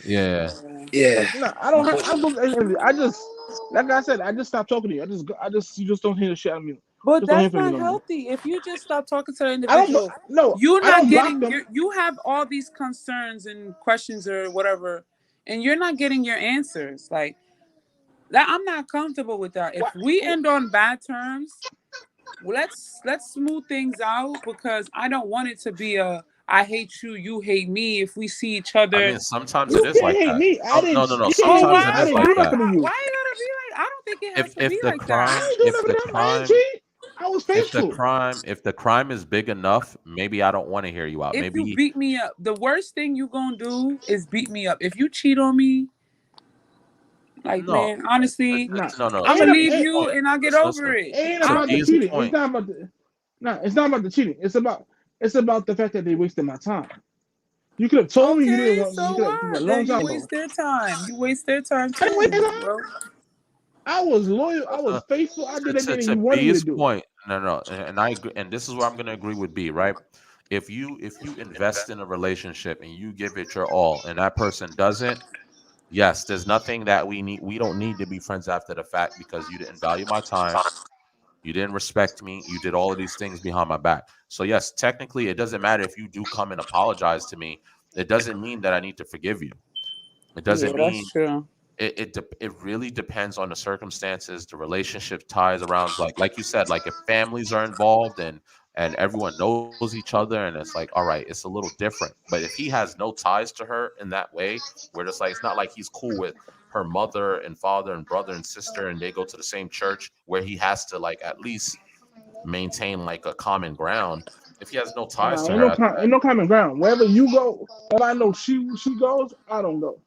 Yeah. yeah, no, I don't have. I just, like I said, I just stopped talking to you. You just don't hear the shit out of me. But Just don't hear that's from me not no more. healthy. If you just stop talking to the I don't. individual, No, you're I not don't block getting them. you have all these concerns and questions or whatever, and you're not getting your answers. Like that, I'm not comfortable with that. If What? we end on bad terms, let's smooth things out, because I don't want it to be a I hate you, you hate me. If we see each I other, mean, sometimes it You is can't like hate that. me. I No, didn't. no, no. You can't hate oh me. Sometimes it why I is didn't like do why that. nothing to you. why you gotta be like? I don't think it has to be If the like that. I crime, ain't doing if nothing the to them. I ain't crime, cheat. I was faithful. if the crime is big enough, maybe I don't want to hear you out. If you Maybe beat me up, the worst thing you gonna do is beat me up. If you cheat on me, like, no, man, honestly, Nah, no, no. I'm To gonna ain't leave B's you point, and I'll get listen. over it. ain't To about the B's cheating. point, It's not about the cheating. It's about the fact that they wasted my time. You could have told me you didn't Okay, want. You so could have a what? long Then you time ago. waste their time. You waste their time I didn't waste too, their time. bro. I was loyal. I uh, was faithful. I did everything to you wanted me to B's do. point, no, no, and I agree, and this is where I'm going to agree with B. Right? If you invest in a relationship and you give it your all, and that person doesn't, yes, there's nothing that we need. We don't need to be friends after the fact because you didn't value my time. You didn't respect me. You did all of these things behind my back. So yes, technically, it doesn't matter if you do come and apologize to me. It doesn't mean that I need to forgive you. It Yeah, doesn't mean that's true. it really depends on the circumstances, the relationship ties around, like you said, like if families are involved and everyone knows each other, and it's like, all right, it's a little different. But if he has no ties to her in that way, where it's like it's not like he's cool with her mother and father and brother and sister and they go to the same church, where he has to like at least maintain like a common ground. If he has no ties No, to her after ain't that, no common ground. Wherever you go, if I know she goes, I don't go.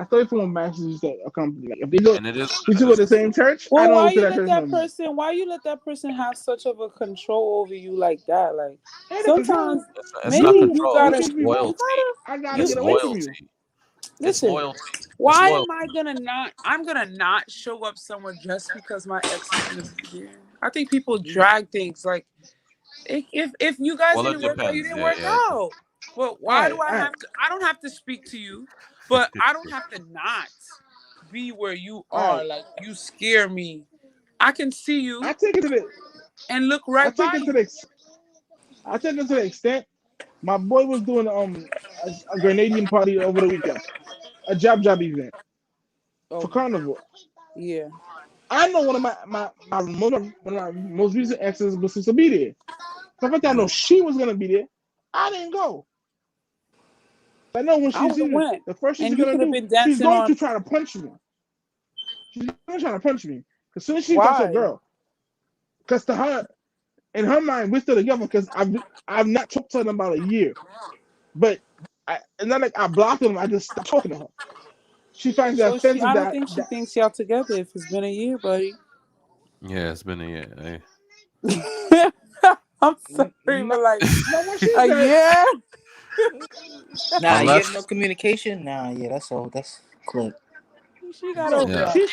I stay from matches that accompany. Like if they go, and it is we what two it go is. to the same church, I Well, don't why go to you that let church no that more. person? Why you let that person have such of a control over you like that? Like Ain't no sometimes control. It's not maybe You you control. gotta, It's pushing me you wrong. loyalty. I gotta It's you get away from you. loyalty. It's listen. loyalty. It's Why am loyalty. I gonna not? I'm gonna not show up somewhere just because my ex is gonna be there. I think people drag things like if you guys Well, it didn't work out, you depends. didn't Yeah, work yeah. out. But All why right, do I all right, have to? I don't have to speak to you, but I don't have to not be where you all are. right. Like you scare me. I can see I you take it to the and look I right take by it to you. the I take it to the extent my boy was doing a Grenadian party over the weekend, a job event for Oh Carnival. yeah. I know one of my most recent exes was supposed to be there. So if I know Yeah. she was gonna be there, I didn't go. I know when I would have went, the first thing she's and you gonna could have do, been she's dancing going to on. try to punch me. She's going to try to punch me. As soon as she touches a Why? girl, because to her, in her mind, we're still together because I've not talked to her in about a year. But it's not like I blocked her, I just stopped talking to her. She finds that So she, offensive I don't that, think she that thinks y'all together if it's been a year, buddy. Yeah, it's been a year. Hey. I'm sorry, not, but like not what she a said. year. nah, you have no Unless, communication. Nah, yeah, that's all. That's clip. She got Bro, over yeah. that. she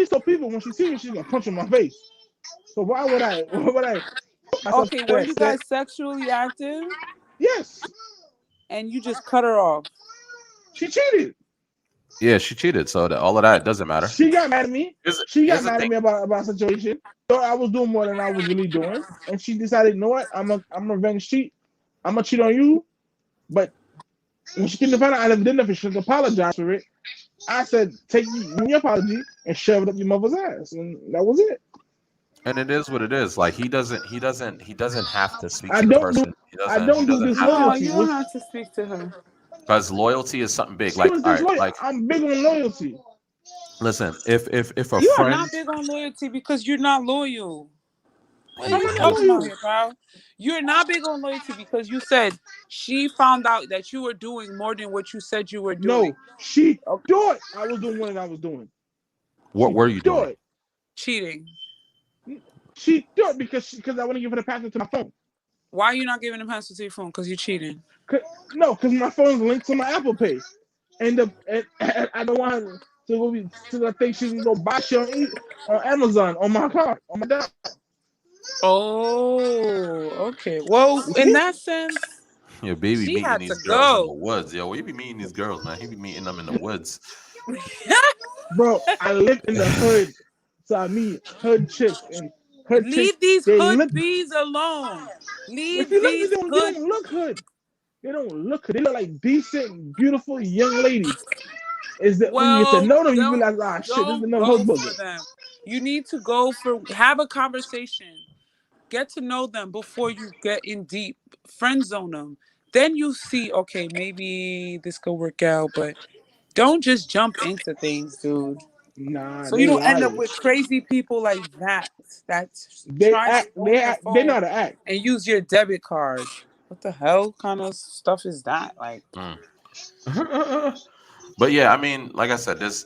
told people when she see me, she's gonna punch in my face. So why would I put myself Okay, to were that you extent? guys sexually active Yes, and you just cut her off? she cheated. Yeah, she cheated, so all of that doesn't matter. She got mad at me. She Here's got the mad at thing. me about a situation. Thought I was doing more than I was really doing, and she decided, you know what? I'm a revenge cheat. I'm gonna cheat on you. But when she came to find out I never did nothing, she apologized for it. I said, take your apology and shove it up your mother's ass, and that was it. And it is what it is. Like he doesn't have to speak I to the don't do person. He I doesn't he don't do doesn't have No, to, disloyalty. you don't have to speak to her. because loyalty is something big. She Like, was all right, disloyal. like, I'm big on loyalty. listen, if a You are friend, not big on loyalty because you're not loyal. What are How am you I not talking about loyal? here, pal? You're not big on loyalty because you said she found out that you were doing more than what you said you were doing. No, she Okay. thought I was doing what I was doing. what She were you doing? thought. Cheating. She thought because I want to give her the password to my phone. Why are you not giving the password to your phone? Because you're cheating. No, because my phone's linked to my Apple Pay, and I don't want her to think she can go buy shit on Amazon on my card on my dime. Oh, okay. Well, You in see, that sense, Your baby she meeting had to these girls in the go. woods. Yo, where you be meeting these girls, man? He be meeting them in the woods. bro, I live in the hood, so I meet hood chicks and hood chicks. Leave these They hood look. bees alone. If Leave you look, these they hood. don't look hood. They don't look hood. They look like decent, beautiful young ladies. Is that when you get to Well, know them, you don't realize, ah, shit, this is don't another hood go for booger. them. You need to go for have a conversation. Get to know them before you get in deep. Friend zone them. Then you see, okay, maybe this could work out, but don't just jump into things, dude. Nah, So you they don't end up liars. with crazy people like that that They try to act. go on your They know phone how to act. and use your debit card. What the hell kind of stuff is that? Like, Mm. But yeah, I mean, like I said, this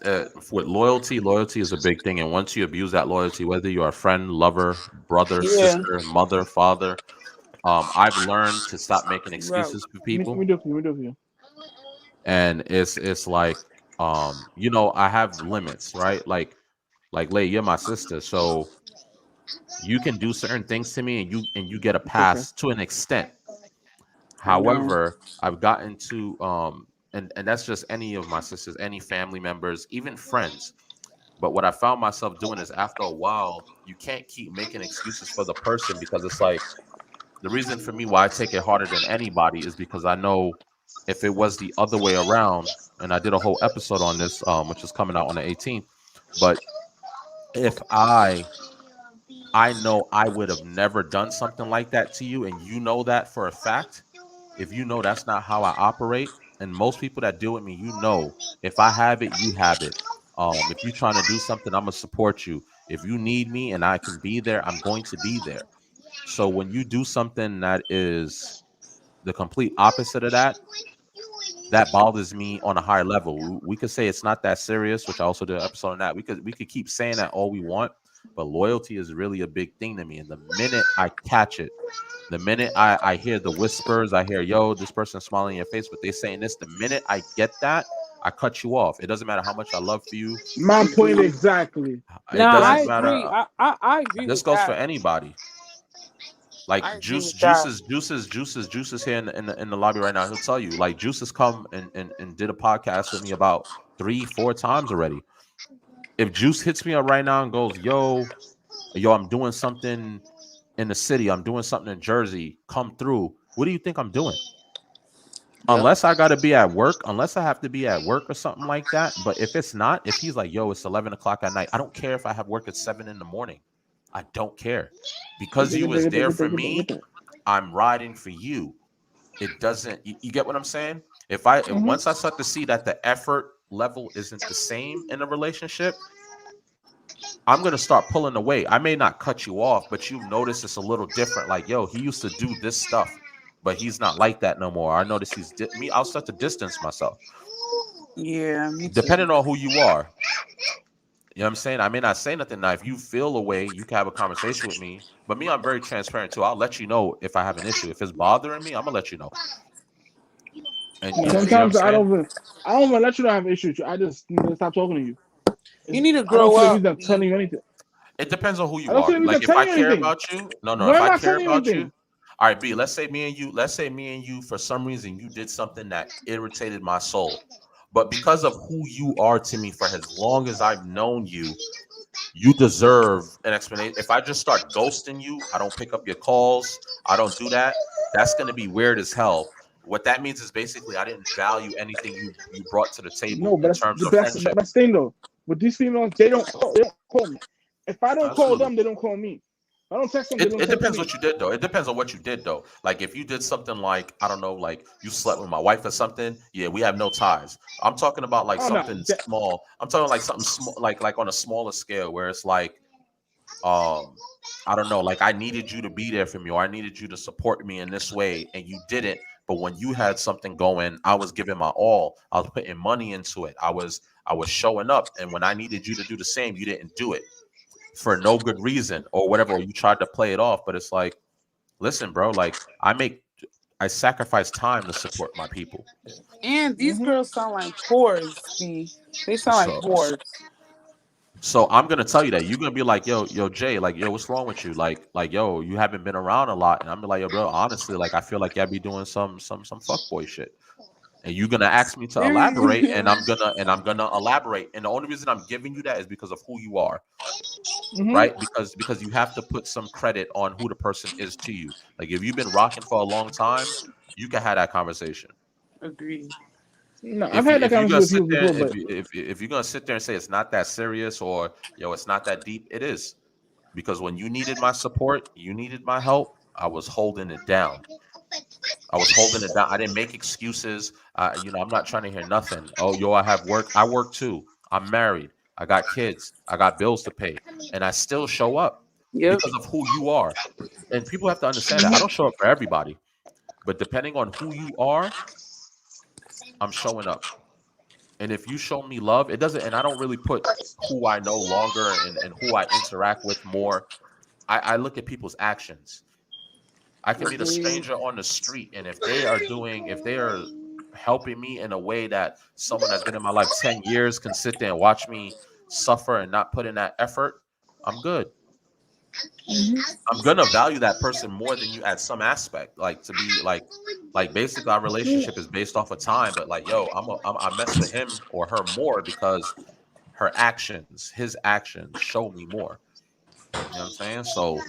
with loyalty is a big thing. And once you abuse that loyalty, whether you're a friend, lover, brother, yeah, sister, mother, father, I've learned to stop making bro. excuses for Let people. me do it for you. Let me do it for you. And it's like, I have limits, right? Like Lay, you're my sister, so you can do certain things to me, and you get a It's okay. pass to an extent. I know. However, I've gotten to and that's just any of my sisters, any family members, even friends. But what I found myself doing is, after a while, you can't keep making excuses for the person, because it's like, the reason for me why I take it harder than anybody is because I know if it was the other way around, and I did a whole episode on this, which is coming out on the 18th. But if I know I would have never done something like that to you, and you know that for a fact, if you know that's not how I operate, and most people that deal with me, if I have it, you have it. If you're trying to do something, I'm gonna support you. If you need me and I can be there, I'm going to be there. So when you do something that is the complete opposite of that, that bothers me on a higher level. We could say it's not that serious, which I also did an episode on that. We could keep saying that all we want, but loyalty is really a big thing to me. And the minute I catch it, the minute I hear the whispers, I hear, yo, this person's smiling in your face, but they saying this, the minute I get that, I cut you off. It doesn't matter how much I love for you. My point exactly. It Nah, I doesn't matter. agree. I agree This with goes for that. anybody. I Like agree with that. Juice is here in the lobby right now. He'll tell you, like, Juice has come and did a podcast with me about 3-4 times already. If Juice hits me up right now and goes, yo, I'm doing something in the city, I'm doing something in Jersey, come through. What do you think I'm doing? Yep. Unless I gotta be at work, unless I have to be at work or something like that. But if it's not, if he's like, yo, it's 11 o'clock at night, I don't care if I have work at 7 in the morning. I don't care. Because you was there for me, I'm riding for you. It doesn't, you get what I'm saying? Once I start to see that the effort level isn't the same in a relationship, I'm gonna start pulling away. I may not cut you off, but you notice it's a little different. Like, yo, he used to do this stuff, but he's not like that no more. I notice I'll start to distance myself. Yeah, me too. Depending on who you are. You know what I'm saying? I may not say nothing. Now, if you feel a way, you can have a conversation with me. But me, I'm very transparent too. I'll let you know if I have an issue. If it's bothering me, I'm gonna let you know. And you know what I'm Sometimes I saying? don't even let you know I have an issue with you. I just stop talking to you. You need to I don't grow feel up. like I'm telling you anything. It depends on who you I don't are. feel like Like, I'm if I telling you care anything. about you, no. Why If am I I care telling you about anything? you, all right, B. Let's say me and you. For some reason, you did something that irritated my soul. But because of who you are to me for as long as I've known you, you deserve an explanation. If I just start ghosting you, I don't pick up your calls, I don't do that, that's going to be weird as hell. What that means is basically I didn't value anything you brought to the table No, but in terms of that's friendship. that's the thing though. With these females, they don't call me. If I don't call Absolutely. them, they don't call me. If I don't text them, they don't It text depends me. what you did though. It depends on what you did though. Like if you did something like, I don't know, like you slept with my wife or something, yeah, we have no ties. I'm talking about like Oh no, something small. I'm talking like something small, like on a smaller scale where it's like, I don't know, like I needed you to be there for me, or I needed you to support me in this way, and you didn't. But when you had something going, I was giving my all. I was putting money into it. I was showing up, and when I needed you to do the same, you didn't do it for no good reason or whatever. Or you tried to play it off, but it's like, listen, bro, like I sacrifice time to support my people. And these girls sound like whores, B. They sound like So whores. So I'm gonna tell you that you're gonna be like, yo, Jay, like, yo, what's wrong with you? Like, yo, you haven't been around a lot, and I'm like, yo, bro, honestly, like, I feel like y'all be doing some fuckboy shit, and you're gonna ask me to elaborate, and I'm gonna elaborate, and the only reason I'm giving you that is because of who you are, right? Because you have to put some credit on who the person is to you. Like, if you've been rocking for a long time, you can have that conversation. Agreed. No, I've had that conversation with people before, but If you're gonna sit there and say it's not that serious, or yo, it's not that deep, it is. Because when you needed my support, you needed my help, I was holding it down. I didn't make excuses. I'm not trying to hear nothing. Oh, yo, I have work. I work too. I'm married. I got kids. I got bills to pay, and I still show up because of who you are. And people have to understand that I don't show up for everybody, but depending on who you are, I'm showing up. And if you show me love, it doesn't, and I don't really put who I know longer and who I interact with more. I look at people's actions. I can meet a stranger on the street, and if they are helping me in a way that someone that's been in my life 10 years can sit there and watch me suffer and not put in that effort, I'm good. I'm gonna value that person more than you at some aspect. Like, to be like basically our relationship is based off of time, but like, yo, I mess with him or her more because his actions show me more. You know what I'm saying? So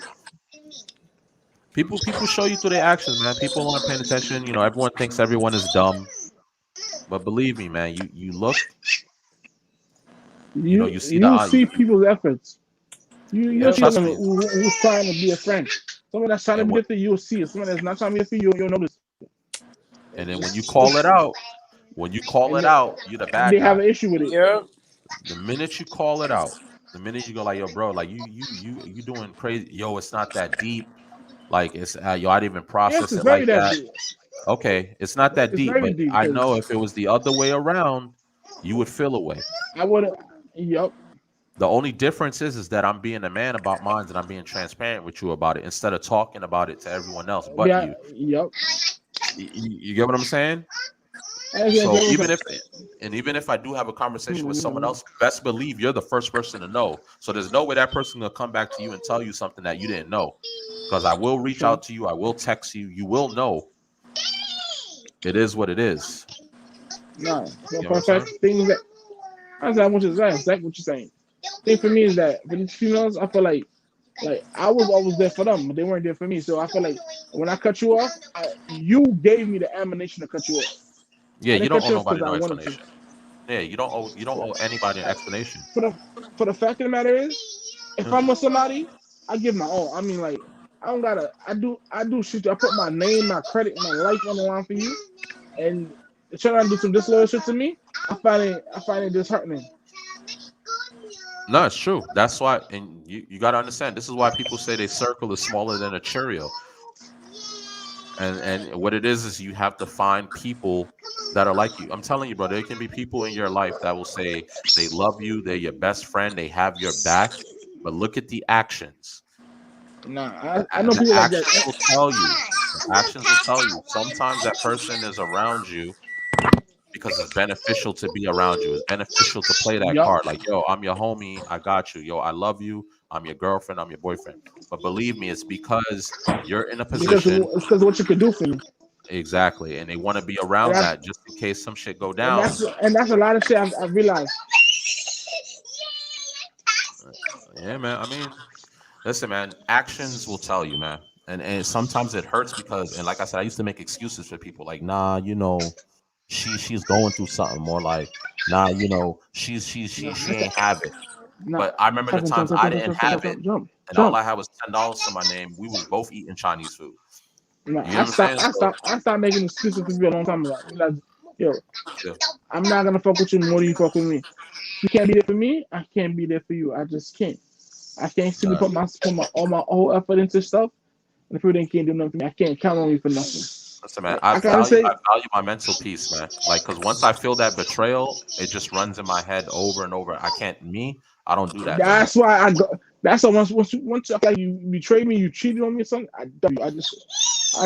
people show you through their actions, man. People aren't paying attention. Everyone thinks everyone is dumb, but believe me, man, you look, you see see people's efforts. You see trust someone me. who's trying to be a friend. Someone that's trying to be different, you'll see it. Someone that's not trying to be different, you'll notice. And then when you call it out, you're the bad guy. They have an issue with it. Yep. The minute you call it out, the minute you go like, yo, bro, like you doing crazy. Yo, it's not that deep. Like, it's yo, I didn't even process it like that. Deep. Okay, it's not that deep, but deep, I know if it was the other way around, you would feel away. I would. Yep. The only difference is that I'm being a man about mine, and I'm being transparent with you about it instead of talking about it to everyone else but you. Yep. You get what I'm saying? So even if I do have a conversation with someone else, best believe you're the first person to know. So there's no way that person will come back to you and tell you something that you didn't know. Because I will reach out to you, I will text you, you will know. It is what it is. No, perfect things that that's not what you're saying. Exactly what you're saying. Thing for me is that for these females, I feel like I was always there for them, but they weren't there for me. So I feel like when I cut you off, you gave me the ammunition to cut you off. Yeah, you don't owe nobody no explanation. Yeah, you don't owe anybody an explanation. For the fact of the matter is, if I'm with somebody, I give my all. I mean, like, I don't gotta. I do shit. I put my name, my credit, my life on the line for you, and trying to do some disloyal shit to me. I find it disheartening. No, it's true. That's why, and you got to understand. This is why people say their circle is smaller than a Cheerio. And what it is you have to find people that are like you. I'm telling you, bro, there can be people in your life that will say they love you, they're your best friend, they have your back, but look at the actions. Nah, I know people like that. Will tell you. The actions will tell you. Sometimes that person is around you because it's beneficial to be around you. It's beneficial to play that card. Like, yo, I'm your homie. I got you. Yo, I love you. I'm your girlfriend. I'm your boyfriend. But believe me, it's because you're in a position. It's because of what you can do for me. Exactly, and they want to be And around that's that just in case some shit go and down. that's a lot of shit I realized. Yeah, man. I mean, listen, man. Actions will tell you, man. And sometimes it hurts because, and like I said, I used to make excuses for people, like, nah, she's going through something, or like, nah, No, she that's a, ain't have it. no. But I remember the Jump, jump, times jump, I jump, didn't jump, jump, have jump, it, jump, jump, and all jump. I had was $10 to my name. We was both eating Chinese food. No, You know what I'm saying? So I stopped making excuses for you a long time ago. Like, yo, yeah, I'm not gonna fuck with you more than you fuck with me. You can't be there for me. I can't be there for you. I just can't. I can't simply uh, put my all my whole effort into stuff, and if you can't do nothing for me, I can't count on you for nothing. listen, man. Like, I gotta I say, value my mental peace, man. Like, cause once I feel that betrayal, it just runs in my head over and over. I don't do that no more. that's why I go. That's why once I feel like you betrayed me, you cheated on me or something. I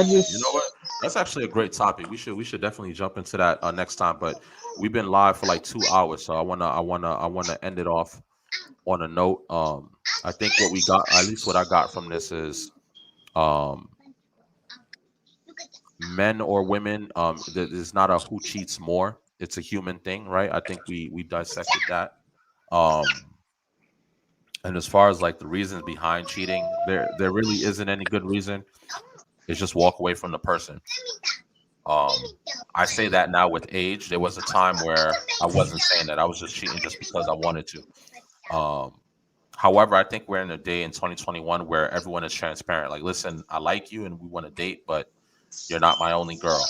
You know what? just. That's actually a great topic. We should definitely jump into that next time. But we've been live for like 2 hours, so I wanna end it off on a note. I think what we got, at least what I got from this is, um, men or women. There's not a who cheats more. It's a human thing, right? I think we dissected that. Um, and as far as like the reasons behind cheating, there really isn't any good reason. It's just walk away from the person. Um, I say that now with age. There was a time where I wasn't saying that. I was just cheating just because I wanted to. However, I think we're in a day in 2021 where everyone is transparent. Like, listen, I like you and we want to date, but you're not my only girl.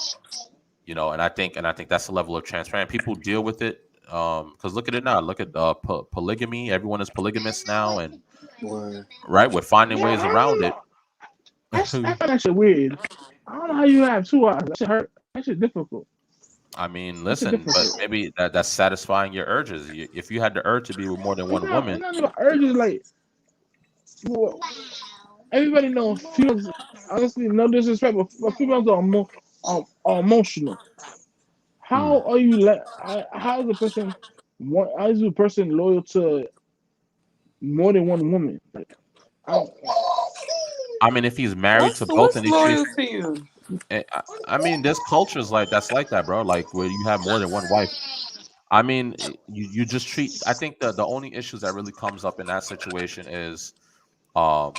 And I think that's the level of transparent. People deal with it. Because look at it now. Look at polygamy. Everyone is polygamous now, and Word. right, we're finding Yeah, ways I don't around know. it. I find that shit weird. I don't know how you have two eyes. That shit hurt. That shit difficult. I mean, That shit listen, but difficult. maybe that's satisfying your urges. If you had the urge to be with more than one It's woman, not about urges. Like, well, everybody knows females. Honestly, no disrespect, but females are emotional. hmm. How are you? How is a person? How is a person loyal to more than one woman? Like, I don't. I mean, if he's married to both What's and they chase, loyal to you? I mean, there's cultures like that, bro. Like where you have more than one wife. I mean, you just treat. I think the only issues that really comes up in that situation is um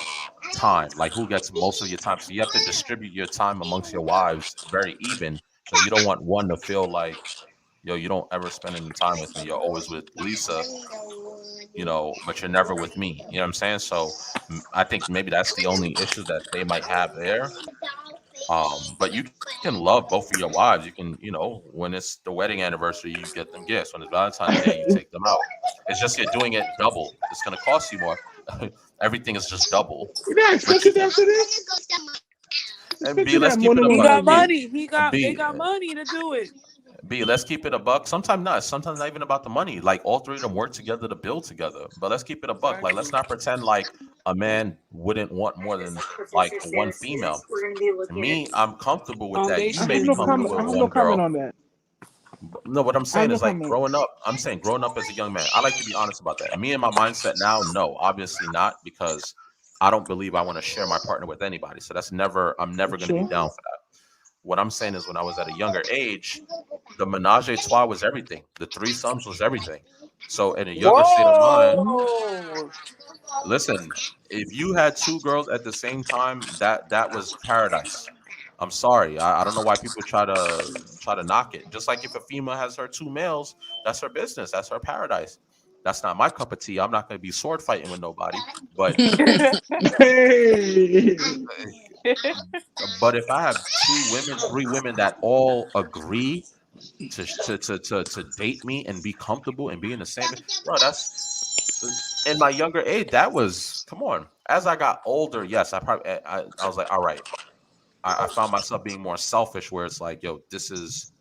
time, like who gets most of your time. So you have to distribute your time amongst your wives very even, because you don't want one to feel like, yo, you don't ever spend any time with me. You're always with Lisa, but you're never with me. You know what I'm saying? So I think maybe that's the only issue that they might have there. But you can love both of your wives. You can, when it's the wedding anniversary, you get them gifts. When it's Valentine's Day, you take them out. It's just you're doing it double. It's gonna cost you more. Everything is just double. You know how But you expensive that shit is? and B, Expensive let's that more keep it than a He one buck. got woman. money. They B, got money to do it. B, let's keep it a buck. Sometimes not. Sometimes not even about the money. Like all three of them work together to build together. But let's keep it a buck. Like let's Exactly. not pretend like a man wouldn't want more than like one female. Me, I'm comfortable with that. You Foundation may I be have no is comment. comfortable I with needed. have no one comment girl. on that. No, what I'm I have saying no is like comment. growing up. I'm saying growing up as a young man. I like to be honest about that. Me and my mindset now, no, obviously not, because I don't believe I want to share my partner with anybody. So that's never. I'm never going to be True. down for that. What I'm saying is when I was at a younger age, the menage a trois was everything. The threesomes was everything. So in a younger state of mind, Whoa! listen, if you had two girls at the same time, that was paradise. I'm sorry. I don't know why people try to knock it. Just like if a female has her two males, that's her business. That's her paradise. That's not my cup of tea. I'm not going to be sword fighting with nobody. But Hey. but if I have two women, three women that all agree to date me and be comfortable and be in the same, bro, that's in my younger age. That was, come on. As I got older, yes, I was like, all right. I found myself being more selfish, where it's like, yo, this is.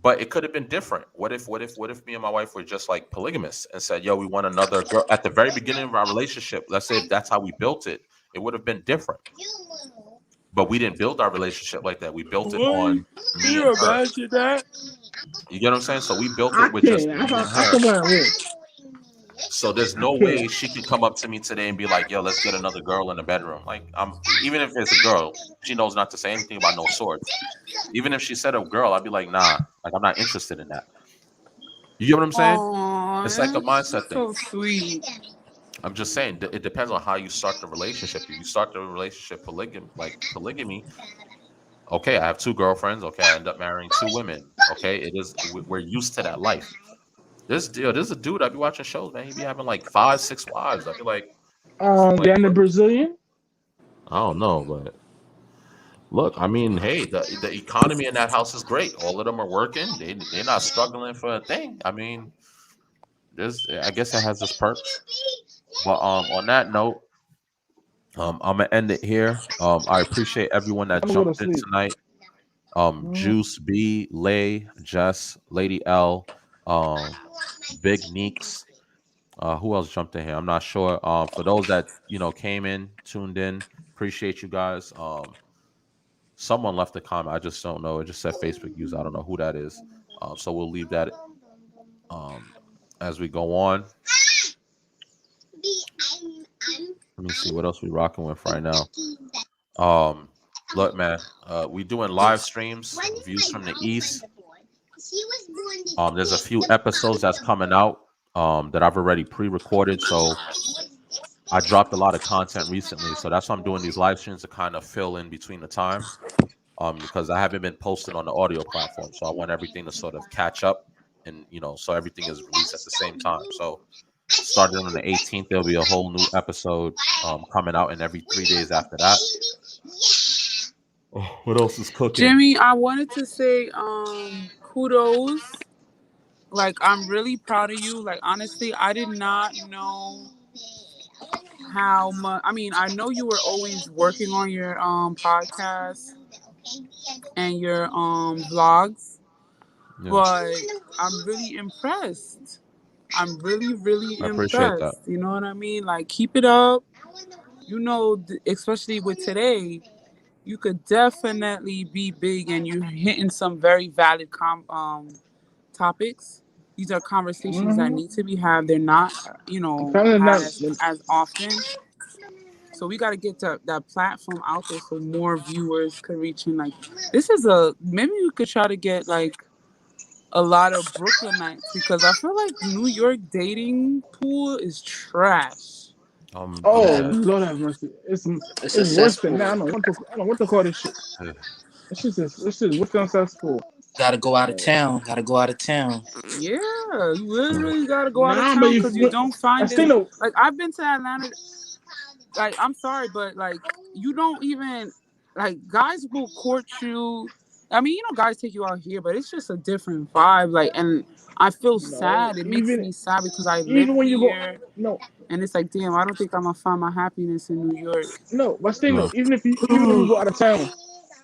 But it could have been different. What if me and my wife were just like polygamous and said, yo, we want another girl at the very beginning of our relationship? Let's say if that's how we built it, it would have been different. But we didn't build our relationship like that. We built it What? on me You and her. imagine that? You get what I'm saying? So we built I it with just can't. me and I her. come around with. So there's no way she could come up to me today and be like, "Yo, let's get another girl in the bedroom." Like, even if it's a girl, she knows not to say anything about no swords. Even if she said a girl, I'd be like, "Nah, like I'm not interested in that." You get what I'm saying? Aww, It's like a mindset thing. so sweet. I'm just saying it depends on how you start the relationship. If you start the relationship polygamy, okay, I have 2 girlfriends. Okay, I end up marrying 2 women. Okay, we're used to that life. There's a dude I be watching shows, man. He be having like 5, 6 wives. I be like, Dan the Brazilian. I don't know, but look, I mean, hey, the economy in that house is great. All of them are working. They're not struggling for a thing. I mean, I guess it has its perks. But on that note, I'm gonna end it here. I appreciate everyone that jumped in tonight. Juice B, Lay, Jess, Lady L, Big Neeks. Who else jumped in here? I'm not sure. For those that came in, tuned in, appreciate you guys. Someone left a comment. I just don't know. It just said Facebook user. I don't know who that is. So we'll leave that as we go on. Let me see what else we rocking with right now. Look, man, we doing live streams, views from the east. There's a few episodes that's coming out that I've already pre-recorded, so I dropped a lot of content recently. So that's why I'm doing these live streams to kind of fill in between the time, because I haven't been posted on the audio platform. So I want everything to sort of catch up, and so everything is released at the same time. So starting on the 18th, there'll be a whole new episode coming out, and every 3 days after that. Oh, what else is cooking? Jimmy, I wanted to say kudos. Like, I'm really proud of you. Like, honestly, I did not know how much. I mean, I know you were always working on your podcast and your vlogs, but I'm really impressed. I'm really, really I appreciate impressed. that. You know what I mean? Like, keep it up. Especially with today, you could definitely be big, and you're hitting some very valid topics. These are conversations that need to be had. They're not, had as often. So we got to get that platform out there so more viewers could reach in. Like, maybe we could try to get like a lot of Brooklynites, because I feel like New York dating pool is trash. Lord have mercy! It's worse than that. I don't know what to call this shit. This is what's successful. Gotta go out of town. Yeah, you really gotta go out of town, because you don't find it. Like, I've been to Atlanta. Like, I'm sorry, but like, you don't even, like, guys will court you. I mean, guys take you out here, but it's just a different vibe. Like, and I feel sad. It makes me sad because I live here. And it's like, damn, I don't think I'm gonna find my happiness in New York. No, but still, even if you go out of town,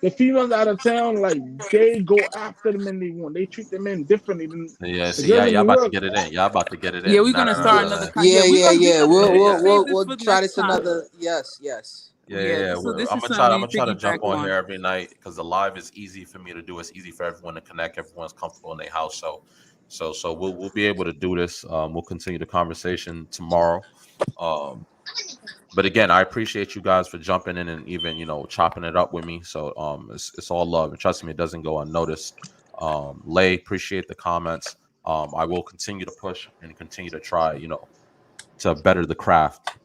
the females out of town, like, they go after the men they want. They treat the men differently than. Yeah, see, y'all about to get it in. Yeah, we're gonna start another. Yeah. We'll try this another. Yes. Yeah. So I'm gonna try to jump on here every night, because the live is easy for me to do. It's easy for everyone to connect. Everyone's comfortable in their house, so we'll be able to do this. We'll continue the conversation tomorrow. But again, I appreciate you guys for jumping in and even chopping it up with me. So it's all love, and trust me, it doesn't go unnoticed. Lay, appreciate the comments. I will continue to push and continue to try, to better the craft.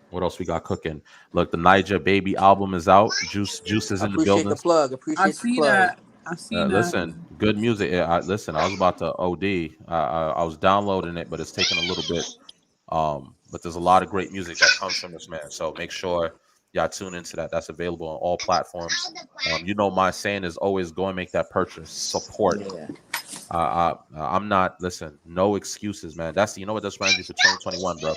What else we got cooking? Look, the Niger Baby album is out. Juice is in the building. Appreciate the plug. I see that. Listen, good music. I was about to OD. I was downloading it, but it's taking a little bit. But there's a lot of great music that comes from this man. So make sure y'all tune into that. That's available on all platforms. My saying is always go and make that purchase. Support. Yeah. I'm not. Listen, no excuses, man. That's what this brand for 2021, bro.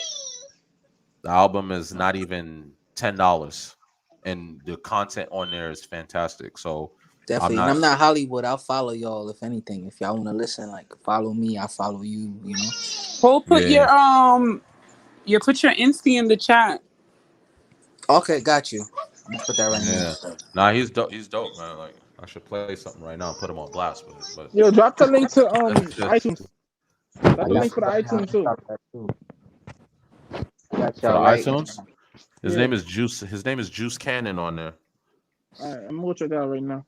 The album is not even $10, and the content on there is fantastic. So definitely, I'm not Hollywood. I'll follow y'all if anything. If y'all want to listen, like, follow me, I follow you. Put your put your Insta in the chat. Okay, got you. I'm gonna put that right now. Nah, he's dope. He's dope, man. Like, I should play something right now and put him on blast. But yo, drop the link to iTunes. That's the link for the iTunes too. Got For the y'all right. iTunes, his Yeah. name is Juice. His name is Juice Cannon on there. All right, I'm gonna check that out right now.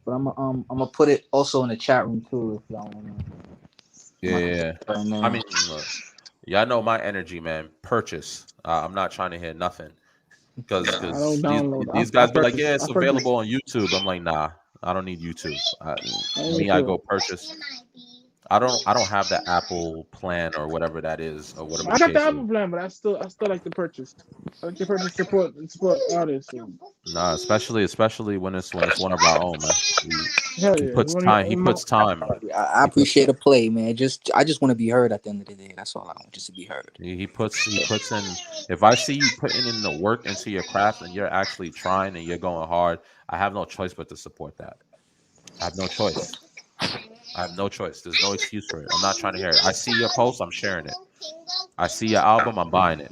But I'm gonna put it also in the chat room too if y'all wanna. Yeah. Right now. I mean, look, y'all know my energy, man. Purchase. I'm not trying to hear nothing because I don't download. these I guys be like, purchase. yeah, it's I purchase. available on YouTube. I'm like, nah, I don't need YouTube. I I go purchase. I don't have the Apple plan or whatever that is or whatever. I got the Apple plan, but I still like to purchase. I like to purchase support artists. Nah, especially when it's one of our own, man. He puts time. I appreciate a play, man. I just want to be heard at the end of the day. That's all I want, just to be heard. He puts in. If I see you putting in the work into your craft and you're actually trying and you're going hard, I have no choice but to support that. I have no choice. There's no excuse for it. I'm not trying to hear it. I see your post, I'm sharing it. I see your album, I'm buying it.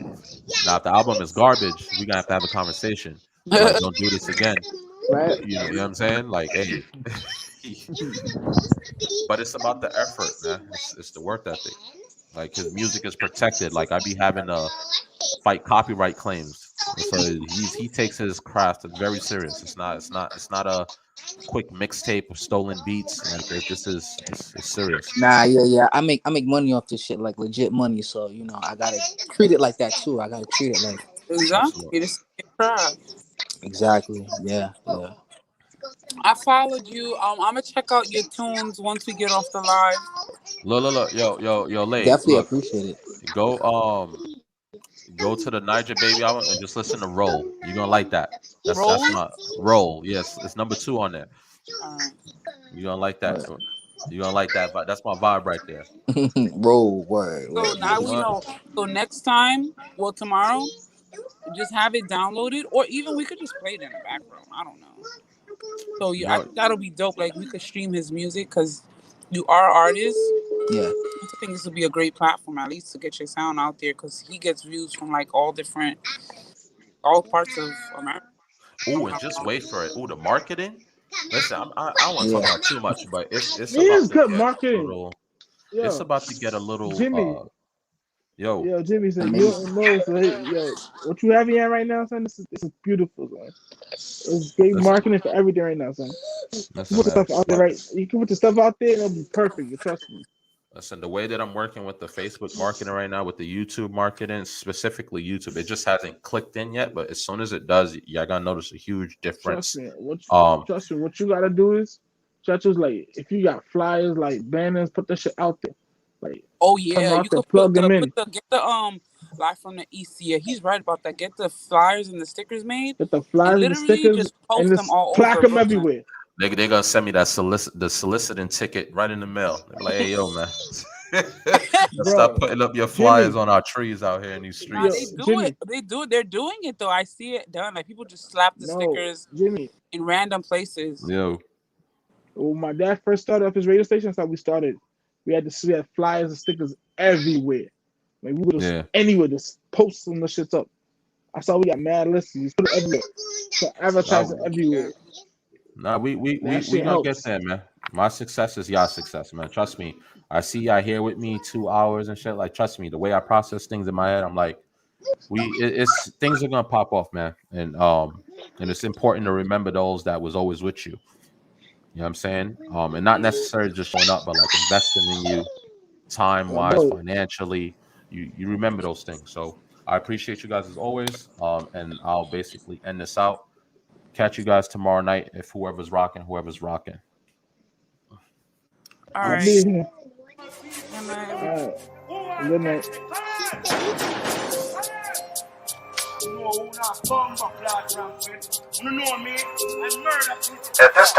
Now, if the album is garbage, we're gonna have to have a conversation. Like, don't do this again. Right? You know what I'm saying? Like, hey. But it's about the effort, man. It's the work ethic. Like, his music is protected. Like, I be having to fight copyright claims. So he takes his craft very serious. It's not a quick mixtape of stolen beats. Like, it's serious. Nah, yeah. I make money off this shit, like legit money. So I gotta treat it like that too. I gotta treat it like Exactly. It's exactly. Yeah. I followed you. I'm gonna check out your tunes once we get off the live. Look, yo, Lay. Definitely look, appreciate it. Go to the Niger Baby album and just listen to Roll. You're gonna like that. That's my Roll. Yes, it's number 2 on there. You're gonna like that. You're gonna like that. But that's my vibe right there. Roll word. So now we know. So next time, tomorrow, just have it downloaded, or even we could just play it in the background. I don't know. So I think that'll be dope. Like, we could stream his music because you are artists. Yeah. I think this would be a great platform, at least, to get your sound out there, because he gets views from like all parts of America. Oh, and just wait for it. Oh, the marketing. Listen, I don't want to talk about too much, but it's good marketing. It's about to get a little. Jimmy. Yo, Jimmy said, you don't know. So, what you have here right now, son? This is beautiful, son. It's great marketing for everything right now, son. You can put the stuff out there, right? You can put the stuff out there, and it'll be perfect. You trust me. Listen, the way that I'm working with the Facebook marketing right now, with the YouTube marketing, specifically YouTube, it just hasn't clicked in yet. But as soon as it does, y'all gonna notice a huge difference. Trust me. What you gotta do is, like, if you got flyers, like banners, put that shit out there. Like, you could plug them in. Get the live from the East. Yeah, he's right about that. Get the flyers and the stickers made. Get the flyers and the stickers, just post and them all plaque over them everywhere. They're gonna send me that soliciting ticket right in the mail. They're like, hey, yo, man. Stop putting up your flyers on our trees out here in these streets. They do it. They're doing it though. I see it done. Like, people just slap the stickers in random places. Yo. When my dad first started up his radio station, that's how we started. We had flyers and stickers everywhere. Like, we would just anywhere, just post some of the shits up. I saw we got mad listings. Put it everywhere. So advertising everywhere. Nah, we gonna get there, man. My success is y'all success, man. Trust me. I see y'all here with me 2 hours and shit. Like, trust me, the way I process things in my head, I'm like, it's things are gonna pop off, man. And it's important to remember those that was always with you. You know what I'm saying? And not necessarily just showing up, but like investing in you, time wise, financially. You remember those things. So I appreciate you guys as always. And I'll basically end this out. Catch you guys tomorrow night if whoever's rocking. All right. Good night. At this time.